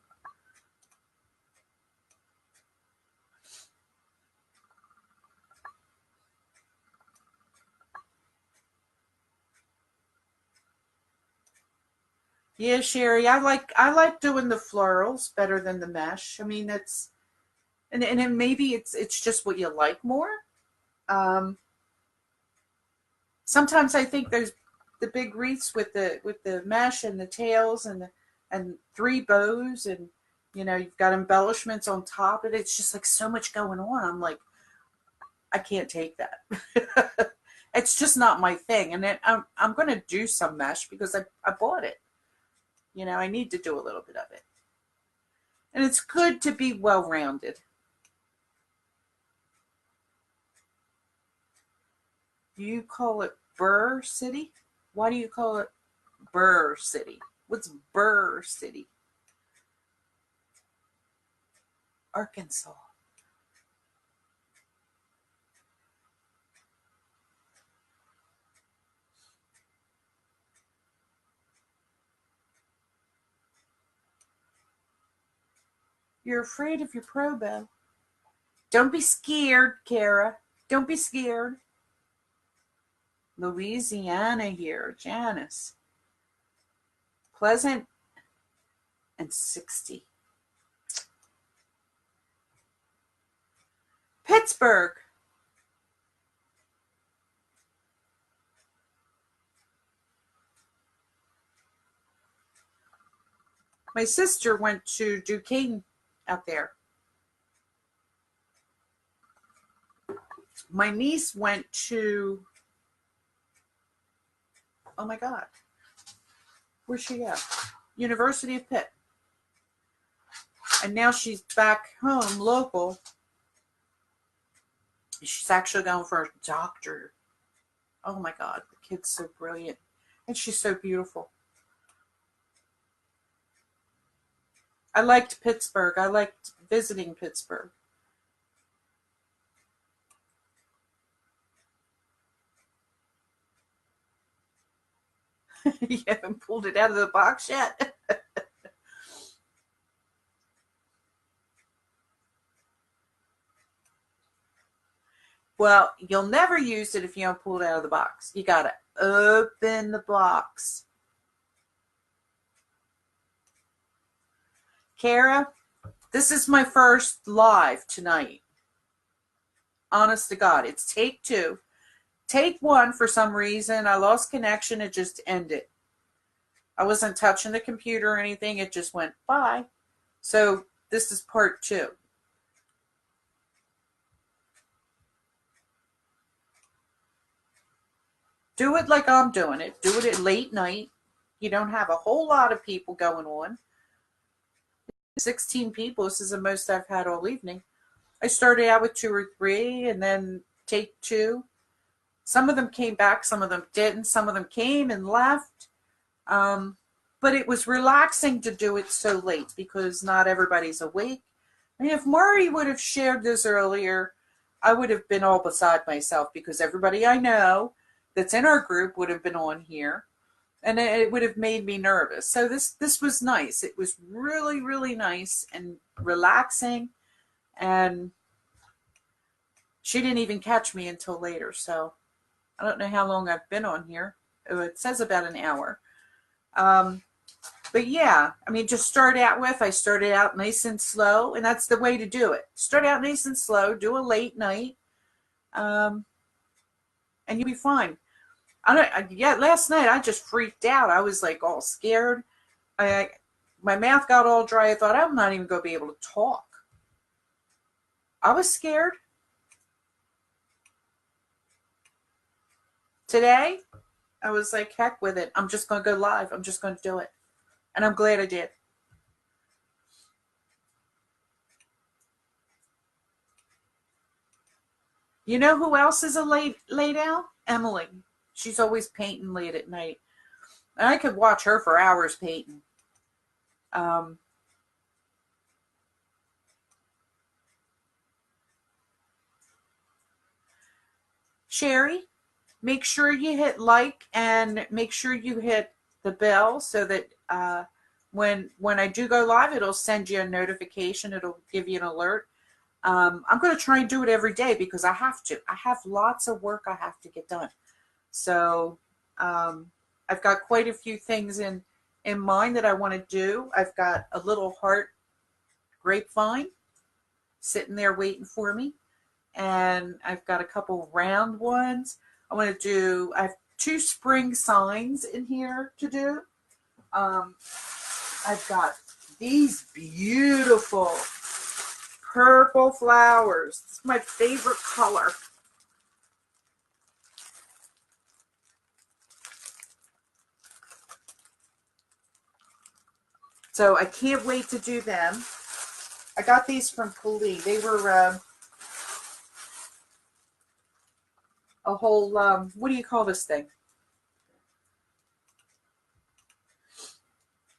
Yeah, Sherry, I like doing the florals better than the mesh. I mean, and then maybe it's just what you like more. Sometimes I think there's the big wreaths with the mesh and the tails and 3 bows, and you've got embellishments on top of it. It's just like so much going on. I'm like, I can't take that. It's just not my thing. And then I'm going to do some mesh because I bought it. I need to do a little bit of it. And it's good to be well-rounded. Do you call it Burr City? Why do you call it Burr City? What's Burr City? Arkansas. You're afraid of your pro bow. Don't be scared, Kara. Don't be scared. Louisiana here, Janice. Pleasant and 60. Pittsburgh. My sister went to Duquesne out there. My niece went to, oh my God, where's she at? University of Pitt. And now she's back home, local. She's actually going for a doctor. Oh my God, the kid's so brilliant. And she's so beautiful. I liked Pittsburgh. I liked visiting Pittsburgh. You haven't pulled it out of the box yet? Well, you'll never use it if you don't pull it out of the box. You got to open the box. Kara, this is my first live tonight. Honest to God, it's take two. Take one, for some reason, I lost connection. It just ended. I wasn't touching the computer or anything. It just went bye. So this is part two. Do it like I'm doing it. Do it at late night. You don't have a whole lot of people going on. 16 people. This is the most I've had all evening. I started out with 2 or 3 and then take 2. Some of them came back, some of them didn't. Some of them came and left. But it was relaxing to do it so late because not everybody's awake. And if Murray would have shared this earlier, I would have been all beside myself because everybody I know that's in our group would have been on here. And it would have made me nervous. So this was nice. It was really, really nice and relaxing. And she didn't even catch me until later. So I don't know how long I've been on here. It says about an hour. But yeah, I mean, just start out with, I started out nice and slow. And that's the way to do it. Start out nice and slow. Do a late night. And you'll be fine. Last night I just freaked out. I was like all scared. My mouth got all dry. I thought I'm not even going to be able to talk. I was scared. Today, I was like, heck with it. I'm just going to go live. I'm just going to do it. And I'm glad I did. You know who else is a late owl? Emily. She's always painting late at night. And I could watch her for hours painting. Sherry, make sure you hit like and make sure you hit the bell so that when I do go live, it'll send you a notification. It'll give you an alert. I'm going to try and do it every day because I have to. I have lots of work I have to get done. So I've got quite a few things in mind that I want to do. I've got a little heart grapevine sitting there waiting for me. And I've got a couple round ones. I have 2 spring signs in here to do. I've got these beautiful purple flowers. It's my favorite color. So I can't wait to do them. I got these from Puli. They were a whole, what do you call this thing?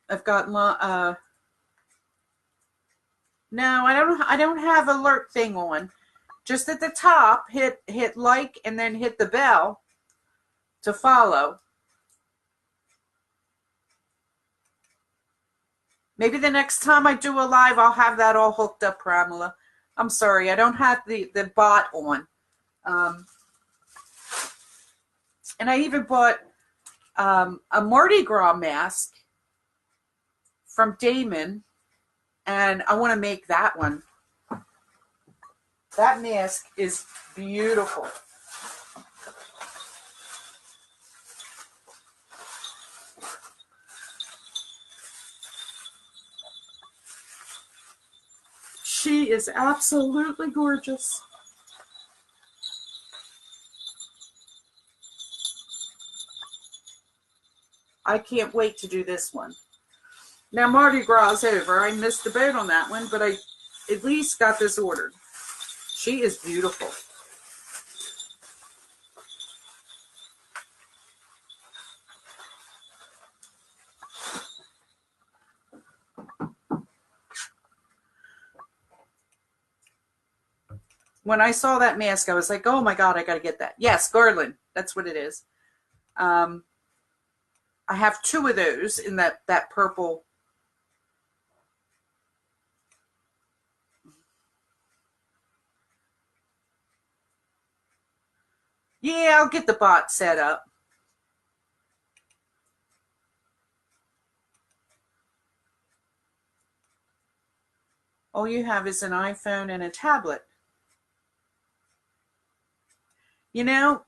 I've got, no, I don't have alert thing on. Just at the top, hit like and then hit the bell to follow. Maybe the next time I do a live, I'll have that all hooked up, Pramila. I'm sorry, I don't have the bot on. And I even bought a Mardi Gras mask from Damon, and I want to make that one. That mask is beautiful. She is absolutely gorgeous. I can't wait to do this one. Now Mardi Gras is over. I missed the boat on that one, but I at least got this ordered. She is beautiful. When I saw that mask, I was like, oh my God, I got to get that. Yes, Garland. That's what it is. I have 2 of those in that purple. Yeah, I'll get the bot set up. All you have is an iPhone and a tablet. You know,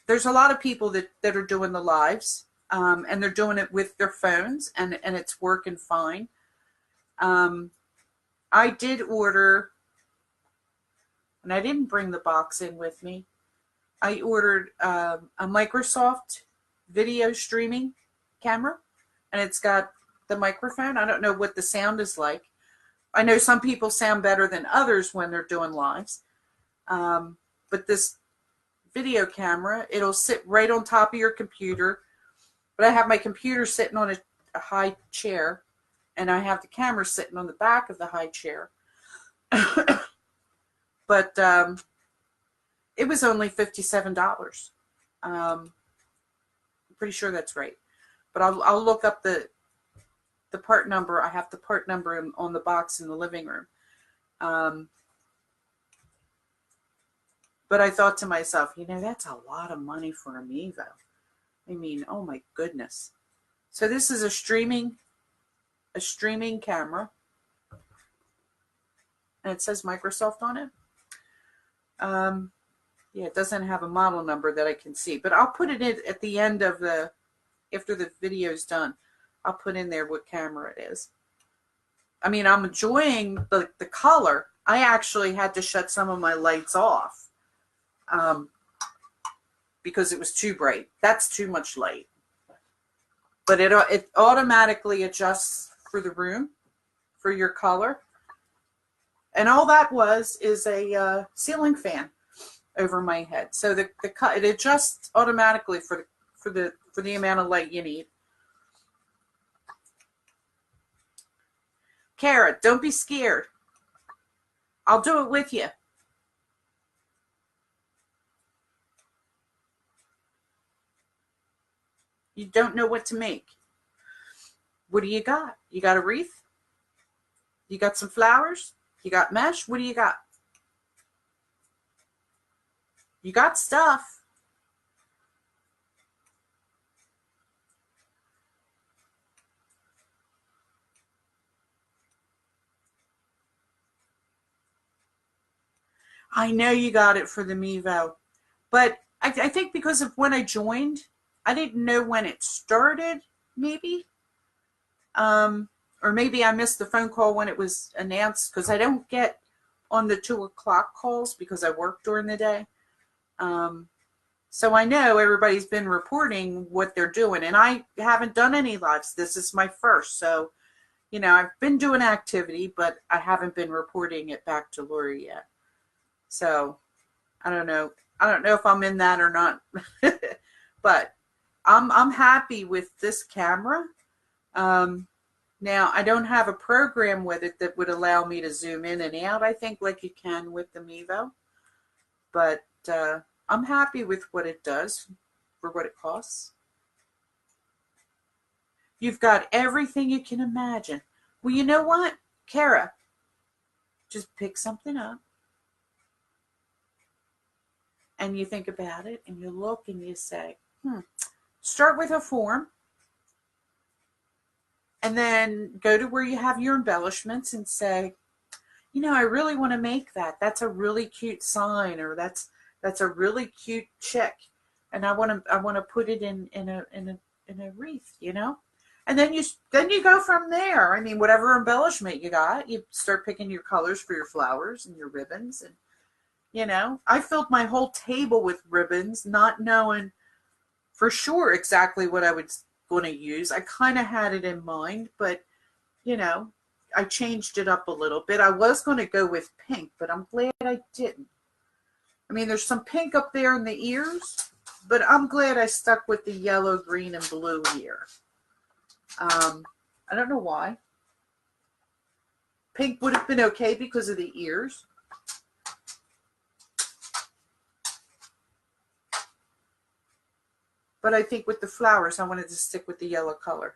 there's a lot of people that are doing the lives, and they're doing it with their phones, and it's working fine. I did order, and I didn't bring the box in with me. I ordered a Microsoft video streaming camera, and it's got the microphone. I don't know what the sound is like. I know some people sound better than others when they're doing lives. But this video camera, it'll sit right on top of your computer. But I have my computer sitting on a high chair, and I have the camera sitting on the back of the high chair. But it was only $57. I'm pretty sure that's right. But I'll look up the part number. I have the part number on the box in the living room. But I thought to myself, that's a lot of money for a Mevo. I mean, oh my goodness. So this is a streaming camera. And it says Microsoft on it. Yeah, it doesn't have a model number that I can see, but I'll put it in at the end of after the video's done. I'll put in there what camera it is. I mean, I'm enjoying the color. I actually had to shut some of my lights off because it was too bright. That's too much light. But it automatically adjusts for the room, for your color. And all that is a ceiling fan over my head. So it adjusts automatically for the amount of light you need. Kara, don't be scared. I'll do it with you. You don't know what to make. What do you got? You got a wreath? You got some flowers? You got mesh? What do you got? You got stuff. I know you got it for the Mevo. But I think because of when I joined, I didn't know when it started, maybe. Or maybe I missed the phone call when it was announced, because I don't get on the 2 o'clock calls because I work during the day. So I know everybody's been reporting what they're doing, and I haven't done any lives. This is my first. So, I've been doing activity, but I haven't been reporting it back to Lori yet. So I don't know. I don't know if I'm in that or not, but I'm happy with this camera. Now, I don't have a program with it that would allow me to zoom in and out, I think, like you can with the Mevo. But I'm happy with what it does for what it costs. You've got everything you can imagine. Well, you know what, Kara? Just pick something up, and you think about it, and you look, and you say, start with a form. And then go to where you have your embellishments and say, I really want to make that. That's a really cute sign, or that's a really cute chick, and I want to put it in a wreath, And then you go from there. I mean, whatever embellishment you got, you start picking your colors for your flowers and your ribbons, and I filled my whole table with ribbons, not knowing for sure exactly what I was going to use. I kind of had it in mind, but I changed it up a little bit. I was going to go with pink, but I'm glad I didn't. I mean, there's some pink up there in the ears, but I'm glad I stuck with the yellow, green, and blue here. I don't know why. Pink would have been okay because of the ears. But I think with the flowers, I wanted to stick with the yellow color.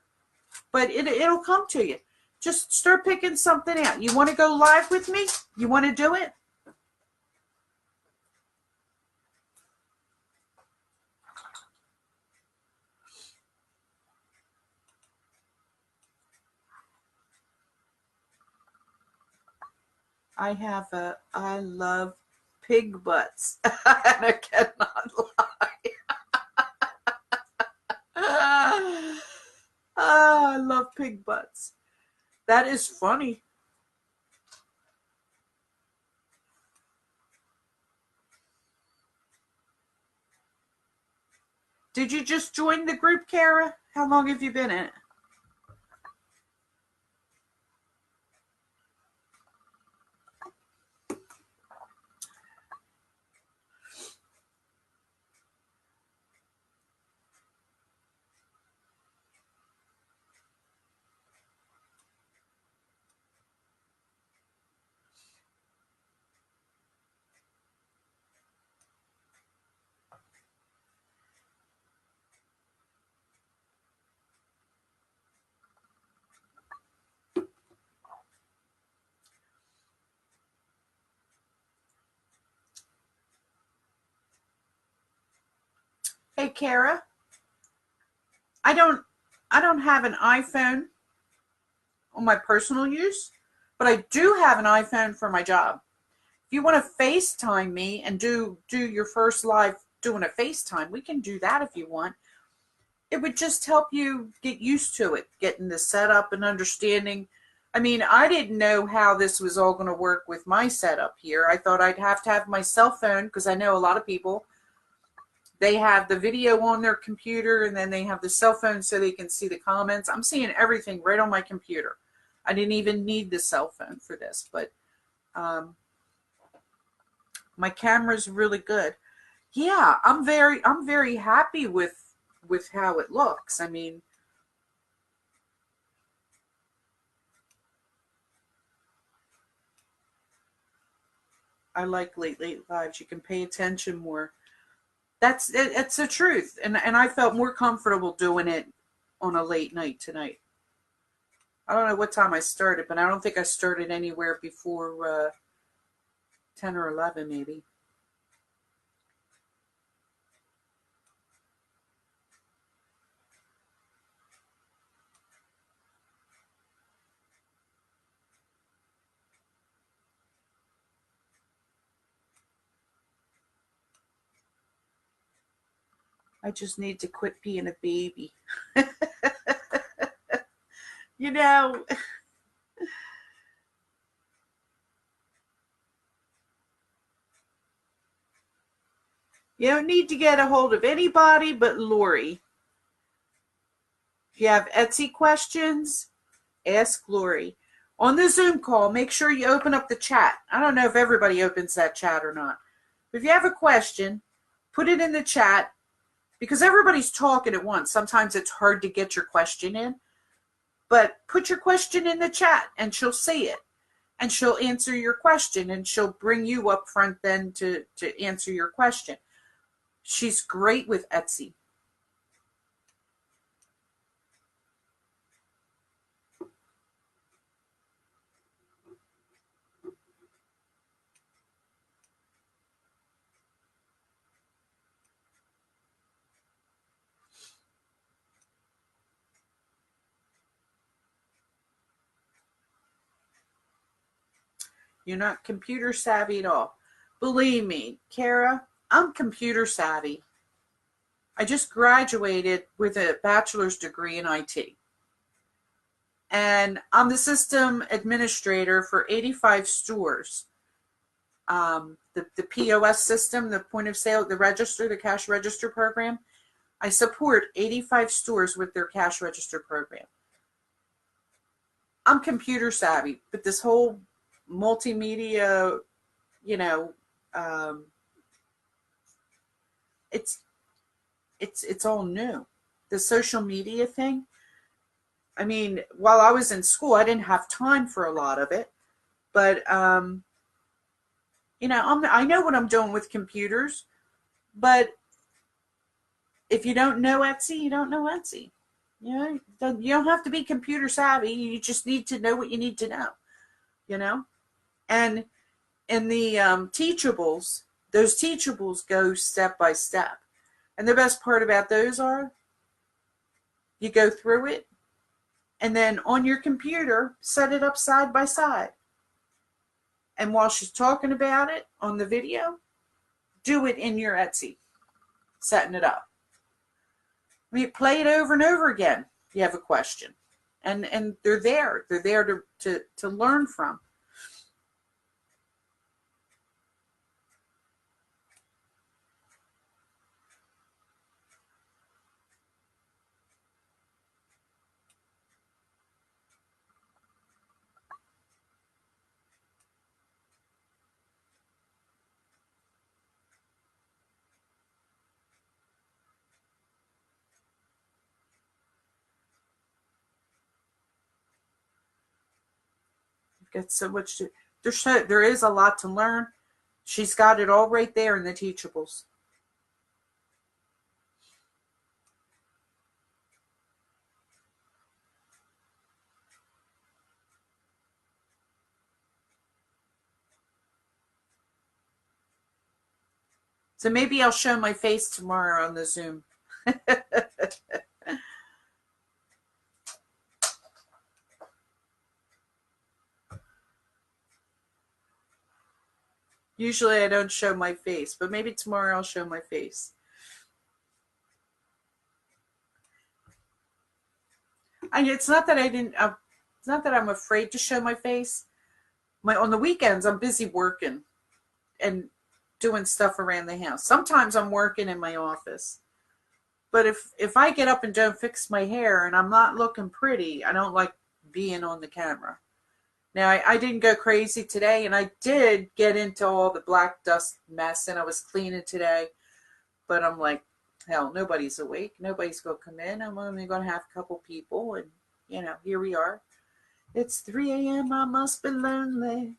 But it'll come to you. Just start picking something out. You want to go live with me? You want to do it? I love pig butts. And I cannot lie. I love pig butts. That is funny. Did you just join the group, Kara? How long have you been in it? Hey, Kara. I don't have an iPhone on my personal use, but I do have an iPhone for my job. If you want to FaceTime me and do your first live doing a FaceTime, we can do that if you want. It would just help you get used to it, getting the setup and understanding. I mean, I didn't know how this was all going to work with my setup here. I thought I'd have to have my cell phone, because I know a lot of people, they have the video on their computer and then they have the cell phone so they can see the comments. I'm seeing everything right on my computer. I didn't even need the cell phone for this, but my camera's really good. Yeah, I'm very happy with how it looks. I mean, I like late lives. You can pay attention more. It's the truth, and I felt more comfortable doing it on a late night tonight. I don't know what time I started, but I don't think I started anywhere before 10 or 11 maybe. I just need to quit being a baby. You know, you don't need to get a hold of anybody but Lori. If you have Etsy questions, ask Lori. On the Zoom call, make sure you open up the chat. I don't know if everybody opens that chat or not. But if you have a question, put it in the chat, because everybody's talking at once. Sometimes it's hard to get your question in. But put your question in the chat and she'll see it. And she'll answer your question, and she'll bring you up front then to answer your question. She's great with Etsy. You're not computer savvy at all. Believe me, Kara, I'm computer savvy. I just graduated with a bachelor's degree in IT. And I'm the system administrator for 85 stores. The POS system, the point of sale, the register, the cash register program. I support 85 stores with their cash register program. I'm computer savvy, but this whole multimedia, you know, it's all new. The social media thing. I mean, while I was in school, I didn't have time for a lot of it, but you know, I know what I'm doing with computers, but if you don't know Etsy, you don't know Etsy. You know, you don't have to be computer savvy. You just need to know what you need to know, you know? And in the teachables, those teachables go step by step. And the best part about those are you go through it, and then on your computer, set it up side by side. And while she's talking about it on the video, do it in your Etsy, setting it up. I mean, play it over and over again. You have a question, and they're there. They're there to learn from. You've got so much to. There is a lot to learn. She's got it all right there in the teachables. So maybe I'll show my face tomorrow on the Zoom. Usually I don't show my face, but maybe tomorrow I'll show my face. It's not that I didn't. It's not that I'm afraid to show my face. On the weekends I'm busy working and doing stuff around the house. Sometimes I'm working in my office. But if I get up and don't fix my hair and I'm not looking pretty, I don't like being on the camera. Now, I didn't go crazy today, and I did get into all the black dust mess, and I was cleaning today. But I'm like, hell, nobody's awake. Nobody's going to come in. I'm only going to have a couple people, and, you know, here we are. It's 3 a.m. I must be lonely.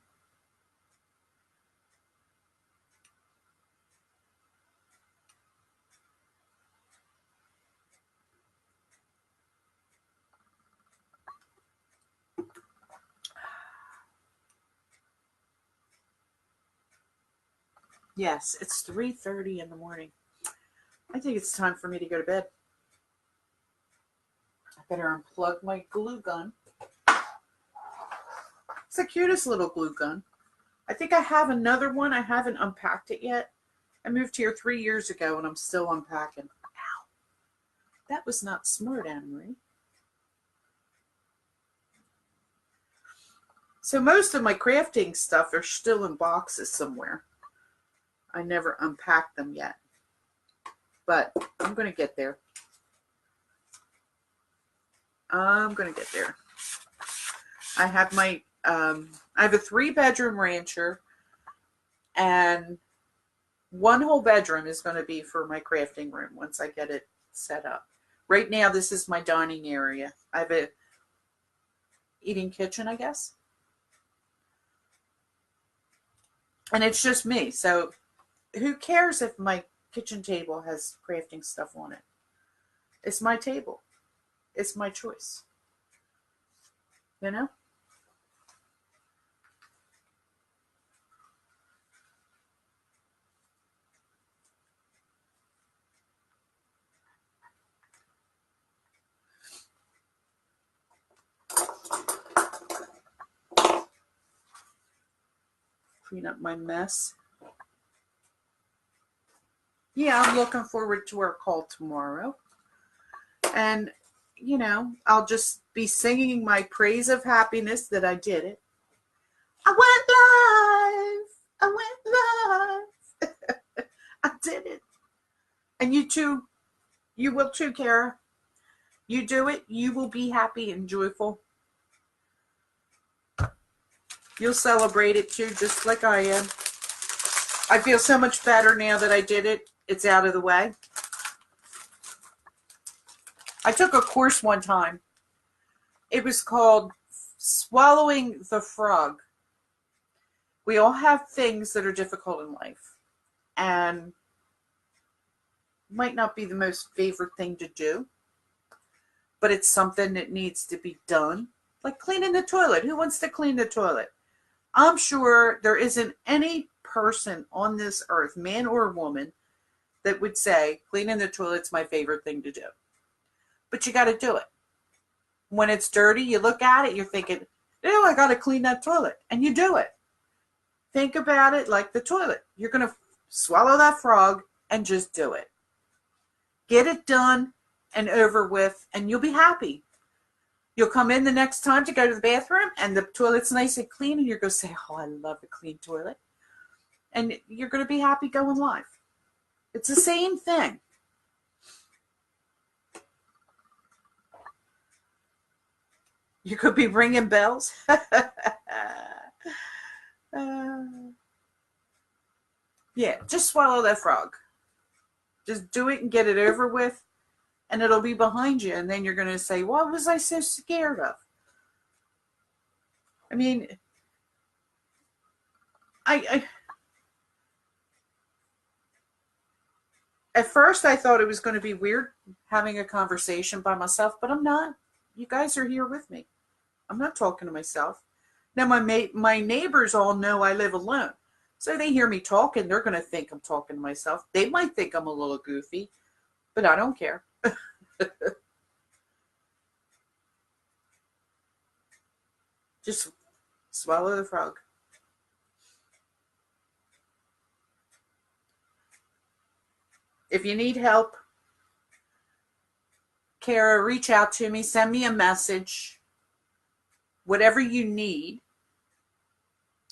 Yes, it's 3:30 in the morning. I think it's time for me to go to bed. I better unplug my glue gun. It's the cutest little glue gun. I think I have another one. I haven't unpacked it yet. I moved here 3 years ago, and I'm still unpacking. Ow. That was not smart, Anne-Marie. So most of my crafting stuff are still in boxes somewhere. I never unpacked them yet. But I'm going to get there. I'm going to get there. I have my, I have a 3-bedroom rancher, and one whole bedroom is going to be for my crafting room once I get it set up. Right now, this is my dining area. I have a eating kitchen, I guess. And it's just me. So who cares if my kitchen table has crafting stuff on it? It's my table. It's my choice. You know? Clean up my mess. Yeah, I'm looking forward to our call tomorrow. And, you know, I'll just be singing my praise of happiness that I did it. I went live. I did it. And you too. You will too, Kara. You do it, you will be happy and joyful. You'll celebrate it too, just like I am. I feel so much better now that I did it. It's out of the way. I took a course one time. It was called Swallowing the Frog. We all have things that are difficult in life. And Might not be the most favorite thing to do, but it's something that needs to be done. Like cleaning the toilet. Who wants to clean the toilet? I'm sure there isn't any person on this earth, man or woman, that would say cleaning the toilet's my favorite thing to do. But you got to do it. When it's dirty, you look at it, you're thinking, ew, I got to clean that toilet. And you do it. Think about it like the toilet. You're going to swallow that frog and just do it. Get it done and over with, and you'll be happy. You'll come in the next time to go to the bathroom, and the toilet's nice and clean, and you're going to say, oh, I love a clean toilet. And you're going to be happy going live. It's the same thing. You could be ringing bells. Yeah, just swallow that frog. Just do it and get it over with, and it'll be behind you. And then you're going to say, what was I so scared of? I mean, at first I thought it was going to be weird having a conversation by myself, but I'm not. You guys are here with me. I'm not talking to myself. Now, my neighbors all know I live alone. So they hear me talking, they're going to think I'm talking to myself. They might think I'm a little goofy, but I don't care. Just swallow the frog. If you need help, Kara, reach out to me. Send me a message. Whatever you need.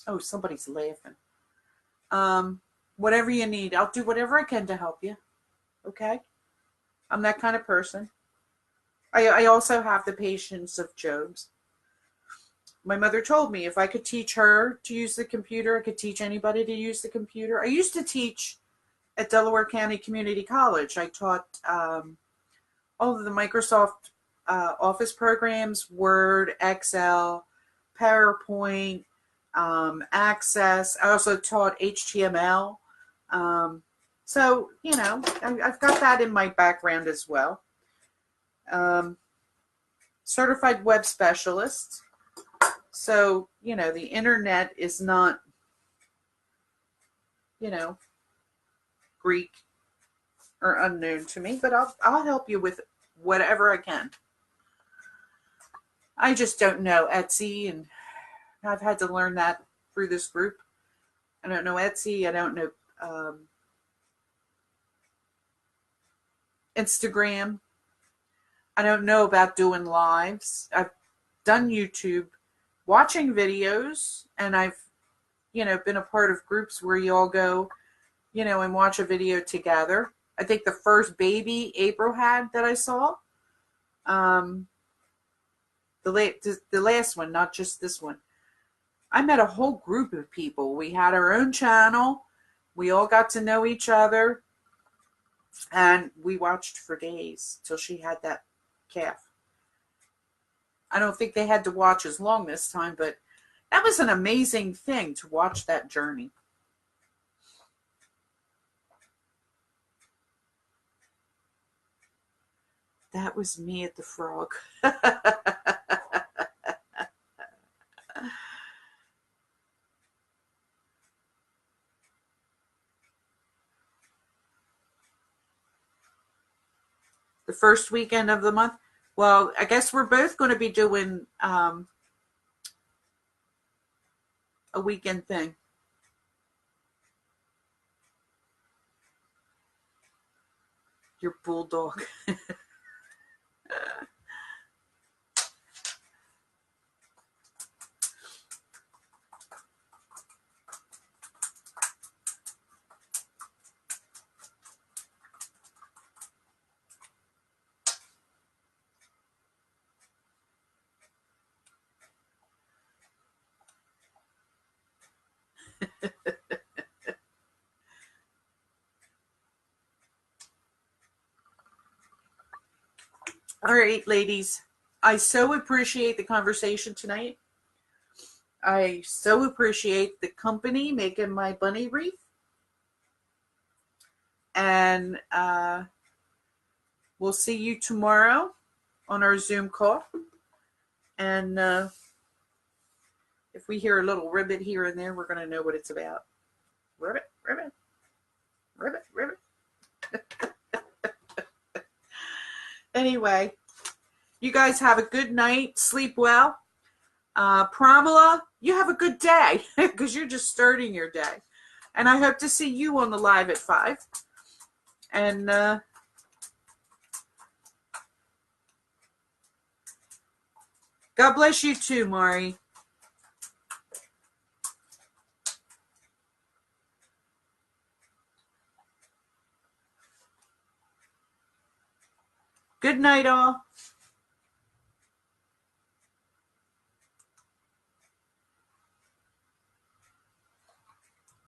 Oh, somebody's laughing. Whatever you need, I'll do whatever I can to help you. Okay? I'm that kind of person. I also have the patience of Job's. My mother told me if I could teach her to use the computer, I could teach anybody to use the computer. I used to teach at Delaware County Community College. I taught all of the Microsoft Office programs, Word, Excel, PowerPoint, Access. I also taught HTML. So, you know, I've got that in my background as well. Certified web specialist. So, you know, the internet is not, you know, Greek or unknown to me, but I'll help you with whatever I can. I just don't know Etsy, and I've had to learn that through this group. I don't know Etsy. I don't know Instagram. I don't know about doing lives. I've done YouTube, watching videos, and I've, you know, been a part of groups where you all go, you know, and watch a video together. I think the first baby April had that I saw, the last one, not just this one, I met a whole group of people. We had our own channel. We all got to know each other, and we watched for days till she had that calf. I don't think they had to watch as long this time, but that was an amazing thing to watch that journey. That was me at the frog. The first weekend of the month. Well, I guess we're both going to be doing a weekend thing. Your bulldog. All right, ladies. I so appreciate the conversation tonight. I so appreciate the company making my bunny wreath. And we'll see you tomorrow on our Zoom call. And if we hear a little ribbit here and there, we're going to know what it's about. Ribbit, ribbit, ribbit, ribbit. Anyway, you guys have a good night. Sleep well. Pramila, you have a good day because you're just starting your day. And I hope to see you on the live at 5. And God bless you too, Mari. Good night, all.